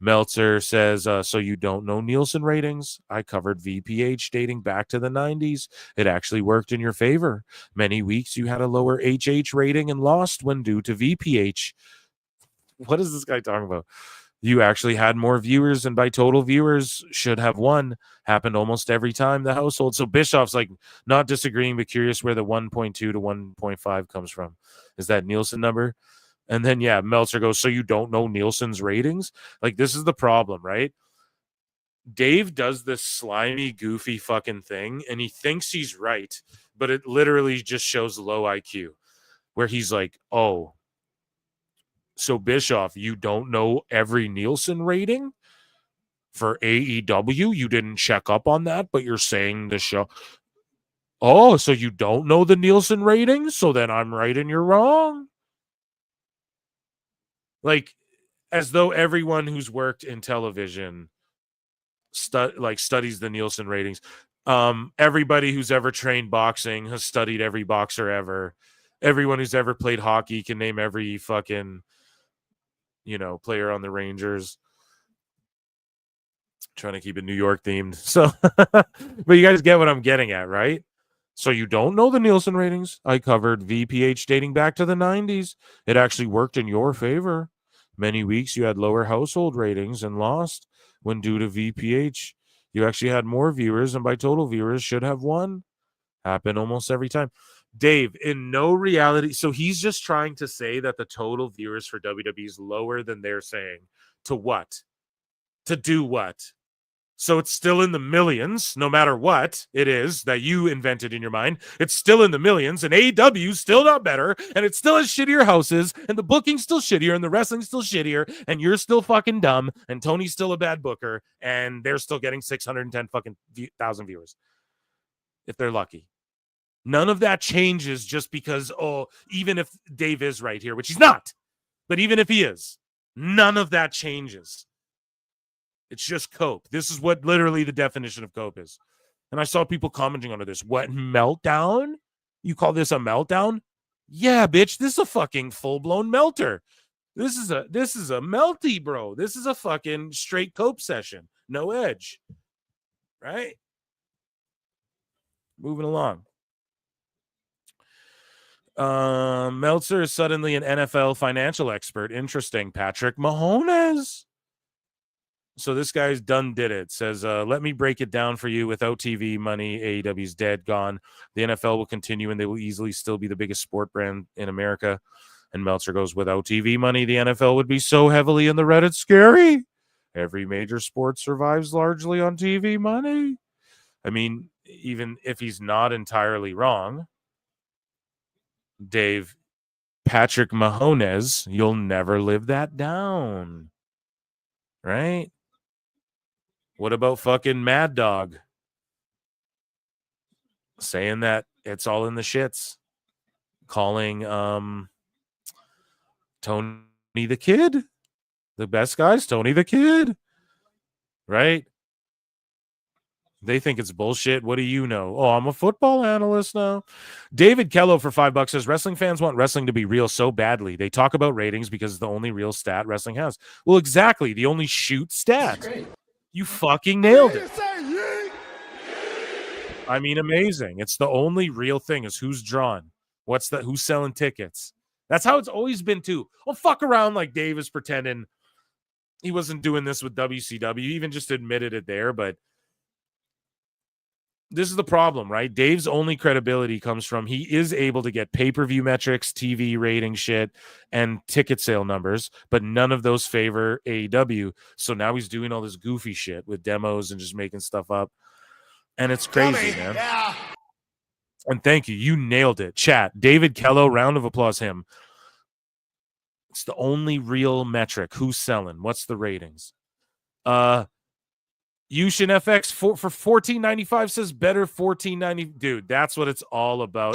Speaker 18: Meltzer says, so you don't know Nielsen ratings? I covered VPH dating back to the 90s. It actually worked in your favor. Many weeks you had a lower HH rating and lost when due to VPH. What is this guy talking about? You actually had more viewers, and by total viewers should have won. Happened almost every time the household. So Bischoff's like not disagreeing, but curious where the 1.2 to 1.5 comes from. Is that Nielsen number? And then, yeah, Meltzer goes, so you don't know Nielsen's ratings? Like, this is the problem, right? Dave does this slimy, goofy fucking thing, and he thinks he's right, but it literally just shows low IQ, where he's like, oh, so Bischoff, you don't know every Nielsen rating for AEW? You didn't check up on that, but you're saying the show. Oh, so you don't know the Nielsen ratings? So then I'm right and you're wrong. Like, as though everyone who's worked in television studies the Nielsen ratings. Everybody who's ever trained boxing has studied every boxer ever. Everyone who's ever played hockey can name every fucking, you know, player on the Rangers. Trying to keep it New York themed. So, but you guys get what I'm getting at, right? So you don't know the Nielsen ratings? I covered VPH dating back to the 90s. It actually worked in your favor. Many weeks you had lower household ratings and lost when due to VPH. You actually had more viewers, and by total viewers should have won. Happen almost every time. Dave, in no reality, so he's just trying to say that the total viewers for WWE is lower than they're saying. To what? To do what? So it's still in the millions, no matter what it is that you invented in your mind. It's still in the millions, and AEW's still not better, and it still has shittier houses, and the booking's still shittier, and the wrestling's still shittier, and you're still fucking dumb, and Tony's still a bad booker, and they're still getting 610 fucking thousand viewers if they're lucky. None of that changes just because, even if Dave is right here, which he's not, but even if he is, none of that changes. It's just cope. This is what literally the definition of cope is. And I saw people commenting on this. What, meltdown? You call this a meltdown? Yeah, bitch, this is a fucking full-blown melter. This is a melty, bro. This is a fucking straight cope session. No edge. Right? Moving along. Meltzer is suddenly an NFL financial expert. Interesting. Patrick Mahomes. So this guy's done did it. Says, let me break it down for you. Without TV money, AEW's dead, gone. The NFL will continue, and they will easily still be the biggest sport brand in America. And Meltzer goes, without TV money, the NFL would be so heavily in the red, it's scary. Every major sport survives largely on TV money. I mean, even if he's not entirely wrong, Dave, Patrick Mahomes, you'll never live that down. Right? What about fucking Mad Dog? Saying that it's all in the shits. Calling Tony the Kid. The best guys, Tony the Kid. Right? They think it's bullshit. What do you know? Oh, I'm a football analyst now. David Kello for $5 says, wrestling fans want wrestling to be real so badly. They talk about ratings because it's the only real stat wrestling has. Well, exactly. The only shoot stat. You fucking nailed it. I mean, amazing. It's the only real thing is who's drawn. Who's selling tickets. That's how it's always been too. Don't fuck around like Dave is pretending he wasn't doing this with WCW. He even just admitted it there, but this is the problem, right? Dave's only credibility comes from he is able to get pay-per-view metrics, TV rating shit, and ticket sale numbers, but none of those favor AEW. So now he's doing all this goofy shit with demos and just making stuff up. And it's crazy, man. Yeah. And thank you. You nailed it. Chat. David Kello, round of applause him. It's the only real metric. Who's selling? What's the ratings? Yushin FX for $14.95 says better $14.90. Dude, that's what it's all about.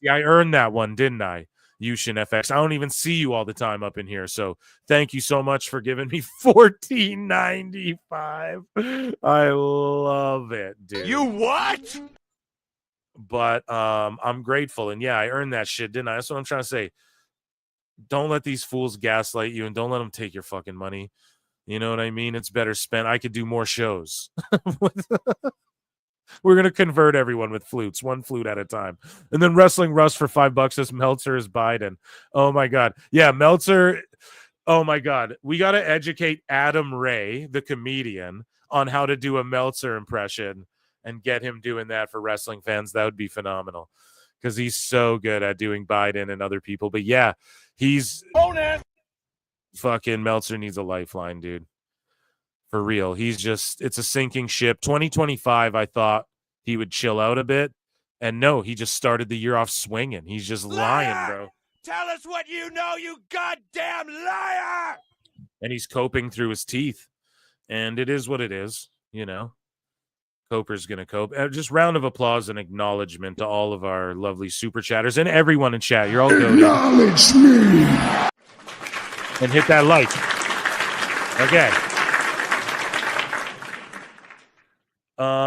Speaker 18: Yeah, I earned that one, didn't I? Yushin FX. I don't even see you all the time up in here. So thank you so much for giving me $14.95. I love it, dude.
Speaker 16: You what?
Speaker 18: But I'm grateful. And yeah, I earned that shit, didn't I? That's what I'm trying to say. Don't let these fools gaslight you and don't let them take your fucking money. You know what I mean? It's better spent. I could do more shows. We're going to convert everyone with flutes, one flute at a time. And then Wrestling Russ for $5 says Meltzer is Biden. Oh, my God. Yeah, Meltzer. Oh, my God. We got to educate Adam Ray, the comedian, on how to do a Meltzer impression and get him doing that for wrestling fans. That would be phenomenal because he's so good at doing Biden and other people. But, yeah, he's fucking Meltzer needs a lifeline, dude. For real. It's a sinking ship. 2025, I thought he would chill out a bit. And no, he just started the year off swinging. He's just lying, bro.
Speaker 16: Tell us what you know, you goddamn liar!
Speaker 18: And he's coping through his teeth. And it is what it is, you know. Coper's going to cope. Just round of applause and acknowledgement to all of our lovely super chatters and everyone in chat. You're all good.
Speaker 6: Acknowledge me!
Speaker 18: And hit that like. Okay.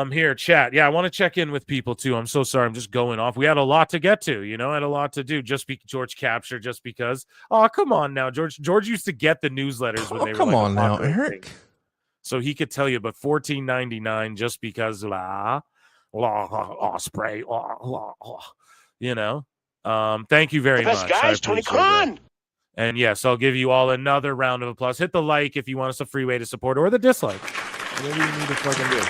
Speaker 18: Here, chat. Yeah, I want to check in with people too. I'm so sorry. I'm just going off. We had a lot to get to, you know, had a lot to do. George Capture, just because. Oh, come on now, George. George used to get the newsletters when they were
Speaker 22: come
Speaker 18: like
Speaker 22: on now, Eric.
Speaker 18: Thing. So he could tell you, but $14.99 just because Osprey, you know. Thank you very much.
Speaker 16: Guys, Tony Khan.
Speaker 18: And yes, I'll give you all another round of applause. Hit the like if you want us a free way to support, or the dislike. Whatever you need to fucking do.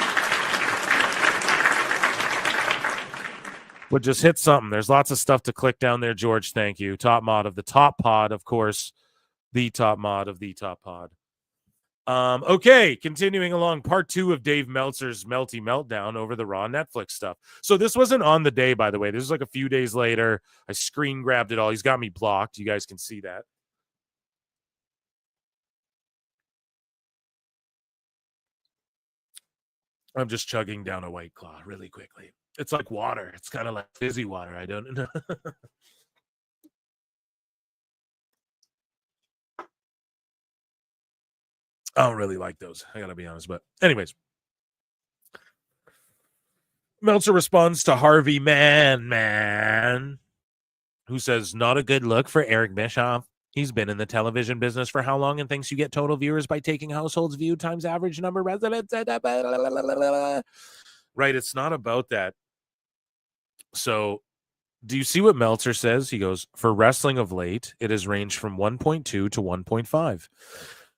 Speaker 18: But just hit something. There's lots of stuff to click down there, George. Thank you. Top mod of the top pod, of course. The top mod of the top pod. Okay, continuing along, part 2 of Dave Meltzer's Melty Meltdown over the Raw Netflix stuff. So this wasn't on the day, by the way. This is like a few days later. I screen grabbed it all. He's got me blocked. You guys can see that. I'm just chugging down a White Claw really quickly. It's like water. It's kind of like fizzy water. I don't know. I don't really like those. I got to be honest. But anyways. Meltzer responds to Harvey Man, who says, not a good look for Eric Bischoff. He's been in the television business for how long and thinks you get total viewers by taking households viewed times average number of residents. Right, it's not about that. So do you see what Meltzer says? He goes, for wrestling of late, it has ranged from 1.2 to 1.5.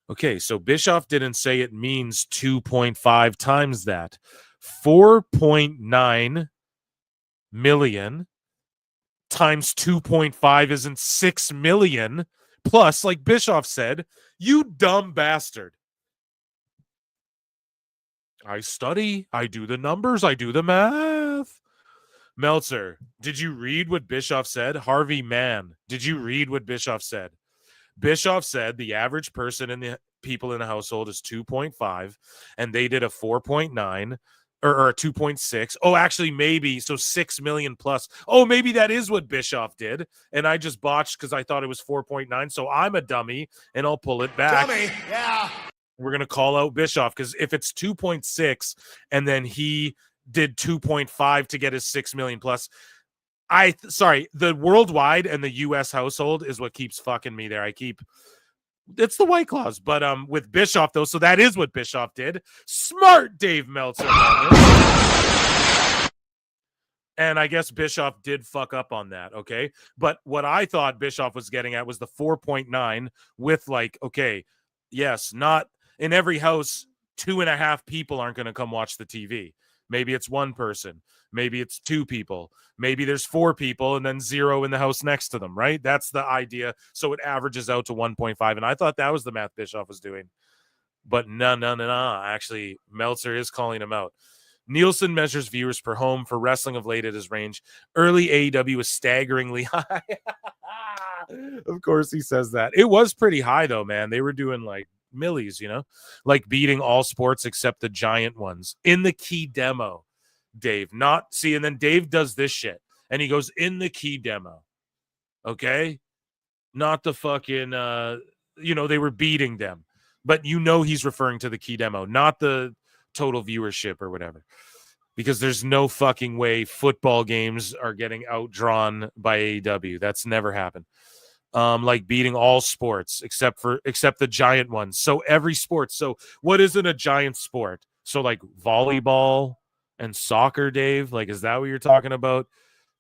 Speaker 18: Okay, so Bischoff didn't say it means 2.5 times that. 4.9 million times 2.5 isn't 6 million. Plus, like Bischoff said, you dumb bastard. I study, I do the numbers, I do the math. Meltzer, did you read what Bischoff said? Harvey Man, did you read what Bischoff said? Bischoff said the average person in the people in the household is 2.5, and they did a 4.9 or a 2.6. Oh, actually, maybe. So 6 million plus. Oh, maybe that is what Bischoff did. And I just botched because I thought it was 4.9. So I'm a dummy and I'll pull it back.
Speaker 2: Dummy, yeah.
Speaker 18: We're going to call out Bischoff because if it's 2.6 and then he did 2.5 to get his 6 million plus, the worldwide and the US household is what keeps fucking me there. It's the White Claws, but with Bischoff though, so that is what Bischoff did. Smart Dave Meltzer. And I guess Bischoff did fuck up on that, okay? But what I thought Bischoff was getting at was the 4.9 with like, okay, yes, not in every house, 2.5 people aren't going to come watch the TV. Maybe it's one person. Maybe it's 2 people. Maybe there's 4 people and then 0 in the house next to them, right? That's the idea. So it averages out to 1.5. And I thought that was the math Bischoff was doing. But no. Actually, Meltzer is calling him out. Nielsen measures viewers per home for wrestling of late at his range. Early AEW was staggeringly high. Of course he says that. It was pretty high, though, man. They were doing like millies, like beating all sports except the giant ones in the key demo. Dave, and then Dave does this shit and he goes in the key demo. Okay, not the fucking they were beating them, but he's referring to the key demo, not the total viewership or whatever, because there's no fucking way football games are getting outdrawn by AEW. That's never happened. Like beating all sports except the giant ones. So every sport. So what isn't a giant sport? So like volleyball and soccer, Dave, like, is that what you're talking about?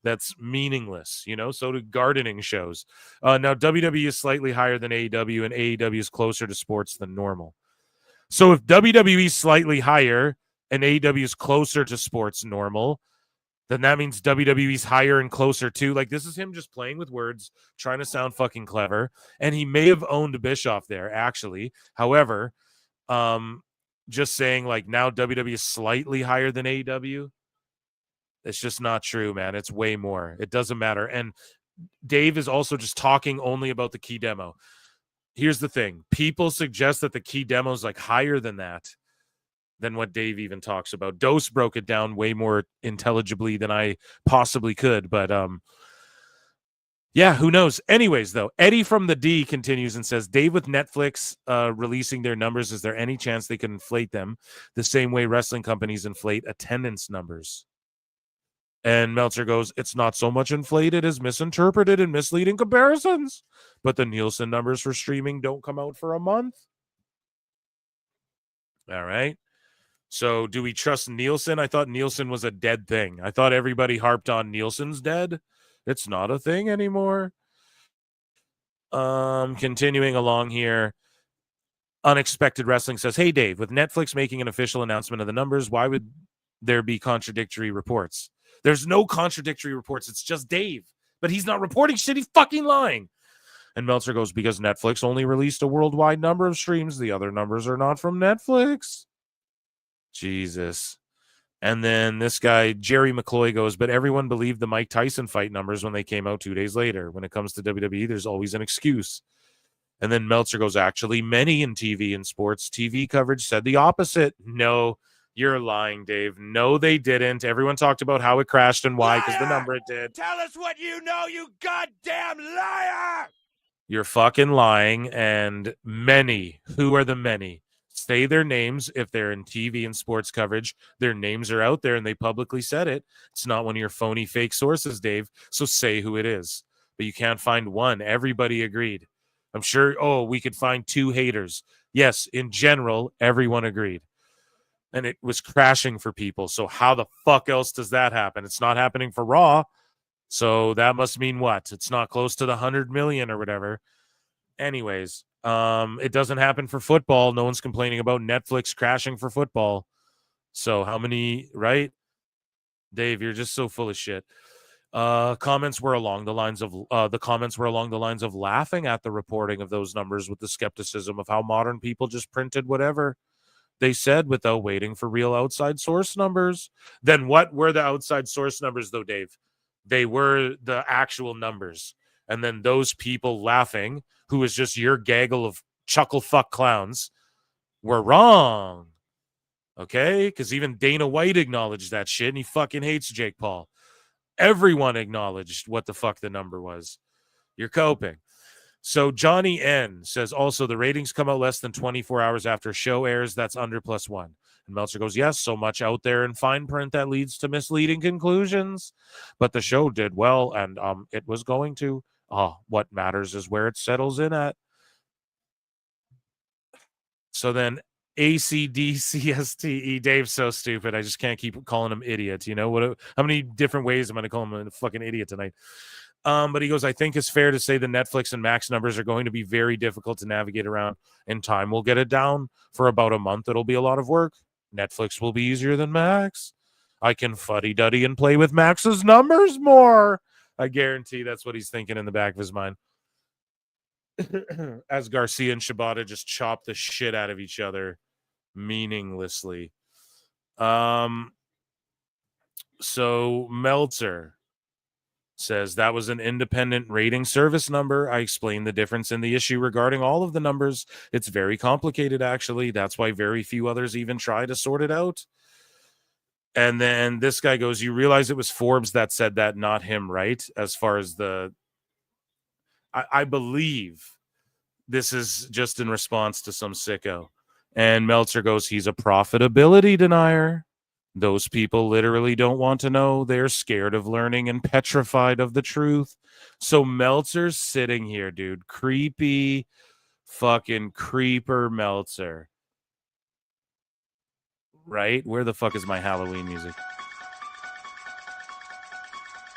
Speaker 18: That's meaningless, so do gardening shows. Now WWE is slightly higher than AEW and AEW is closer to sports than normal. So if WWE is slightly higher and AEW is closer to sports normal, then that means WWE's higher and closer to. Like, this is him just playing with words, trying to sound fucking clever. And he may have owned Bischoff there, actually. However, just saying, like, now WWE is slightly higher than AEW, it's just not true, man. It's way more. It doesn't matter. And Dave is also just talking only about the key demo. Here's the thing. People suggest that the key demo is, like, higher than that. Than what Dave even talks about. Dose broke it down way more intelligibly than I possibly could, but yeah, who knows? Anyways, though, Eddie from the D continues and says, Dave, with Netflix releasing their numbers, is there any chance they can inflate them the same way wrestling companies inflate attendance numbers? And Meltzer goes, it's not so much inflated as misinterpreted and misleading comparisons, but the Nielsen numbers for streaming don't come out for a month. All right. So do we trust Nielsen? I thought Nielsen was a dead thing. I thought everybody harped on Nielsen's dead. It's not a thing anymore. Continuing along here. Unexpected Wrestling says, hey, Dave, with Netflix making an official announcement of the numbers, why would there be contradictory reports? There's no contradictory reports. It's just Dave. But he's not reporting shit. He's fucking lying. And Meltzer goes, because Netflix only released a worldwide number of streams. The other numbers are not from Netflix. Jesus. And then this guy, Jerry McCloy, goes, but everyone believed the Mike Tyson fight numbers when they came out 2 days later. When it comes to WWE, there's always an excuse. And then Meltzer goes, actually, many in TV and sports TV coverage said the opposite. No, You're lying, Dave. No, they didn't. Everyone talked about how it crashed and why, because the number it did.
Speaker 13: Tell us what you know, you goddamn liar!
Speaker 18: You're fucking lying, and many, who are the many, say their names if they're in TV and sports coverage. Their names are out there, and they publicly said it. It's not one of your phony fake sources, Dave, so say who it is. But you can't find one. Everybody agreed. I'm sure, we could find 2 haters. Yes, in general, everyone agreed. And it was crashing for people. So how the fuck else does that happen? It's not happening for Raw. So that must mean what? It's not close to the 100 million or whatever. Anyways, it doesn't happen for football. No one's complaining about Netflix crashing for football. So how many, right? Dave, you're just so full of shit. Comments were along the lines of laughing at the reporting of those numbers with the skepticism of how modern people just printed whatever they said without waiting for real outside source numbers. Then what were the outside source numbers, though, Dave? They were the actual numbers. And then those people laughing, who is just your gaggle of chuckle fuck clowns, were wrong. Okay? Because even Dana White acknowledged that shit, and he fucking hates Jake Paul. Everyone acknowledged what the fuck the number was. You're coping. So Johnny N says, also, the ratings come out less than 24 hours after show airs. That's under +1. And Meltzer goes, yes, so much out there in fine print that leads to misleading conclusions. But the show did well, and it was going to. What matters is where it settles in at. So then ACDCSTE, Dave's so stupid. I just can't keep calling him idiot. You know, how many different ways am I going to call him a fucking idiot tonight? But he goes, I think it's fair to say the Netflix and Max numbers are going to be very difficult to navigate around. In time, we'll get it down. For about a month, it'll be a lot of work. Netflix will be easier than Max. I can fuddy-duddy and play with Max's numbers more. I guarantee that's what he's thinking in the back of his mind. As Garcia and Shibata just chop the shit out of each other meaninglessly. So Meltzer says that was an independent rating service number. I explained the difference in the issue regarding all of the numbers. It's very complicated, actually. That's why very few others even try to sort it out. And then this guy goes, you realize it was Forbes that said that, not him, right? As far as I believe this is just in response to some sicko. And Meltzer goes, he's a profitability denier. Those people literally don't want to know. They're scared of learning and petrified of the truth. So Meltzer's sitting here, dude. Creepy fucking creeper Meltzer. Right? Where the fuck is my Halloween music?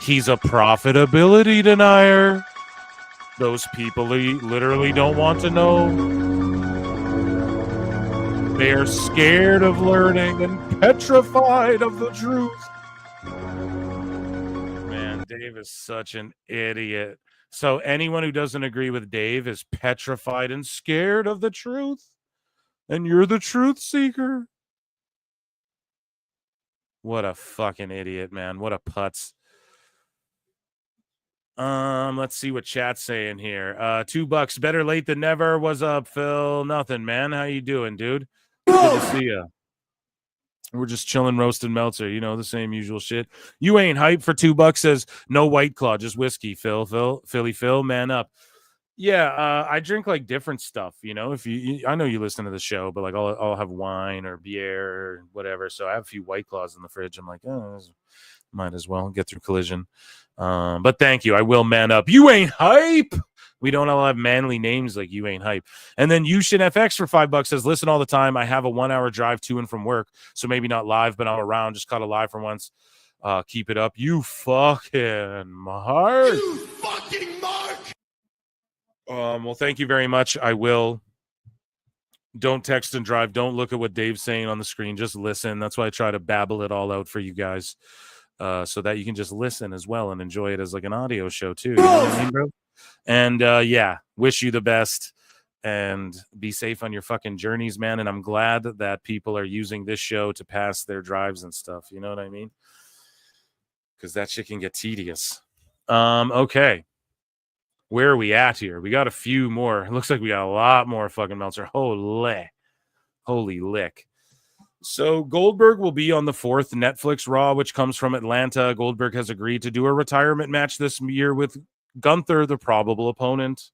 Speaker 18: He's a profitability denier. Those people literally don't want to know. They are scared of learning and petrified of the truth. Man, Dave is such an idiot. So anyone who doesn't agree with Dave is petrified and scared of the truth. And you're the truth seeker. What a fucking idiot, man. What a putz. Let's see what chat's saying here. $2 better late than never. What's up, Phil? Nothing, man. How you doing, dude? Good to see ya. We're just chilling, roasting Meltzer. You know, the same usual shit. You ain't hype for $2. Says no White Claw, just whiskey. Philly Phil, man up. Yeah, I drink like different stuff. You know, if I know you listen to the show, but like I'll have wine or beer or whatever. So I have a few White Claws in the fridge. I'm like, might as well get through Collision. But thank you. I will man up. You ain't hype. We don't all have manly names like you ain't hype. And then Yushin FX for $5 says, listen all the time. I have a 1-hour drive to and from work. So maybe not live, but I'm around. Just caught a live for once. Keep it up. You fucking mark.
Speaker 16: You fucking mark.
Speaker 18: Well, thank you very much. I will. Don't text and drive. Don't look at what Dave's saying on the screen. Just listen. That's why I try to babble it all out for you guys. So that you can just listen as well and enjoy it as like an audio show too. You know what I mean, bro? And yeah, wish you the best and be safe on your fucking journeys, man. And I'm glad that people are using this show to pass their drives and stuff. You know what I mean? Because that shit can get tedious. Okay. Where are we at here? We got a few more. It looks like we got a lot more fucking Meltzer. Holy lick. So Goldberg will be on the 4th Netflix Raw, which comes from Atlanta. Goldberg has agreed to do a retirement match this year with Gunther, the probable opponent.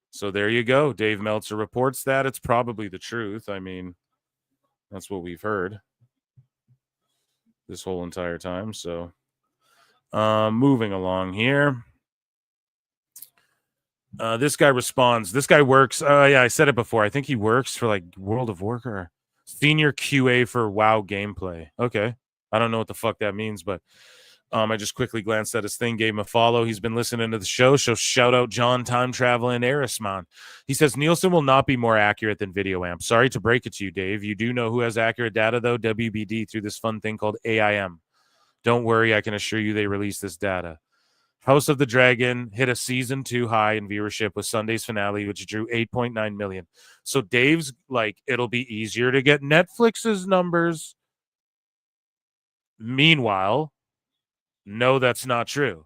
Speaker 18: So there you go. Dave Meltzer reports that. It's probably the truth. I mean, that's what we've heard this whole entire time. So moving along here. This guy responds. This guy works. Yeah, I said it before. I think he works for like World of Warcraft. Senior QA for WoW gameplay. Okay. I don't know what the fuck that means, but I just quickly glanced at his thing, gave him a follow. He's been listening to the show. So shout out John Time Traveling Erisman. He says Nielsen will not be more accurate than Video Amp. Sorry to break it to you, Dave. You do know who has accurate data, though? WBD through this fun thing called AIM. Don't worry. I can assure you they release this data. House of the Dragon hit a season 2 high in viewership with Sunday's finale, which drew 8.9 million. So Dave's like, it'll be easier to get Netflix's numbers. Meanwhile, no, that's not true.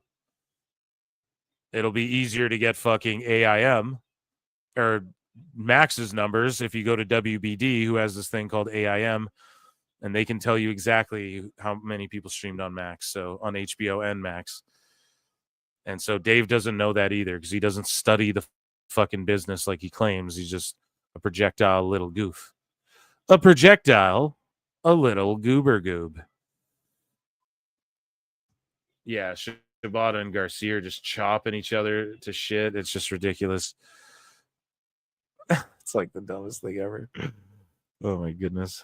Speaker 18: It'll be easier to get fucking AIM or Max's numbers if you go to WBD, who has this thing called AIM, and they can tell you exactly how many people streamed on Max, so on HBO and Max. And so Dave doesn't know that either because he doesn't study the fucking business like he claims. He's just a projectile little goof. A projectile, a little goober goob. Yeah, Shibata and Garcia are just chopping each other to shit. It's just ridiculous. It's like the dumbest thing ever. Oh, my goodness.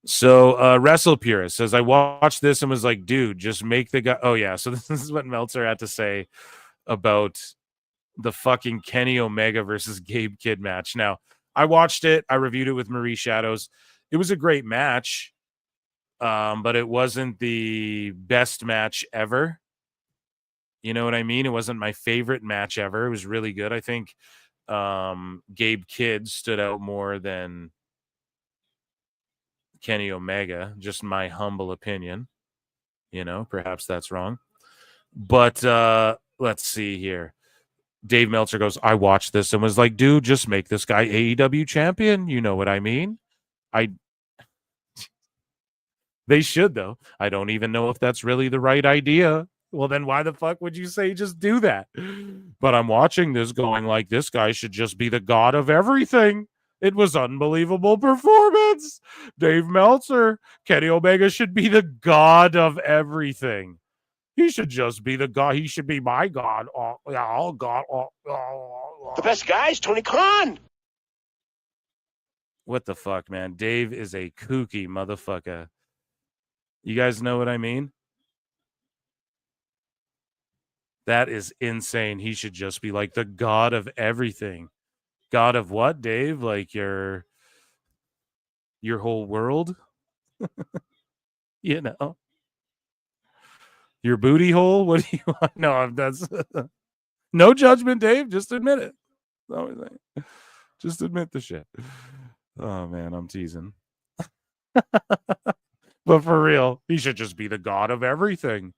Speaker 18: So Wrestle Purist says, I watched this and was like, dude, just make the guy. Oh, yeah. So this is what Meltzer had to say about the fucking Kenny Omega versus Gabe Kidd match. Now, I watched it. I reviewed it with Marie Shadows. It was a great match, but it wasn't the best match ever. You know what I mean? It wasn't my favorite match ever. It was really good. I think Gabe Kidd stood out more than Kenny Omega, just my humble opinion. You know, perhaps that's wrong. But let's see here. Dave Meltzer goes, I watched this and was like, dude, just make this guy AEW champion. You know what I mean? They should, though. I don't even know if that's really the right idea. Well, then why the fuck would you say just do that? But I'm watching this going like, this guy should just be the god of everything. It was unbelievable performance. Dave Meltzer, Kenny Omega should be the god of everything. He should just be the god. He should be my god. Oh God.
Speaker 13: The best guy is Tony Khan.
Speaker 18: What the fuck, man? Dave is a kooky motherfucker. You guys know what I mean? That is insane. He should just be like the god of everything. God of what, Dave? Like your whole world? You know? Your booty hole? What do you want? No, that's no judgment, Dave. Just admit it. That's all I'm saying. Just admit the shit. Oh man, I'm teasing. But for real, he should just be the god of everything.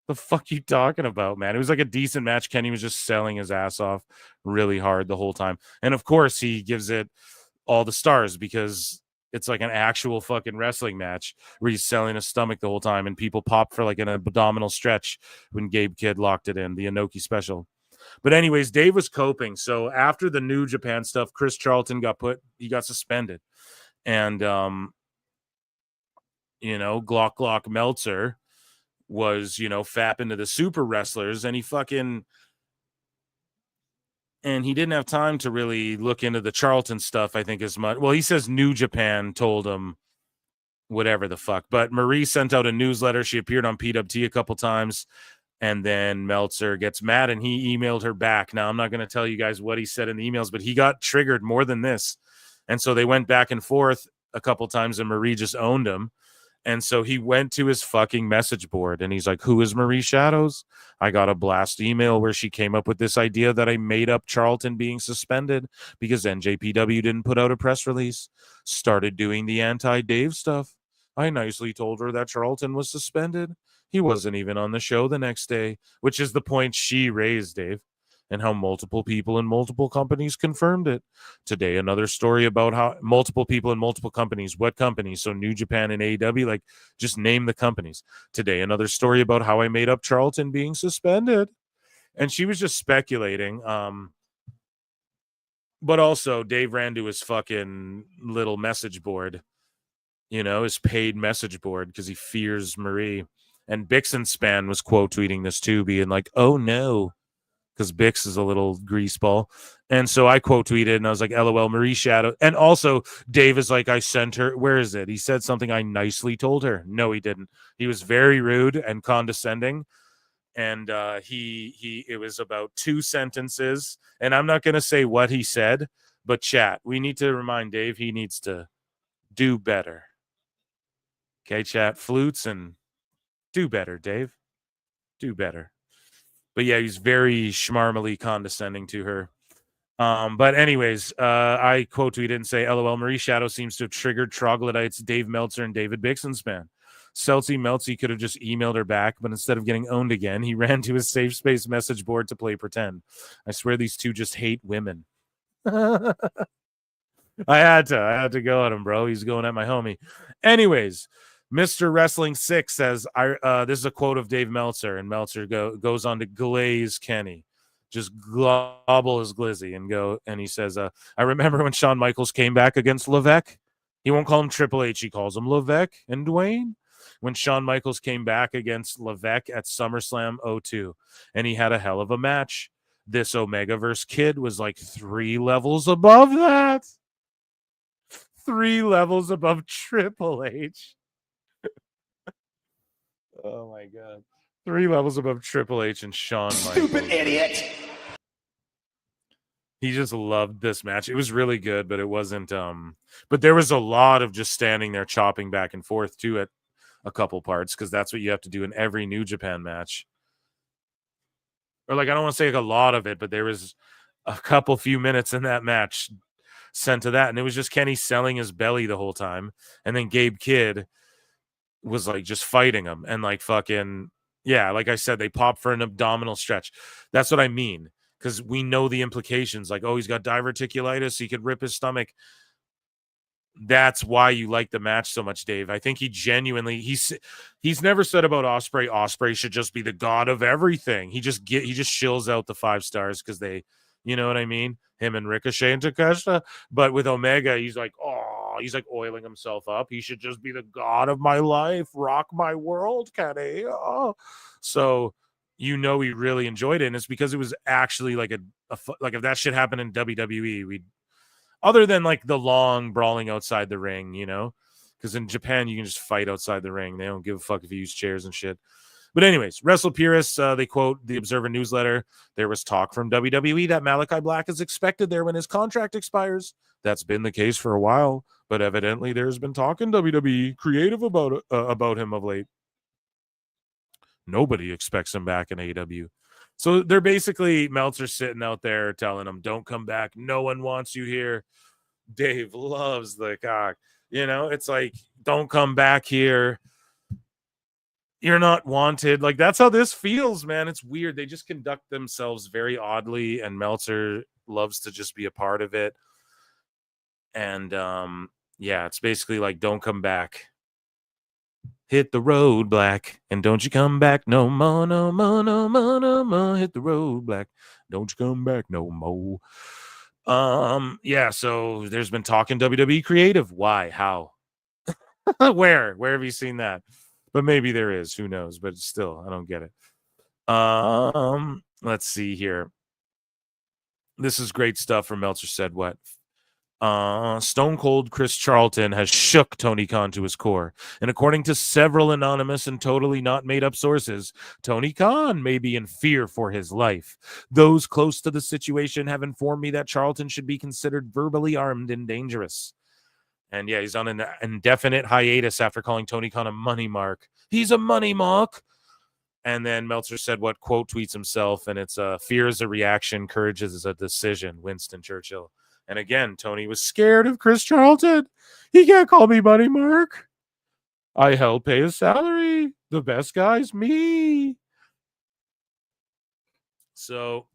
Speaker 18: The fuck you talking about, man? It was like a decent match. Kenny was just selling his ass off really hard the whole time. And of course, he gives it all the stars because it's like an actual fucking wrestling match where he's selling his stomach the whole time and people pop for like an abdominal stretch when Gabe Kidd locked it in, the Inoki special. But anyways, Dave was coping. So after the New Japan stuff, Chris Charlton got suspended. And, Glock Meltzer was, fapping to the super wrestlers, and he didn't have time to really look into the Charlton stuff, I think, as much. Well, he says New Japan told him whatever the fuck. But Marie sent out a newsletter. She appeared on PWT a couple times, and then Meltzer gets mad, and he emailed her back. Now, I'm not going to tell you guys what he said in the emails, but he got triggered more than this. And so they went back and forth a couple times, and Marie just owned him. And so he went to his fucking message board and he's like, who is Marie Shadows? I got a blast email where she came up with this idea that I made up Charlton being suspended because NJPW didn't put out a press release. Started doing the anti-Dave stuff. I nicely told her that Charlton was suspended. He wasn't even on the show the next day, which is the point she raised, Dave. and how multiple people in multiple companies confirmed it. Today, another story about how multiple people in multiple companies. What companies? So New Japan and AEW, like just name the companies. Today, another story about how I made up Charlton being suspended. And she was just speculating. But also Dave ran to his fucking little message board, his paid message board because he fears Marie. And Bixenspan was quote tweeting this too, being like, oh no, because Bix is a little greaseball. And so I quote tweeted and I was like, LOL, Marie Shadow. And also Dave is like, I sent her. Where is it? He said something I nicely told her. No, he didn't. He was very rude and condescending. And it was about 2 sentences. And I'm not going to say what he said, but chat, we need to remind Dave he needs to do better. Okay, chat, flutes and do better, Dave. Do better. But yeah, he's very schmarmily condescending to her. But anyways, I quote tweeted and say, LOL, Marie Shadow seems to have triggered troglodytes Dave Meltzer and David Bixenspan. Meltsy could have just emailed her back, but instead of getting owned again, he ran to his safe space message board to play pretend. I swear these two just hate women. I had to go at him, bro. He's going at my homie. Anyways, Mr. Wrestling 6 says, this is a quote of Dave Meltzer, and Meltzer goes on to glaze Kenny. Just globble his glizzy and he says, I remember when Shawn Michaels came back against Levesque. He won't call him Triple H, he calls him Levesque and Dwayne. When Shawn Michaels came back against Levesque at SummerSlam 02, and he had a hell of a match. This Omegaverse kid was like 3 levels above that. 3 levels above Triple H. Oh my God. 3 levels above Triple H and Shawn Michaels.
Speaker 2: Stupid idiot.
Speaker 18: He just loved this match. It was really good, but it wasn't but there was a lot of just standing there chopping back and forth too at a couple parts, because that's what you have to do in every New Japan match. Or like, I don't want to say like a lot of it, but there was a few minutes in that match sent to that, and it was just Kenny selling his belly the whole time, and then Gabe Kidd was like just fighting him, and like fucking like I said, they pop for an abdominal stretch. That's what I mean, because we know the implications. Like, oh, he's got diverticulitis, he could rip his stomach. That's why you like the match so much, Dave. I think he genuinely he's never said about Ospreay should just be the god of everything. He just shills out the 5 stars because they, you know what I mean? Him and Ricochet and Takeshita. But with Omega, he's like oiling himself up. He should just be the god of my life, rock my world, Kenny. Oh. So he really enjoyed it, and it's because it was actually like like if that shit happened in WWE, we'd. Other than like the long brawling outside the ring, because in Japan you can just fight outside the ring. They don't give a fuck if you use chairs and shit. But anyways, Wrestle Purists, they quote the Observer newsletter. There was talk from WWE that Malakai Black is expected there when his contract expires. That's been the case for a while, but evidently there's been talk in WWE creative about him of late. Nobody expects him back in AEW. So they're basically Meltzer sitting out there telling him, don't come back. No one wants you here. Dave loves the cock. It's like, don't come back here. You're not wanted. Like, that's how this feels, man. It's weird. They just conduct themselves very oddly, and Meltzer loves to just be a part of it. And it's basically like, don't come back. Hit the road, Black, and don't you come back no more, no more, no more, no more. Hit the road, Black, don't you come back no more. So there's been talk in WWE creative. Why? How? Where have you seen that? But maybe there is. Who knows? But still, I don't get it. Let's see here. This is great stuff from Meltzer said what? Stone Cold Chris Charlton has shook Tony Khan to his core. And according to several anonymous and totally not made up sources, Tony Khan may be in fear for his life. Those close to the situation have informed me that Charlton should be considered verbally armed and dangerous. And he's on an indefinite hiatus after calling Tony Khan a money mark. He's a money mark. And then Meltzer said what? Quote tweets himself, and it's fear is a reaction, courage is a decision. Winston Churchill. And again, Tony was scared of Chris Charlton. He can't call me money mark. I help pay his salary. The best guy's me. So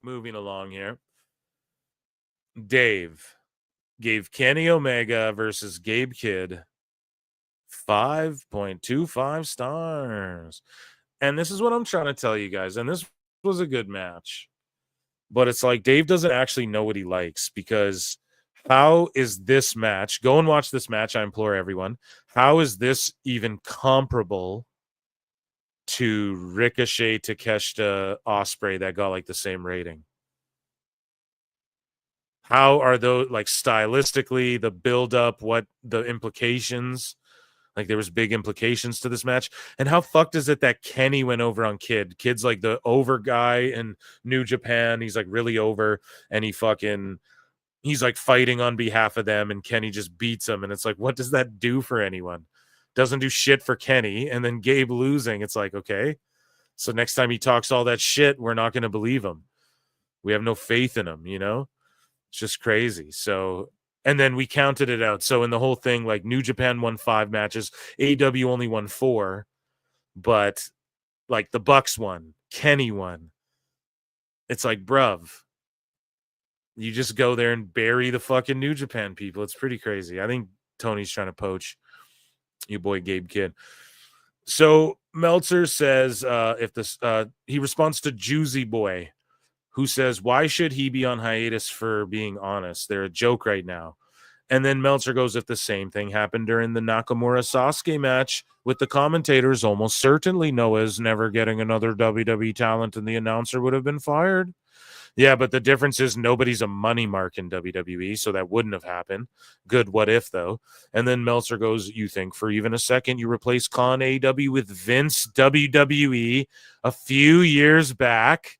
Speaker 18: moving along here. Dave gave Kenny Omega versus Gabe Kidd 5.25 stars. And this is what I'm trying to tell you guys. And this was a good match. But it's like Dave doesn't actually know what he likes, because how is this match? Go and watch this match. I implore everyone. How is this even comparable to Ricochet, Takeshita, Ospreay that got like the same rating? How are those, like, stylistically, the build up, what the implications? Like, there was big implications to this match. And how fucked is it that Kenny went over on Kid? Kid's like the over guy in New Japan. He's like really over, and he's like fighting on behalf of them, and Kenny just beats him. And it's like, what does that do for anyone? Doesn't do shit for Kenny. And then Gabe losing, it's like, okay, so next time he talks all that shit, we're not going to believe him. We have no faith in him, you know? It's just crazy. So, and then we counted it out. So in the whole thing, like, New Japan won 5 matches, AEW only won 4, but like the Bucks won, Kenny won. It's like, bruv, you just go there and bury the fucking New Japan people. It's pretty crazy. I think Tony's trying to poach your boy Gabe Kidd. So Meltzer says, he responds to Juicy Boy, who says, why should he be on hiatus for being honest? They're a joke right now. And then Meltzer goes, if the same thing happened during the Nakamura-Sasuke match with the commentators, almost certainly Noah's never getting another WWE talent and the announcer would have been fired. Yeah, but the difference is nobody's a money mark in WWE, so that wouldn't have happened. Good what if, though. And then Meltzer goes, you think for even a second you replace Khan AEW with Vince WWE a few years back?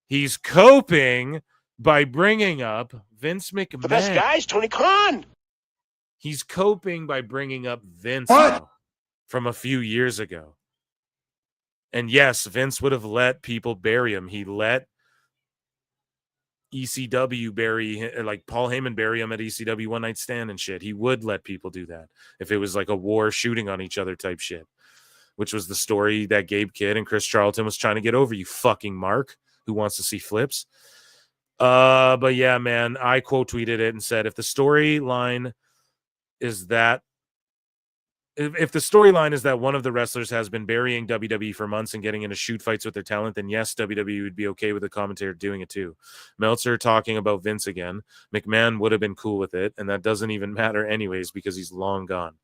Speaker 18: He's coping by bringing up Vince McMahon.
Speaker 13: The best guy is Tony Khan.
Speaker 18: He's coping by bringing up Vince from a few years ago. And yes, Vince would have let people bury him. He let ECW bury, like Paul Heyman bury him at ECW One Night Stand and shit. He would let people do that if it was like a war shooting on each other type shit, which was the story that Gabe Kidd and Chris Charlton was trying to get over, you fucking mark who wants to see flips. But yeah, man, I quote tweeted it and said, if the storyline is that one of the wrestlers has been burying WWE for months and getting into shoot fights with their talent, then yes, WWE would be okay with the commentator doing it too. Meltzer talking about Vince again. McMahon would have been cool with it, and that doesn't even matter anyways because he's long gone.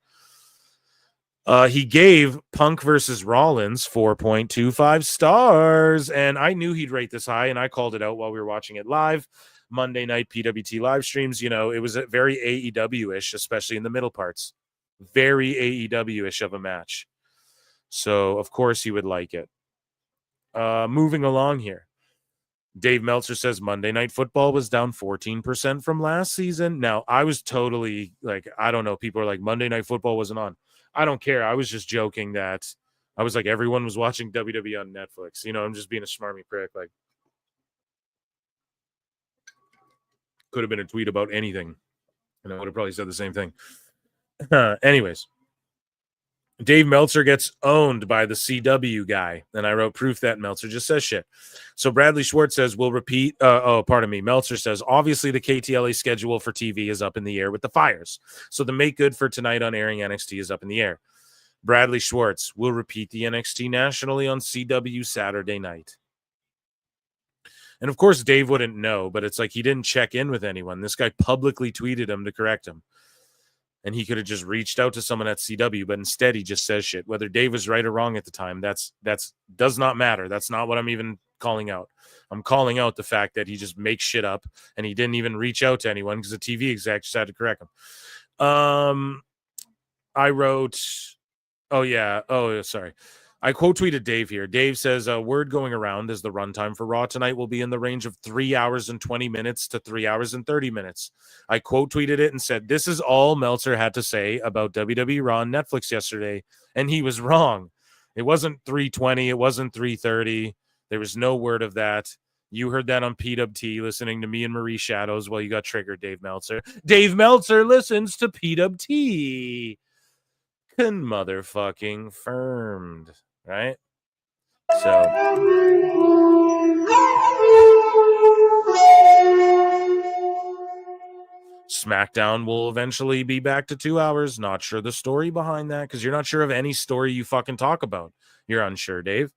Speaker 18: He gave Punk versus Rollins 4.25 stars, and I knew he'd rate this high, and I called it out while we were watching it live. Monday night PWT live streams, you know, it was a very AEW-ish, especially in the middle parts. Very AEW-ish of a match. So, of course, he would like it. Moving along here. Dave Meltzer says Monday Night Football was down 14% from last season. Now, I was totally like, I don't know. People are like, Monday Night Football wasn't on. I don't care. I was just joking that I was like, everyone was watching WWE on Netflix. You know, I'm just being a smarmy prick. Like, could have been a tweet about anything, and I would have probably said the same thing. Anyways, Dave Meltzer gets owned by the CW guy, and I wrote proof that Meltzer just says shit. So Bradley Schwartz says, we'll repeat. Meltzer says, obviously the KTLA schedule for TV is up in the air with the fires. So the make good for tonight on airing NXT is up in the air. Bradley Schwartz will repeat the NXT nationally on CW Saturday night. And of course, Dave wouldn't know, but it's like he didn't check in with anyone. This guy publicly tweeted him to correct him. And he could have just reached out to someone at CW, but instead he just says shit. Whether Dave was right or wrong at the time, that's does not matter. That's not what I'm even calling out. I'm calling out the fact that he just makes shit up and he didn't even reach out to anyone because the TV exec just had to correct him. I wrote, sorry. I quote tweeted Dave here. Dave says, word going around is the runtime for Raw tonight will be in the range of 3 hours and 20 minutes to 3 hours and 30 minutes. I quote tweeted it and said, this is all Meltzer had to say about WWE Raw on Netflix yesterday. And he was wrong. It wasn't 3:20. It wasn't 3:30. There was no word of that. You heard that on PWT listening to me and Marie Shadows while you got triggered, Dave Meltzer. Dave Meltzer listens to PWT. Motherfucking firmed. Right? So SmackDown will eventually be back to 2 hours. Not sure the story behind that because you're not sure of any story you fucking talk about. You're unsure, Dave.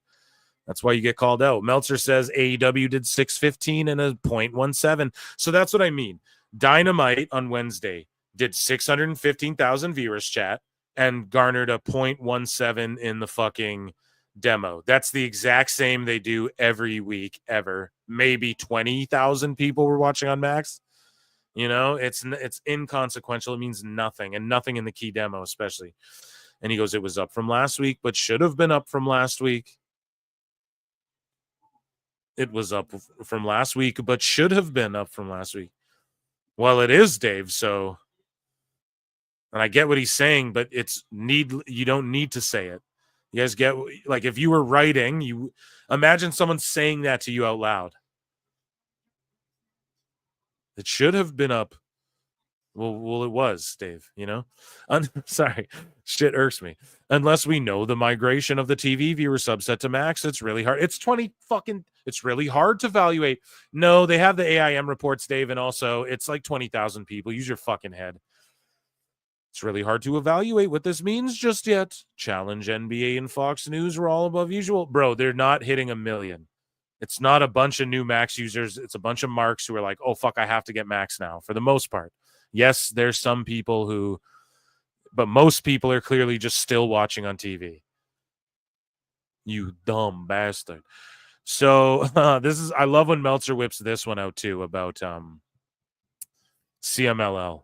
Speaker 18: That's why you get called out. Meltzer says AEW did 615 and a 0.17. So that's what I mean. Dynamite on Wednesday did 615,000 viewers chat and garnered a 0.17 in the fucking demo. That's the exact same they do every week ever. Maybe 20,000 people were watching on Max. You know, it's inconsequential. It means nothing, and nothing in the key demo especially. And he goes, it was up from last week, but should have been up from last week. It was up from last week, but should have been up from last week. Well, it is, Dave. So, and I get what he's saying, but you don't need to say it. You guys get, like, if you were writing, you imagine someone saying that to you out loud. It should have been up. Well, it was, Dave, you know? Sorry. Shit irks me. Unless we know the migration of the TV viewer subset to Max, it's really hard. It's really hard to evaluate. No, they have the AIM reports, Dave, and also it's like 20,000 people. Use your fucking head. It's really hard to evaluate what this means just yet. Challenge, NBA, and Fox News were all above usual. Bro, they're not hitting 1 million. It's not a bunch of new Max users. It's a bunch of marks who are like, oh, fuck, I have to get Max now, for the most part. Yes, there's some people but most people are clearly just still watching on TV. You dumb bastard. So I love when Meltzer whips this one out too about CMLL.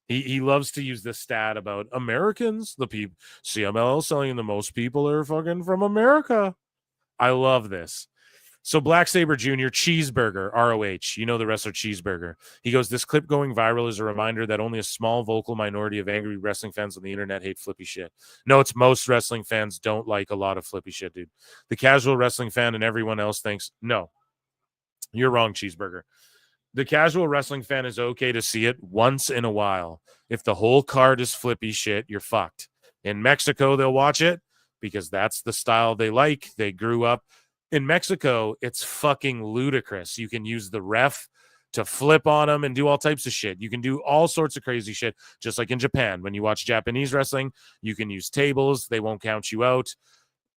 Speaker 18: He loves to use this stat about Americans, the people CMLL selling the most people are fucking from America. I love this. So Black Saber Jr., Cheeseburger, ROH, you know the wrestler Cheeseburger. He goes, this clip going viral is a reminder that only a small vocal minority of angry wrestling fans on the internet hate flippy shit. No, it's most wrestling fans don't like a lot of flippy shit, dude. The casual wrestling fan and everyone else thinks, no, you're wrong, Cheeseburger. The casual wrestling fan is okay to see it once in a while. If the whole card is flippy shit, you're fucked. In Mexico, they'll watch it because that's the style they like. They grew up. In Mexico, it's fucking ludicrous. You can use the ref to flip on them and do all types of shit. You can do all sorts of crazy shit, just like in Japan. When you watch Japanese wrestling, you can use tables. They won't count you out.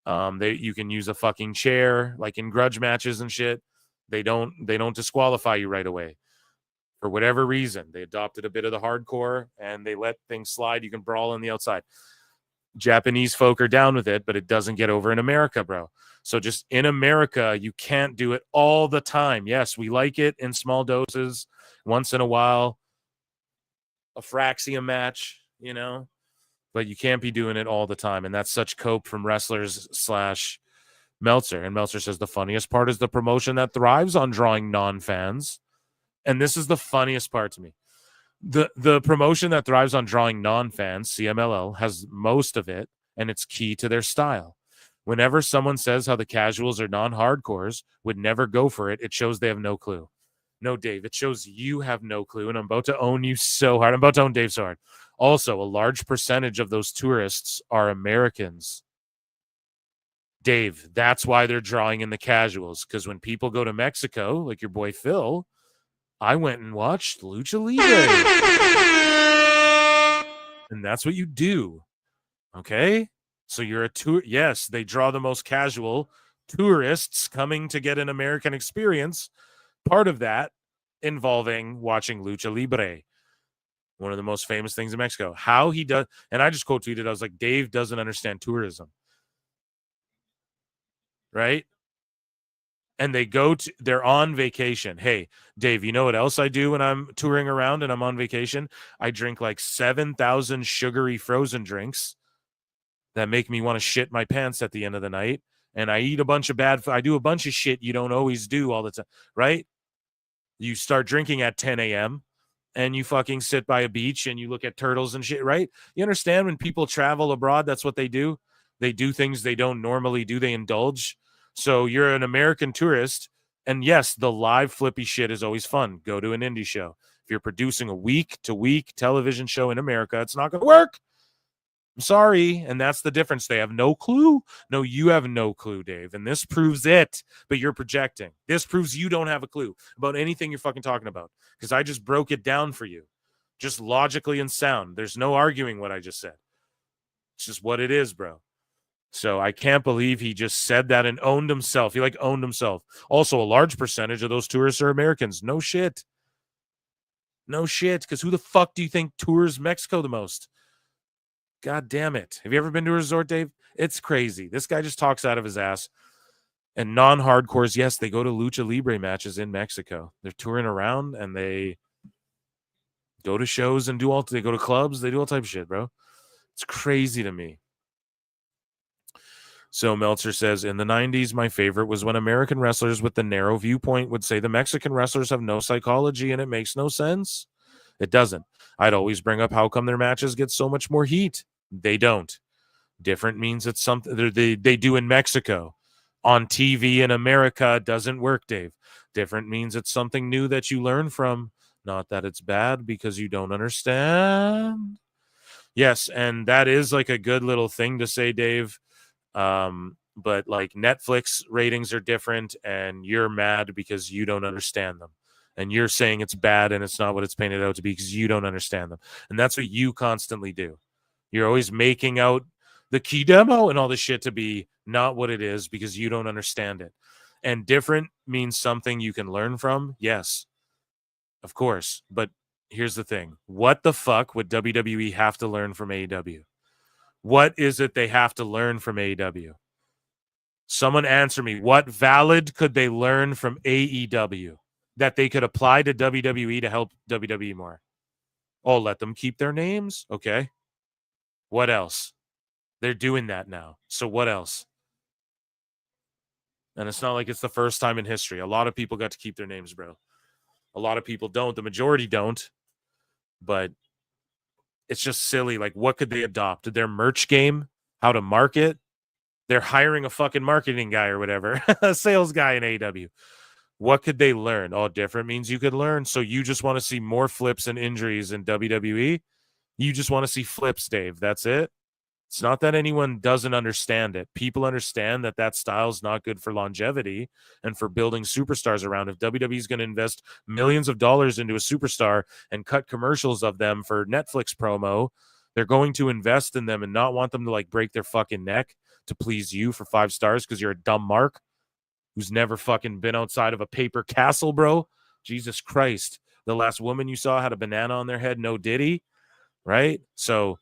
Speaker 18: You can use a fucking chair, like in grudge matches and shit. They don't disqualify you right away. For whatever reason, they adopted a bit of the hardcore and they let things slide. You can brawl on the outside. Japanese folk are down with it, but it doesn't get over in America, bro. So just in America, you can't do it all the time. Yes, we like it in small doses, once in a while, a Fraxium match, you know, but you can't be doing it all the time. And that's such cope from wrestlers / Meltzer. And Meltzer says the funniest part is the promotion that thrives on drawing non-fans. And this is the funniest part to me. The promotion that thrives on drawing non-fans, CMLL, has most of it, and it's key to their style. Whenever someone says how the casuals or non-hardcores would never go for it, it shows they have no clue. No, Dave, it shows you have no clue, and I'm about to own you so hard. I'm about to own Dave so hard. Also, a large percentage of those tourists are Americans. Dave, that's why they're drawing in the casuals, because when people go to Mexico, like your boy Phil, I went and watched Lucha Libre. And that's what you do. Okay? So you're a tour. Yes, they draw the most casual tourists coming to get an American experience. Part of that involving watching Lucha Libre, one of the most famous things in Mexico. How he does, and I just quote tweeted, I was like, Dave doesn't understand tourism. Right? And they're on vacation. Hey, Dave, you know what else I do when I'm touring around and I'm on vacation? I drink like 7,000 sugary frozen drinks that make me want to shit my pants at the end of the night. And I eat a bunch of I do a bunch of shit you don't always do all the time, right? You start drinking at 10 a.m. and you fucking sit by a beach and you look at turtles and shit, right? You understand when people travel abroad, that's what they do. They do things they don't normally do. They indulge. So you're an American tourist. And yes, the live flippy shit is always fun. Go to an indie show. If you're producing a week-to-week television show in America, it's not going to work. I'm sorry. And that's the difference. They have no clue. No, you have no clue, Dave. And this proves it, but you're projecting. This proves you don't have a clue about anything you're fucking talking about because I just broke it down for you. Just logically and sound. There's no arguing what I just said. It's just what it is, bro. So I can't believe he just said that and owned himself. He owned himself. Also, a large percentage of those tourists are Americans. No shit. No shit. Because who the fuck do you think tours Mexico the most? God damn it. Have you ever been to a resort, Dave? It's crazy. This guy just talks out of his ass. And non-hardcores, yes, they go to Lucha Libre matches in Mexico. They're touring around and they go to shows and they go to clubs. They do all type of shit, bro. It's crazy to me. So Meltzer says, in the 90s, my favorite was when American wrestlers with the narrow viewpoint would say the Mexican wrestlers have no psychology and it makes no sense. It doesn't. I'd always bring up how come their matches get so much more heat. They don't. Different means it's something they do in Mexico. On TV in America doesn't work, Dave. Different means it's something new that you learn from. Not that it's bad because you don't understand. Yes, and that is like a good little thing to say, Dave. But like Netflix ratings are different and you're mad because you don't understand them. And you're saying it's bad and it's not what it's painted out to be because you don't understand them. And that's what you constantly do. You're always making out the key demo and all this shit to be not what it is because you don't understand it. And different means something you can learn from. Yes, of course. But here's the thing. What the fuck would WWE have to learn from AEW? What is it they have to learn from AEW? Someone answer me. What valid could they learn from AEW that they could apply to WWE to help WWE more? Oh, let them keep their names. Okay. What else? They're doing that now. So what else? And it's not like it's the first time in history. A lot of people got to keep their names, bro. A lot of people don't. The majority don't. But it's just silly. Like, what could they adopt? Their merch game? How to market? They're hiring a fucking marketing guy or whatever. A sales guy in AEW. What could they learn? Oh, different means you could learn. So you just want to see more flips and injuries in WWE? You just want to see flips, Dave. That's it? It's not that anyone doesn't understand it. People understand that style is not good for longevity and for building superstars around. If WWE is going to invest millions of dollars into a superstar and cut commercials of them for Netflix promo, they're going to invest in them and not want them to like break their fucking neck to please you for 5 stars because you're a dumb mark who's never fucking been outside of a paper castle, bro. Jesus Christ. The last woman you saw had a banana on their head, no diddy, right? So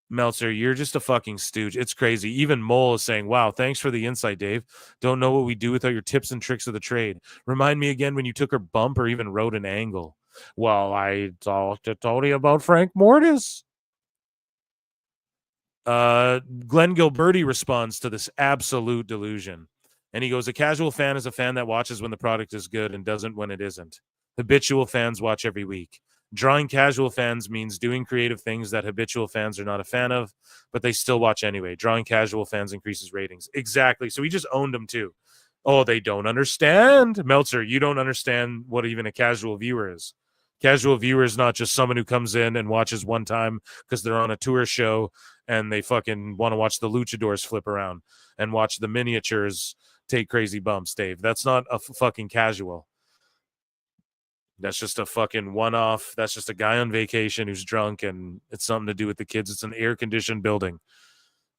Speaker 18: Meltzer, you're just a fucking stooge. It's crazy. Even Mole is saying, wow, thanks for the insight, Dave. Don't know what we do without your tips and tricks of the trade. Remind me again when you took her bump or even rode an angle. Well, I talked to Tony about Frank Mortis. Glenn Gilberti responds to this absolute delusion. And he goes, a casual fan is a fan that watches when the product is good and doesn't when it isn't. Habitual fans watch every week. Drawing casual fans means doing creative things that habitual fans are not a fan of, but they still watch anyway. Drawing casual fans increases ratings. Exactly. So he just owned them too. Oh, they don't understand. Meltzer, you don't understand what even a casual viewer is. Casual viewer is not just someone who comes in and watches one time because they're on a tour show and they fucking want to watch the luchadors flip around and watch the miniatures take crazy bumps, Dave. That's not a fucking casual. That's just a fucking one-off. That's just a guy on vacation who's drunk and it's something to do with the kids. It's an air-conditioned building,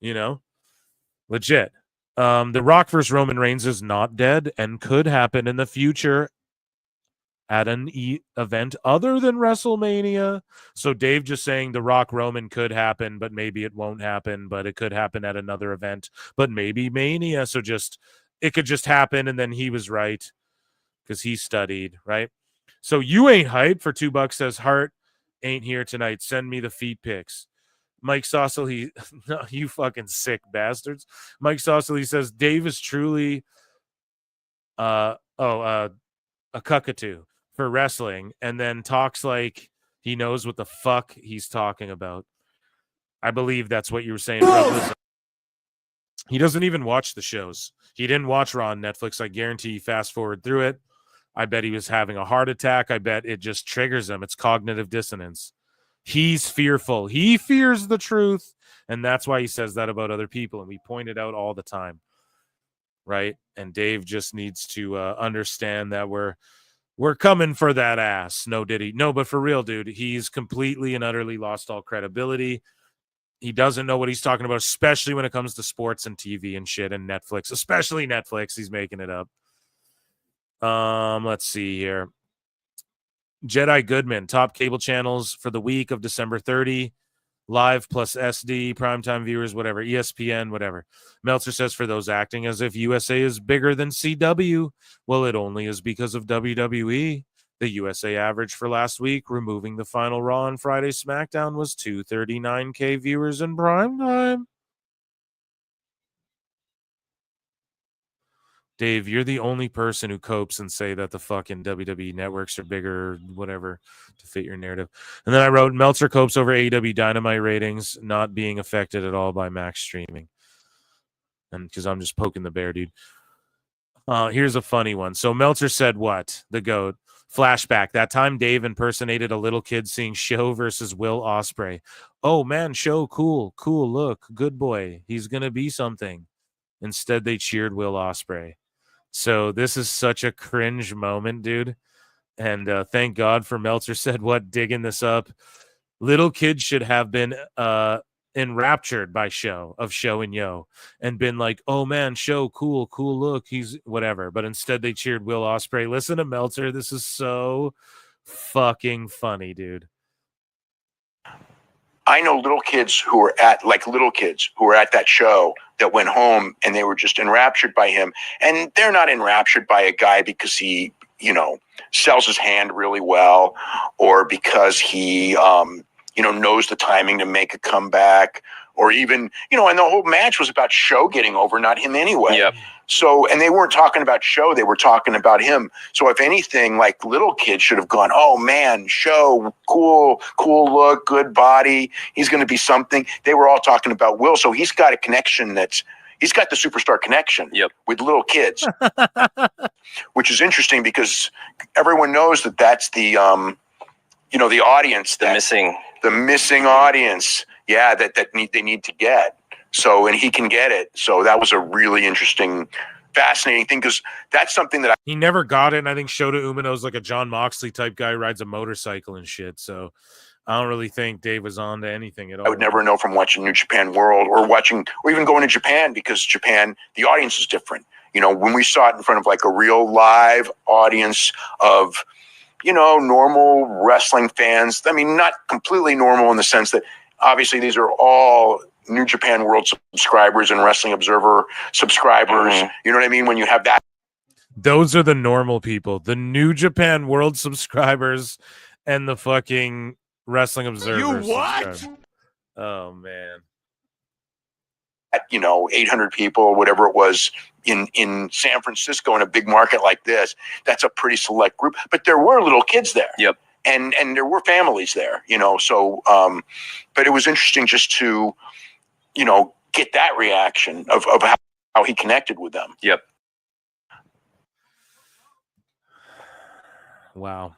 Speaker 18: you know? Legit. The Rock versus Roman Reigns is not dead and could happen in the future at an event other than WrestleMania. So Dave just saying the Rock Roman could happen, but maybe it won't happen, but it could happen at another event, but maybe Mania. So just, it could just happen. And then he was right because he studied, right? So you ain't hyped for $2, says Hart ain't here tonight. Send me the feet pics. Mike Saucely, no, you fucking sick bastards. Mike Saucely says Dave is truly a cuckatoo for wrestling and then talks like he knows what the fuck he's talking about. I believe that's what you were saying. He doesn't even watch the shows. He didn't watch Raw on Netflix. I guarantee he fast forward through it. I bet he was having a heart attack. I bet it just triggers him. It's cognitive dissonance. He's fearful. He fears the truth. And that's why he says that about other people. And we point it out all the time. Right? And Dave just needs to understand that we're We're coming for that ass. No, did he? No, but for real, dude, he's completely and utterly lost all credibility. He doesn't know what he's talking about, especially when it comes to sports and TV and shit and Netflix, especially Netflix. He's making it up. Let's see here. Jedi Goodman, top cable channels for the week of December 30. Live plus SD, primetime viewers, whatever, ESPN, whatever. Meltzer says for those acting as if USA is bigger than CW. Well, it only is because of WWE. The USA average for last week, removing the final Raw and Friday SmackDown, was 239K viewers in primetime. Dave, you're the only person who copes and say that the fucking WWE networks are bigger, whatever, to fit your narrative. And then I wrote, Meltzer copes over AEW Dynamite ratings not being affected at all by Max streaming. And because I'm just poking the bear, dude. Here's a funny one. So Meltzer said what? The GOAT. Flashback. That time Dave impersonated a little kid seeing Show versus Will Ospreay. Oh, man, Show, cool. Cool, look, good boy. He's going to be something. Instead, they cheered Will Ospreay. So this is such a cringe moment, dude. And thank God for Meltzer said what, digging this up. Little kids should have been enraptured by Show and Yo and been like, oh man, Show, cool, look, he's whatever. But instead they cheered Will Ospreay. Listen to Meltzer. This is so fucking funny, dude.
Speaker 5: I know little kids who were at that show that went home and they were just enraptured by him. And they're not enraptured by a guy because he, sells his hand really well, or because he, knows the timing to make a comeback, or even, and the whole match was about Show getting over, not him anyway.
Speaker 10: Yep.
Speaker 5: So, and they weren't talking about Show, they were talking about him. So if anything, like, little kids should have gone, oh man, Show, cool look, good body, he's going to be something. They were all talking about Will. So he's got a connection he's got the superstar connection with little kids, which is interesting because everyone knows that's the, the audience, the missing audience. Yeah. They need to get. So, and he can get it. So that was a really interesting, fascinating thing, because that's something that
Speaker 18: he never got it. And I think Shota Umino's like a John Moxley type guy, rides a motorcycle and shit. So I don't really think Dave was on to anything at all.
Speaker 5: I would never know from watching New Japan World or even going to Japan, because Japan, the audience is different. When we saw it in front of like a real live audience of, normal wrestling fans. I mean, not completely normal in the sense that obviously these are all New Japan World subscribers and Wrestling Observer subscribers. Mm-hmm. You know what I mean? When you have that.
Speaker 18: Those are the normal people, the New Japan World subscribers and the fucking Wrestling Observer.
Speaker 13: You what?
Speaker 18: Oh, man.
Speaker 5: 800 people, whatever it was in San Francisco, in a big market like this, that's a pretty select group. But there were little kids there.
Speaker 10: Yep.
Speaker 5: And there were families there, so, but it was interesting just to, get that reaction of how he connected with them.
Speaker 10: Yep.
Speaker 18: Wow.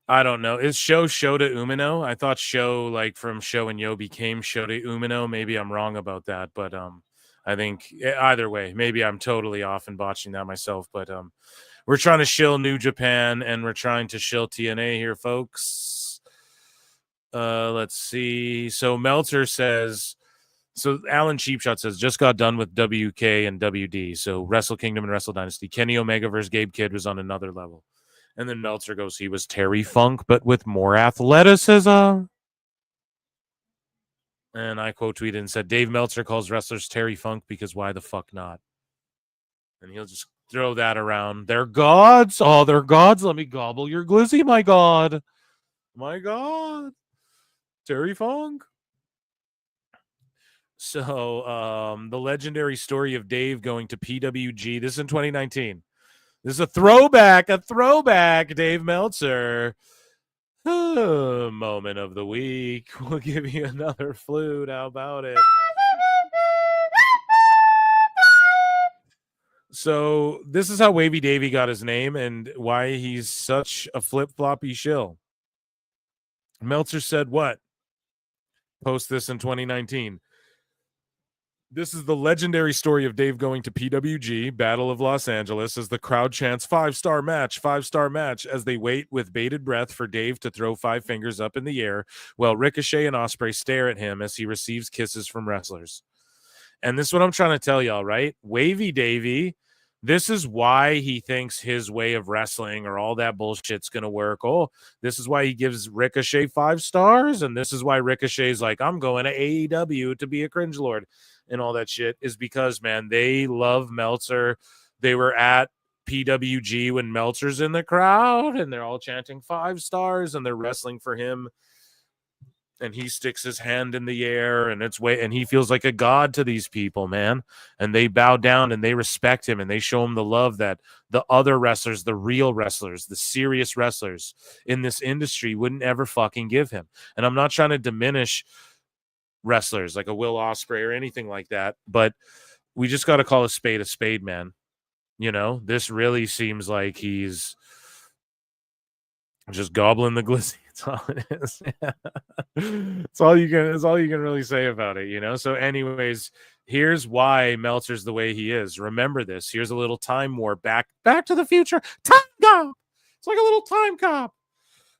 Speaker 18: I don't know. Is Show Shota Umino? I thought Show, like from Show and Yo, became Shota Umino. Maybe I'm wrong about that, but I think either way, maybe I'm totally off and botching that myself. But we're trying to shill New Japan and we're trying to shill TNA here, folks. Let's see. So Meltzer says, so Alan Cheapshot says, just got done with WK and WD. So Wrestle Kingdom and Wrestle Dynasty. Kenny Omega versus Gabe Kidd was on another level. And then Meltzer goes, he was Terry Funk, but with more athleticism. And I quote tweeted and said, Dave Meltzer calls wrestlers Terry Funk because why the fuck not? And he'll just throw that around. They're gods. Oh, they're gods. Let me gobble your glizzy, my god. My god. Terry Funk. So the legendary story of Dave going to PWG. This is in 2019. This is a throwback, Dave Meltzer. Moment of the week. We'll give you another flute. How about it? So this is how Wavy Davy got his name and why he's such a flip-floppy shill. Meltzer said what? Post this in 2019. This is the legendary story of Dave going to PWG, Battle of Los Angeles, as the crowd chants 5-star match, 5-star match, as they wait with bated breath for Dave to throw 5 fingers up in the air, while Ricochet and Ospreay stare at him as he receives kisses from wrestlers. And this is what I'm trying to tell y'all, right? Wavy Davey, this is why he thinks his way of wrestling or all that bullshit's going to work. Oh, this is why he gives Ricochet 5 stars, and this is why Ricochet's like, I'm going to AEW to be a cringe lord. And all that shit is because, man, they love Meltzer. They were at PWG when Meltzer's in the crowd and they're all chanting 5 stars and they're wrestling for him. And he sticks his hand in the air and and he feels like a god to these people, man. And they bow down and they respect him and they show him the love that the other wrestlers, the real wrestlers, the serious wrestlers in this industry wouldn't ever fucking give him. And I'm not trying to diminish wrestlers like a Will Ospreay or anything like that, but we just got to call a spade, man. You know, this really seems like he's just gobbling the glizzy. That's all it is. It's all you can really say about it, you know. So anyways, here's why Meltzer's the way he is. Remember this. Here's a little time warp, back to the future. Time cop. It's like a little time cop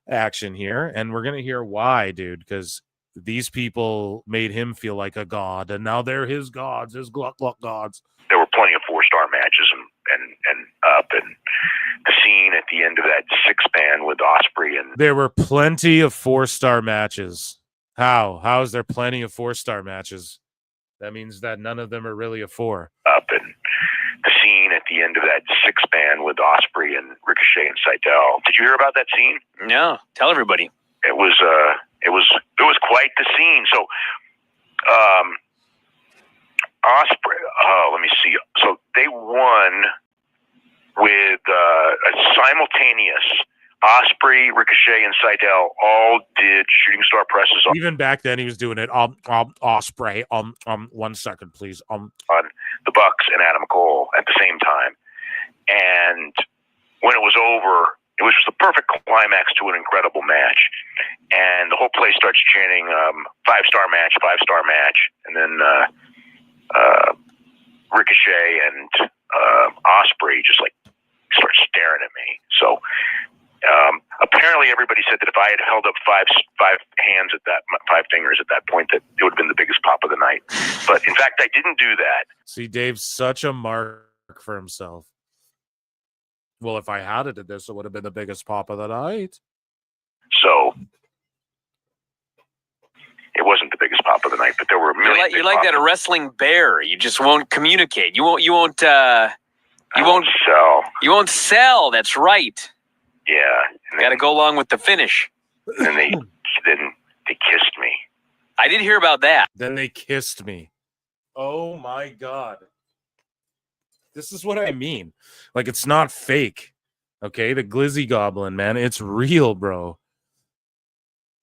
Speaker 18: action here, and we're gonna hear why, dude, because these people made him feel like a god, and now they're his gods, his gluck gods.
Speaker 5: There were plenty of 4-star matches and up, and the scene at the end of that 6-man with Ospreay and
Speaker 18: there were plenty of 4-star matches. How is there plenty of 4-star matches? That means that none of them are really a 4.
Speaker 5: up, and the scene at the end of that 6-man with Ospreay and Ricochet and Seidel. Did you hear about that scene?
Speaker 15: No, tell everybody.
Speaker 5: It was quite the scene. So, Ospreay. Oh, let me see. So they won with a simultaneous. Ospreay, Ricochet, and Seidel all did shooting star presses
Speaker 18: Even back then, he was doing it. Ospreay. 1 second, please.
Speaker 5: On the Bucks and Adam Cole at the same time, and when it was over, it was just the perfect climax to an incredible match. And the whole place starts chanting 5-star match, 5-star match. And then Ricochet and Ospreay just like start staring at me. So apparently everybody said that if I had held up 5 fingers at that point, that it would have been the biggest pop of the night. But in fact, I didn't do that.
Speaker 18: See, Dave's such a mark for himself. Well, if I had it at this, it would have been the biggest pop of the night.
Speaker 5: So it wasn't the biggest pop of the night, but there were a million.
Speaker 15: You're like that wrestling bear. You just won't communicate. You won't sell. You won't sell. That's right.
Speaker 5: Yeah.
Speaker 15: Got to go along with the finish.
Speaker 5: And they kissed me.
Speaker 15: I did hear about that.
Speaker 18: Then they kissed me. Oh my God. This is what I mean. Like, it's not fake. Okay, the Glizzy Goblin, man. It's real, bro.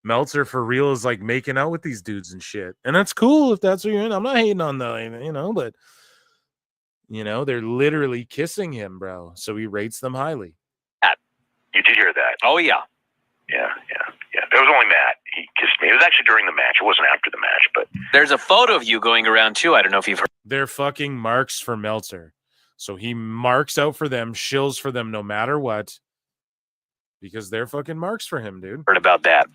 Speaker 18: Meltzer for real is like making out with these dudes and shit. And that's cool if that's what you're in. I'm not hating on the, but they're literally kissing him, bro. So he rates them highly.
Speaker 5: You did hear that?
Speaker 15: Oh, yeah.
Speaker 5: Yeah. It was only Matt. He kissed me. It was actually during the match. It wasn't after the match, but
Speaker 15: there's a photo of you going around too. I don't know if you've heard.
Speaker 18: They're fucking marks for Meltzer. So he marks out for them, shills for them no matter what, because they're fucking marks for him, dude.
Speaker 15: Heard about that.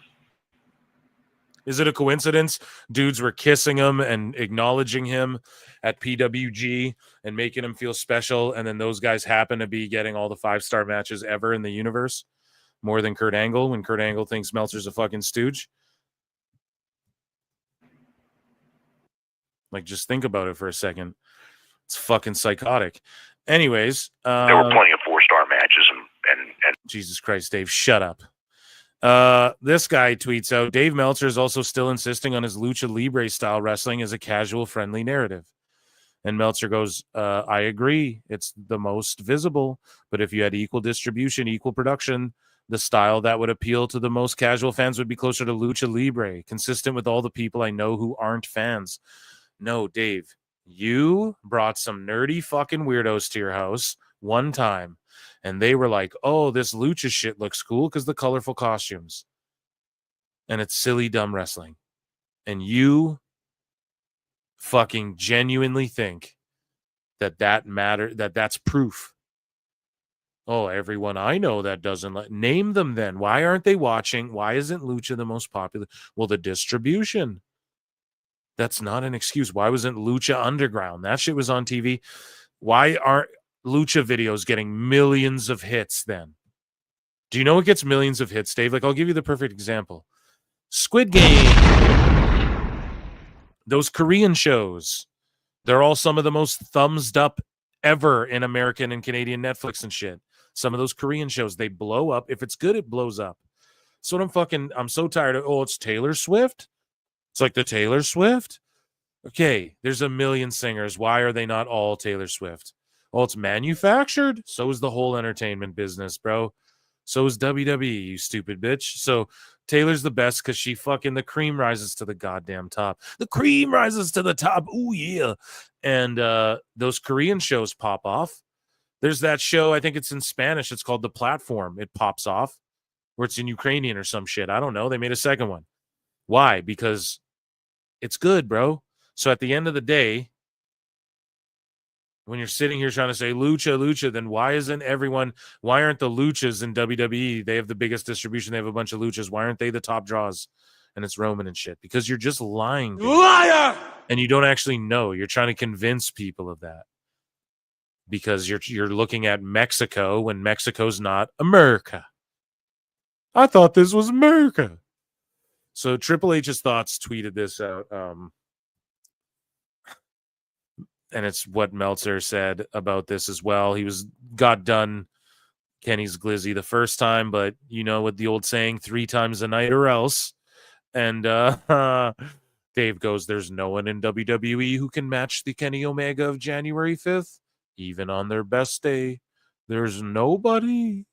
Speaker 18: Is it a coincidence? Dudes were kissing him and acknowledging him at PWG and making him feel special, and then those guys happen to be getting all the 5-star matches ever in the universe, more than Kurt Angle, when Kurt Angle thinks Meltzer's a fucking stooge. Like, just think about it for a second. It's fucking psychotic. Anyways,
Speaker 5: there were plenty of 4-star matches, and
Speaker 18: Jesus Christ, Dave, shut up. This guy tweets out, Dave Meltzer is also still insisting on his Lucha Libre style wrestling as a casual, friendly narrative. And Meltzer goes, I agree. It's the most visible. But if you had equal distribution, equal production, the style that would appeal to the most casual fans would be closer to Lucha Libre, consistent with all the people I know who aren't fans. No, Dave, you brought some nerdy fucking weirdos to your house one time, and they were like, oh, this lucha shit looks cool because the colorful costumes. And it's silly, dumb wrestling. And you fucking genuinely think that matter, that's proof. Oh, everyone I know that doesn't name them then. Why aren't they watching? Why isn't Lucha the most popular? Well, the distribution. That's not an excuse. Why wasn't Lucha Underground? That shit was on TV. Why aren't Lucha videos getting millions of hits then? Do you know what gets millions of hits, Dave? Like, I'll give you the perfect example. Squid Game. Those Korean shows. They're all some of the most thumbs up ever in American and Canadian Netflix and shit. Some of those Korean shows, they blow up. If it's good, it blows up. So I'm so tired of, it's Taylor Swift. It's like the Taylor Swift. Okay, there's a million singers. Why are they not all Taylor Swift? Oh, it's manufactured. So is the whole entertainment business, bro. So is WWE, you stupid bitch. So Taylor's the best because she fucking, the cream rises to the goddamn top. The cream rises to the top. Ooh, yeah. And those Korean shows pop off. There's that show, I think it's in Spanish. It's called The Platform. It pops off. Or it's in Ukrainian or some shit. I don't know. They made a second one. Why? Because it's good, bro. So at the end of the day, when you're sitting here trying to say Lucha, then why aren't the Luchas in WWE? They have the biggest distribution. They have a bunch of Luchas. Why aren't they the top draws? And it's Roman and shit. Because you're just lying. Dude.
Speaker 13: Liar!
Speaker 18: And you don't actually know. You're trying to convince people of that. Because you're looking at Mexico when Mexico's not America. I thought this was America. So Triple H's thoughts tweeted this out. And it's what Meltzer said about this as well. He got done Kenny's glizzy the first time, but you know what the old saying, 3 times a night or else. And Dave goes, there's no one in WWE who can match the Kenny Omega of January 5th. Even on their best day, there's nobody.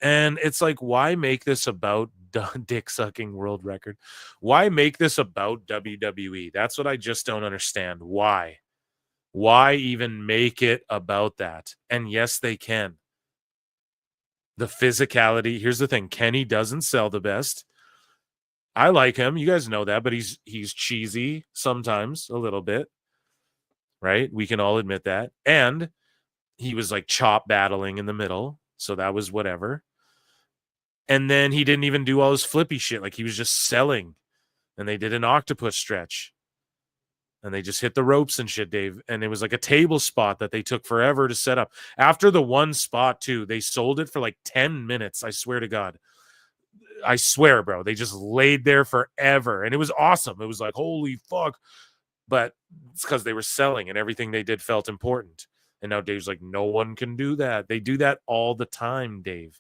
Speaker 18: And it's like, why make this about dick-sucking world record? Why make this about WWE? That's what I just don't understand. Why? Why even make it about that? And yes, they can. The physicality. Here's the thing. Kenny doesn't sell the best. I like him. You guys know that, but he's cheesy sometimes, a little bit. Right? We can all admit that. And he was like chop battling in the middle. So that was whatever. And then he didn't even do all his flippy shit. Like he was just selling. And they did an octopus stretch. And they just hit the ropes and shit, Dave. And it was like a table spot that they took forever to set up. After the one spot, too, they sold it for like 10 minutes. I swear to God. I swear, bro. They just laid there forever. And it was awesome. It was like, holy fuck. But it's because they were selling and everything they did felt important. And now Dave's like, no one can do that. They do that all the time, Dave.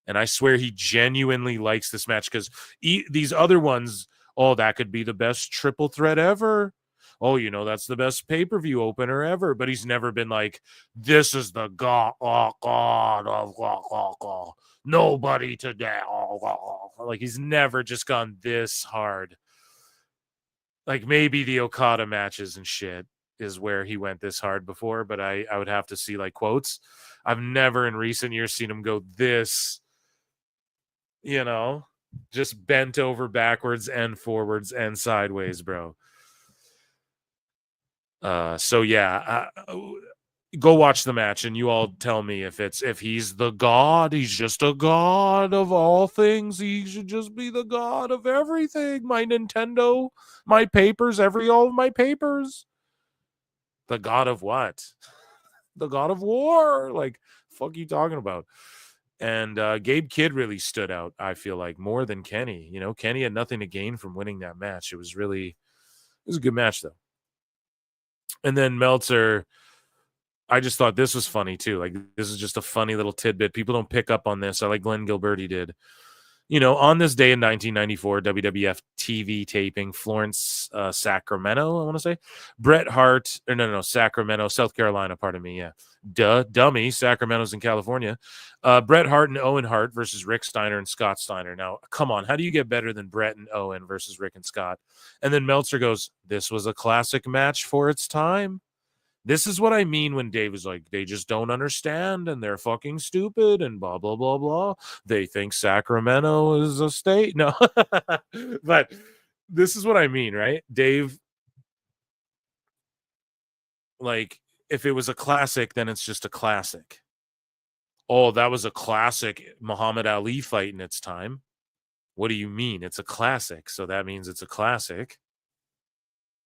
Speaker 18: And I swear he genuinely likes this match because these other ones, that could be the best triple threat ever. That's the best pay-per-view opener ever. But he's never been like, this is the God of nobody today. Like he's never just gone this hard. Like maybe the Okada matches and shit is where he went this hard before, but I would have to see like quotes. I've never in recent years seen him go this, just bent over backwards and forwards and sideways, bro. So yeah, go watch the match and you all tell me if he's the God, he's just a God of all things. He should just be the God of everything. My Nintendo, my papers, all of my papers. The God of what? The God of war. Like, fuck you talking about? And Gabe Kidd really stood out, I feel like, more than Kenny. Kenny had nothing to gain from winning that match. It was a good match, though. And then Meltzer, I just thought this was funny, too. Like, this is just a funny little tidbit. People don't pick up on this. I like Glenn Gilberti did. On this day in 1994, WWF TV taping, Florence, Sacramento, I want to say. Bret Hart, or no, Sacramento, South Carolina, pardon me, yeah. Dummy, Sacramento's in California. Bret Hart and Owen Hart versus Rick Steiner and Scott Steiner. Now, come on, how do you get better than Bret and Owen versus Rick and Scott? And then Meltzer goes, this was a classic match for its time. This is what I mean when Dave is like, they just don't understand and they're fucking stupid and blah, blah, blah, blah. They think Sacramento is a state. No, but this is what I mean, right? Dave Like, if it was a classic, then it's just a classic. Oh, that was a classic Muhammad Ali fight in its time. What do you mean? It's a classic. So that means it's a classic,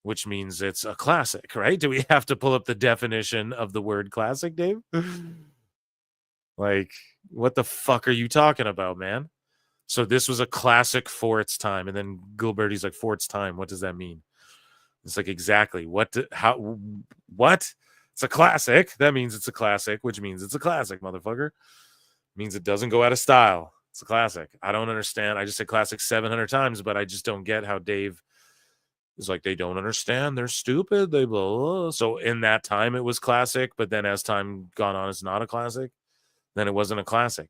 Speaker 18: which means it's a classic, right? Do we have to pull up the definition of the word classic, Dave? Like, what the fuck are you talking about, man? So this was a classic for its time. And then Gilbert's like, for its time. What does that mean? It's like, exactly. What? It's a classic. That means it's a classic, which means it's a classic, motherfucker. Means it doesn't go out of style. It's a classic. I don't understand. I just said classic 700 times, but I just don't get how Dave is like, they don't understand. They're stupid. They blah, blah. So in that time, it was classic. But then as time gone on, it's not a classic. Then it wasn't a classic.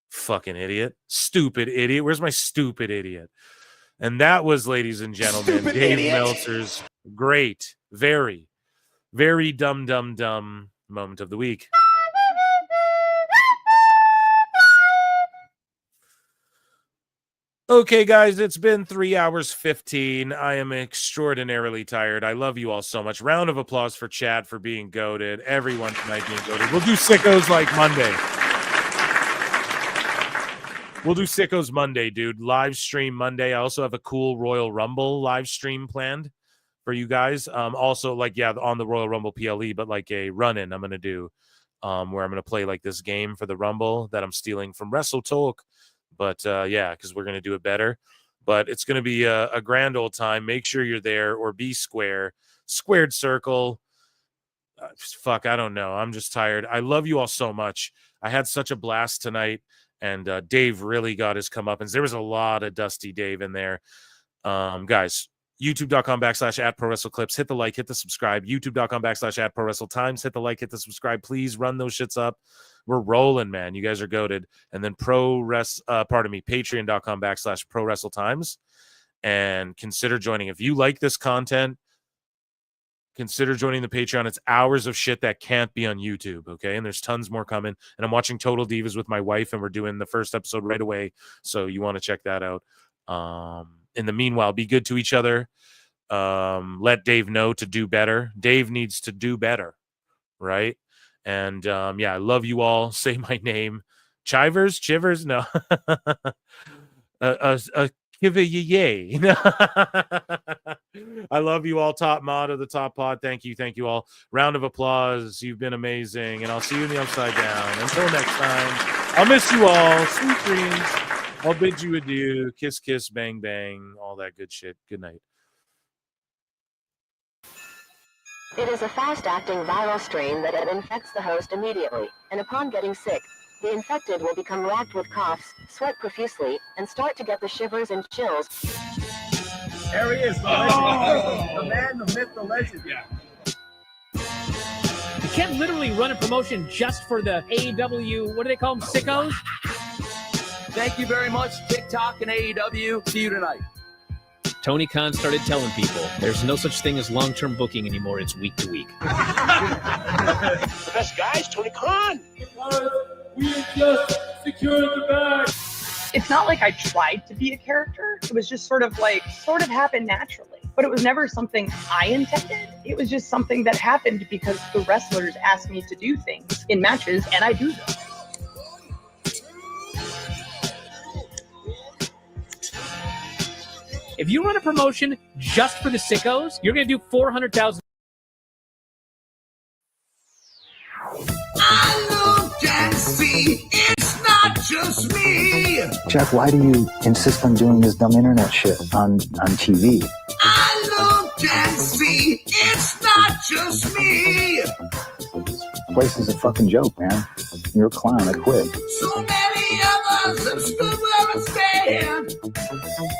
Speaker 18: Fucking idiot. Stupid idiot. Where's my stupid idiot? And that was, ladies and gentlemen,
Speaker 2: Stupid
Speaker 18: Dave
Speaker 2: idiot.
Speaker 18: Meltzer's great, very, very dumb moment of the week. Okay, guys, it's been 3 hours 15. I am extraordinarily tired. I love you all so much. Round of applause for Chad for being goated. Everyone tonight being goated. We'll do sickos like Monday. We'll do sickos Monday, dude. Live stream Monday. I also have a cool Royal Rumble live stream planned for you guys. Also, like, yeah, on the Royal Rumble PLE, but like a run-in I'm going to do where I'm going to play like this game for the Rumble that I'm stealing from Wrestle Talk. But yeah, because we're going to do it better. But it's going to be a grand old time. Make sure you're there or be square. Squared circle. Fuck, I don't know. I'm just tired. I love you all so much. I had such a blast tonight. And Dave really got his comeuppance. There was a lot of Dusty Dave in there. Guys, youtube.com/@ProWrestleClips. Hit the like, hit the subscribe. youtube.com/@ProWrestleTimes. Hit the like, hit the subscribe. Please run those shits up. We're rolling, man. You guys are goated. And then patreon.com/ProWrestleTimes. And consider joining. If you like this content, consider joining the Patreon. It's hours of shit that can't be on YouTube, okay? And there's tons more coming. And I'm watching Total Divas with my wife, and we're doing the first episode right away. So you want to check that out. In the meanwhile, be good to each other. Let Dave know to do better. Dave needs to do better, right? And yeah, I love you all. Say my name. Chivers? No. Give a yay. I love you all. Top mod of the top pod. Thank you all. Round of applause. You've been amazing. And I'll see you in the upside down. Until next time, I'll miss you all. Sweet dreams. I'll bid you adieu. Kiss, kiss, bang, bang. All that good shit. Good night.
Speaker 4: It is a fast-acting viral strain that infects the host immediately, and upon getting sick, the infected will become racked with coughs, sweat profusely, and start to get the shivers and chills.
Speaker 19: There he is, the legend. The man, the myth, the legend. Yeah.
Speaker 23: You can't literally run a promotion just for the AEW, what do they call them, sickos?
Speaker 19: Thank you very much, TikTok and AEW. See you tonight.
Speaker 23: Tony Khan started telling people there's no such thing as long-term booking anymore. It's week to week.
Speaker 19: The best guys, Tony Khan. We just secured the bag.
Speaker 24: It's not like I tried to be a character. It was just sort of happened naturally. But it was never something I intended. It was just something that happened because the wrestlers asked me to do things in matches, and I do them.
Speaker 23: If you run a promotion just for the sickos, you're going to do 400,000.
Speaker 2: I look and see it's not just me.
Speaker 25: Jeff, why do you insist on doing this dumb internet shit on TV?
Speaker 2: I look and see it's not just me.
Speaker 25: This place is a fucking joke, man. You're a clown. I quit.
Speaker 2: So many of us have stood where I stand.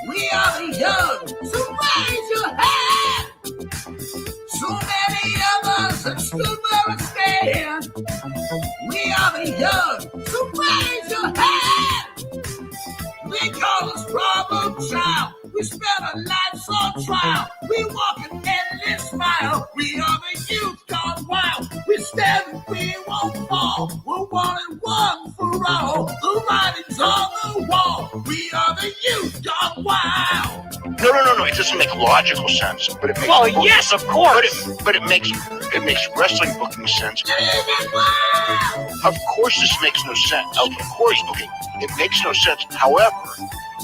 Speaker 2: We are the young, so raise your hand. So many of us have stood where I stand. We are the young, so raise your hand. We call us problem child. We spend our lives on trial. We walk an endless mile. We are the youth gone wild. We stand and we won't fall. We're one and one for all. The writing's on the wall. We are the youth gone wild.
Speaker 5: No. It doesn't make logical sense, but it makes.
Speaker 15: Well, yes, of course.
Speaker 5: But it makes wrestling booking sense. Of course, this makes no sense. Of course, okay, it makes no sense. However,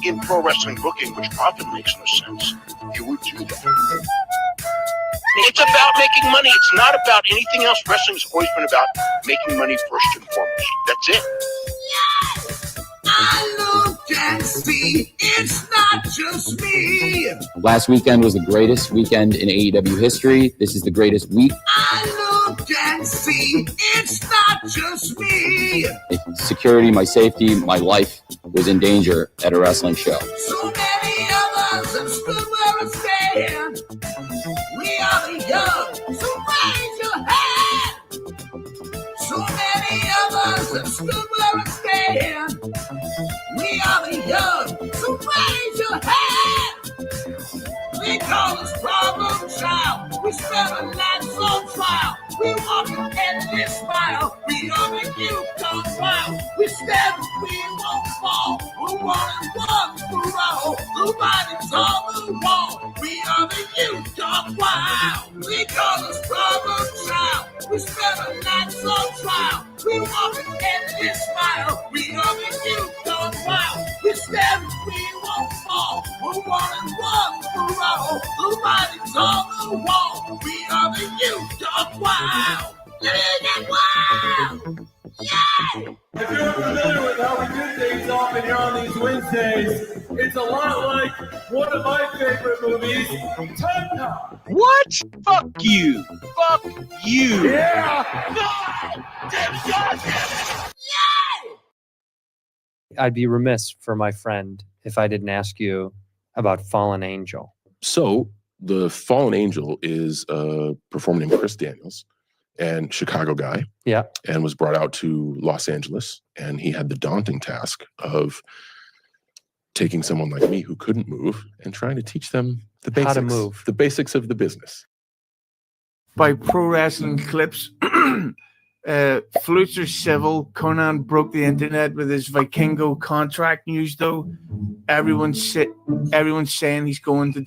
Speaker 5: in pro wrestling booking, which often makes no sense, you would do that. It's about making money. It's not about anything else. Wrestling's always been about making money first and foremost. That's it.
Speaker 2: I look and see, it's not just me.
Speaker 3: Last weekend was the greatest weekend in AEW history. This is the greatest week.
Speaker 2: I look and see, it's not just me.
Speaker 3: Security, my safety, my life was in danger at a wrestling show.
Speaker 2: So many others have stood where I stand. We are the young, so raise your hand. So many others have stood where I stand. We are the young, so raise your hand. We call this problem child. We spend our lives on trial. We walk an endless smile. We are the youth gone wild. We stand, we won't fall. We're 1-1 for all. The writing's on the wall. We are the youth gone wild. We call this problem child. We spend our lives on trial. We walk an endless smile. We are the youth gone wild. We stand, we won't fall. We're 1-1 for all. The writing's on the wall. We are the youth gone wild. Get wild. Yeah.
Speaker 6: If you're familiar with how we do things often here on these Wednesdays, it's a lot like one of my favorite movies, Time Cop.
Speaker 15: What? Fuck you. Fuck you.
Speaker 6: Yeah.
Speaker 7: I'd be remiss for my friend if I didn't ask you about Fallen Angel.
Speaker 8: So the Fallen Angel is a performer named Chris Daniels, and Chicago guy.
Speaker 7: Yeah.
Speaker 8: And was brought out to Los Angeles, and he had the daunting task of taking someone like me who couldn't move and trying to teach them the basics.
Speaker 7: How to move.
Speaker 8: The basics of the business.
Speaker 12: By Pro Wrestling Clips, Flutzer Civil, Conan broke the internet with his Vikingo contract news though. Everyone's saying he's going to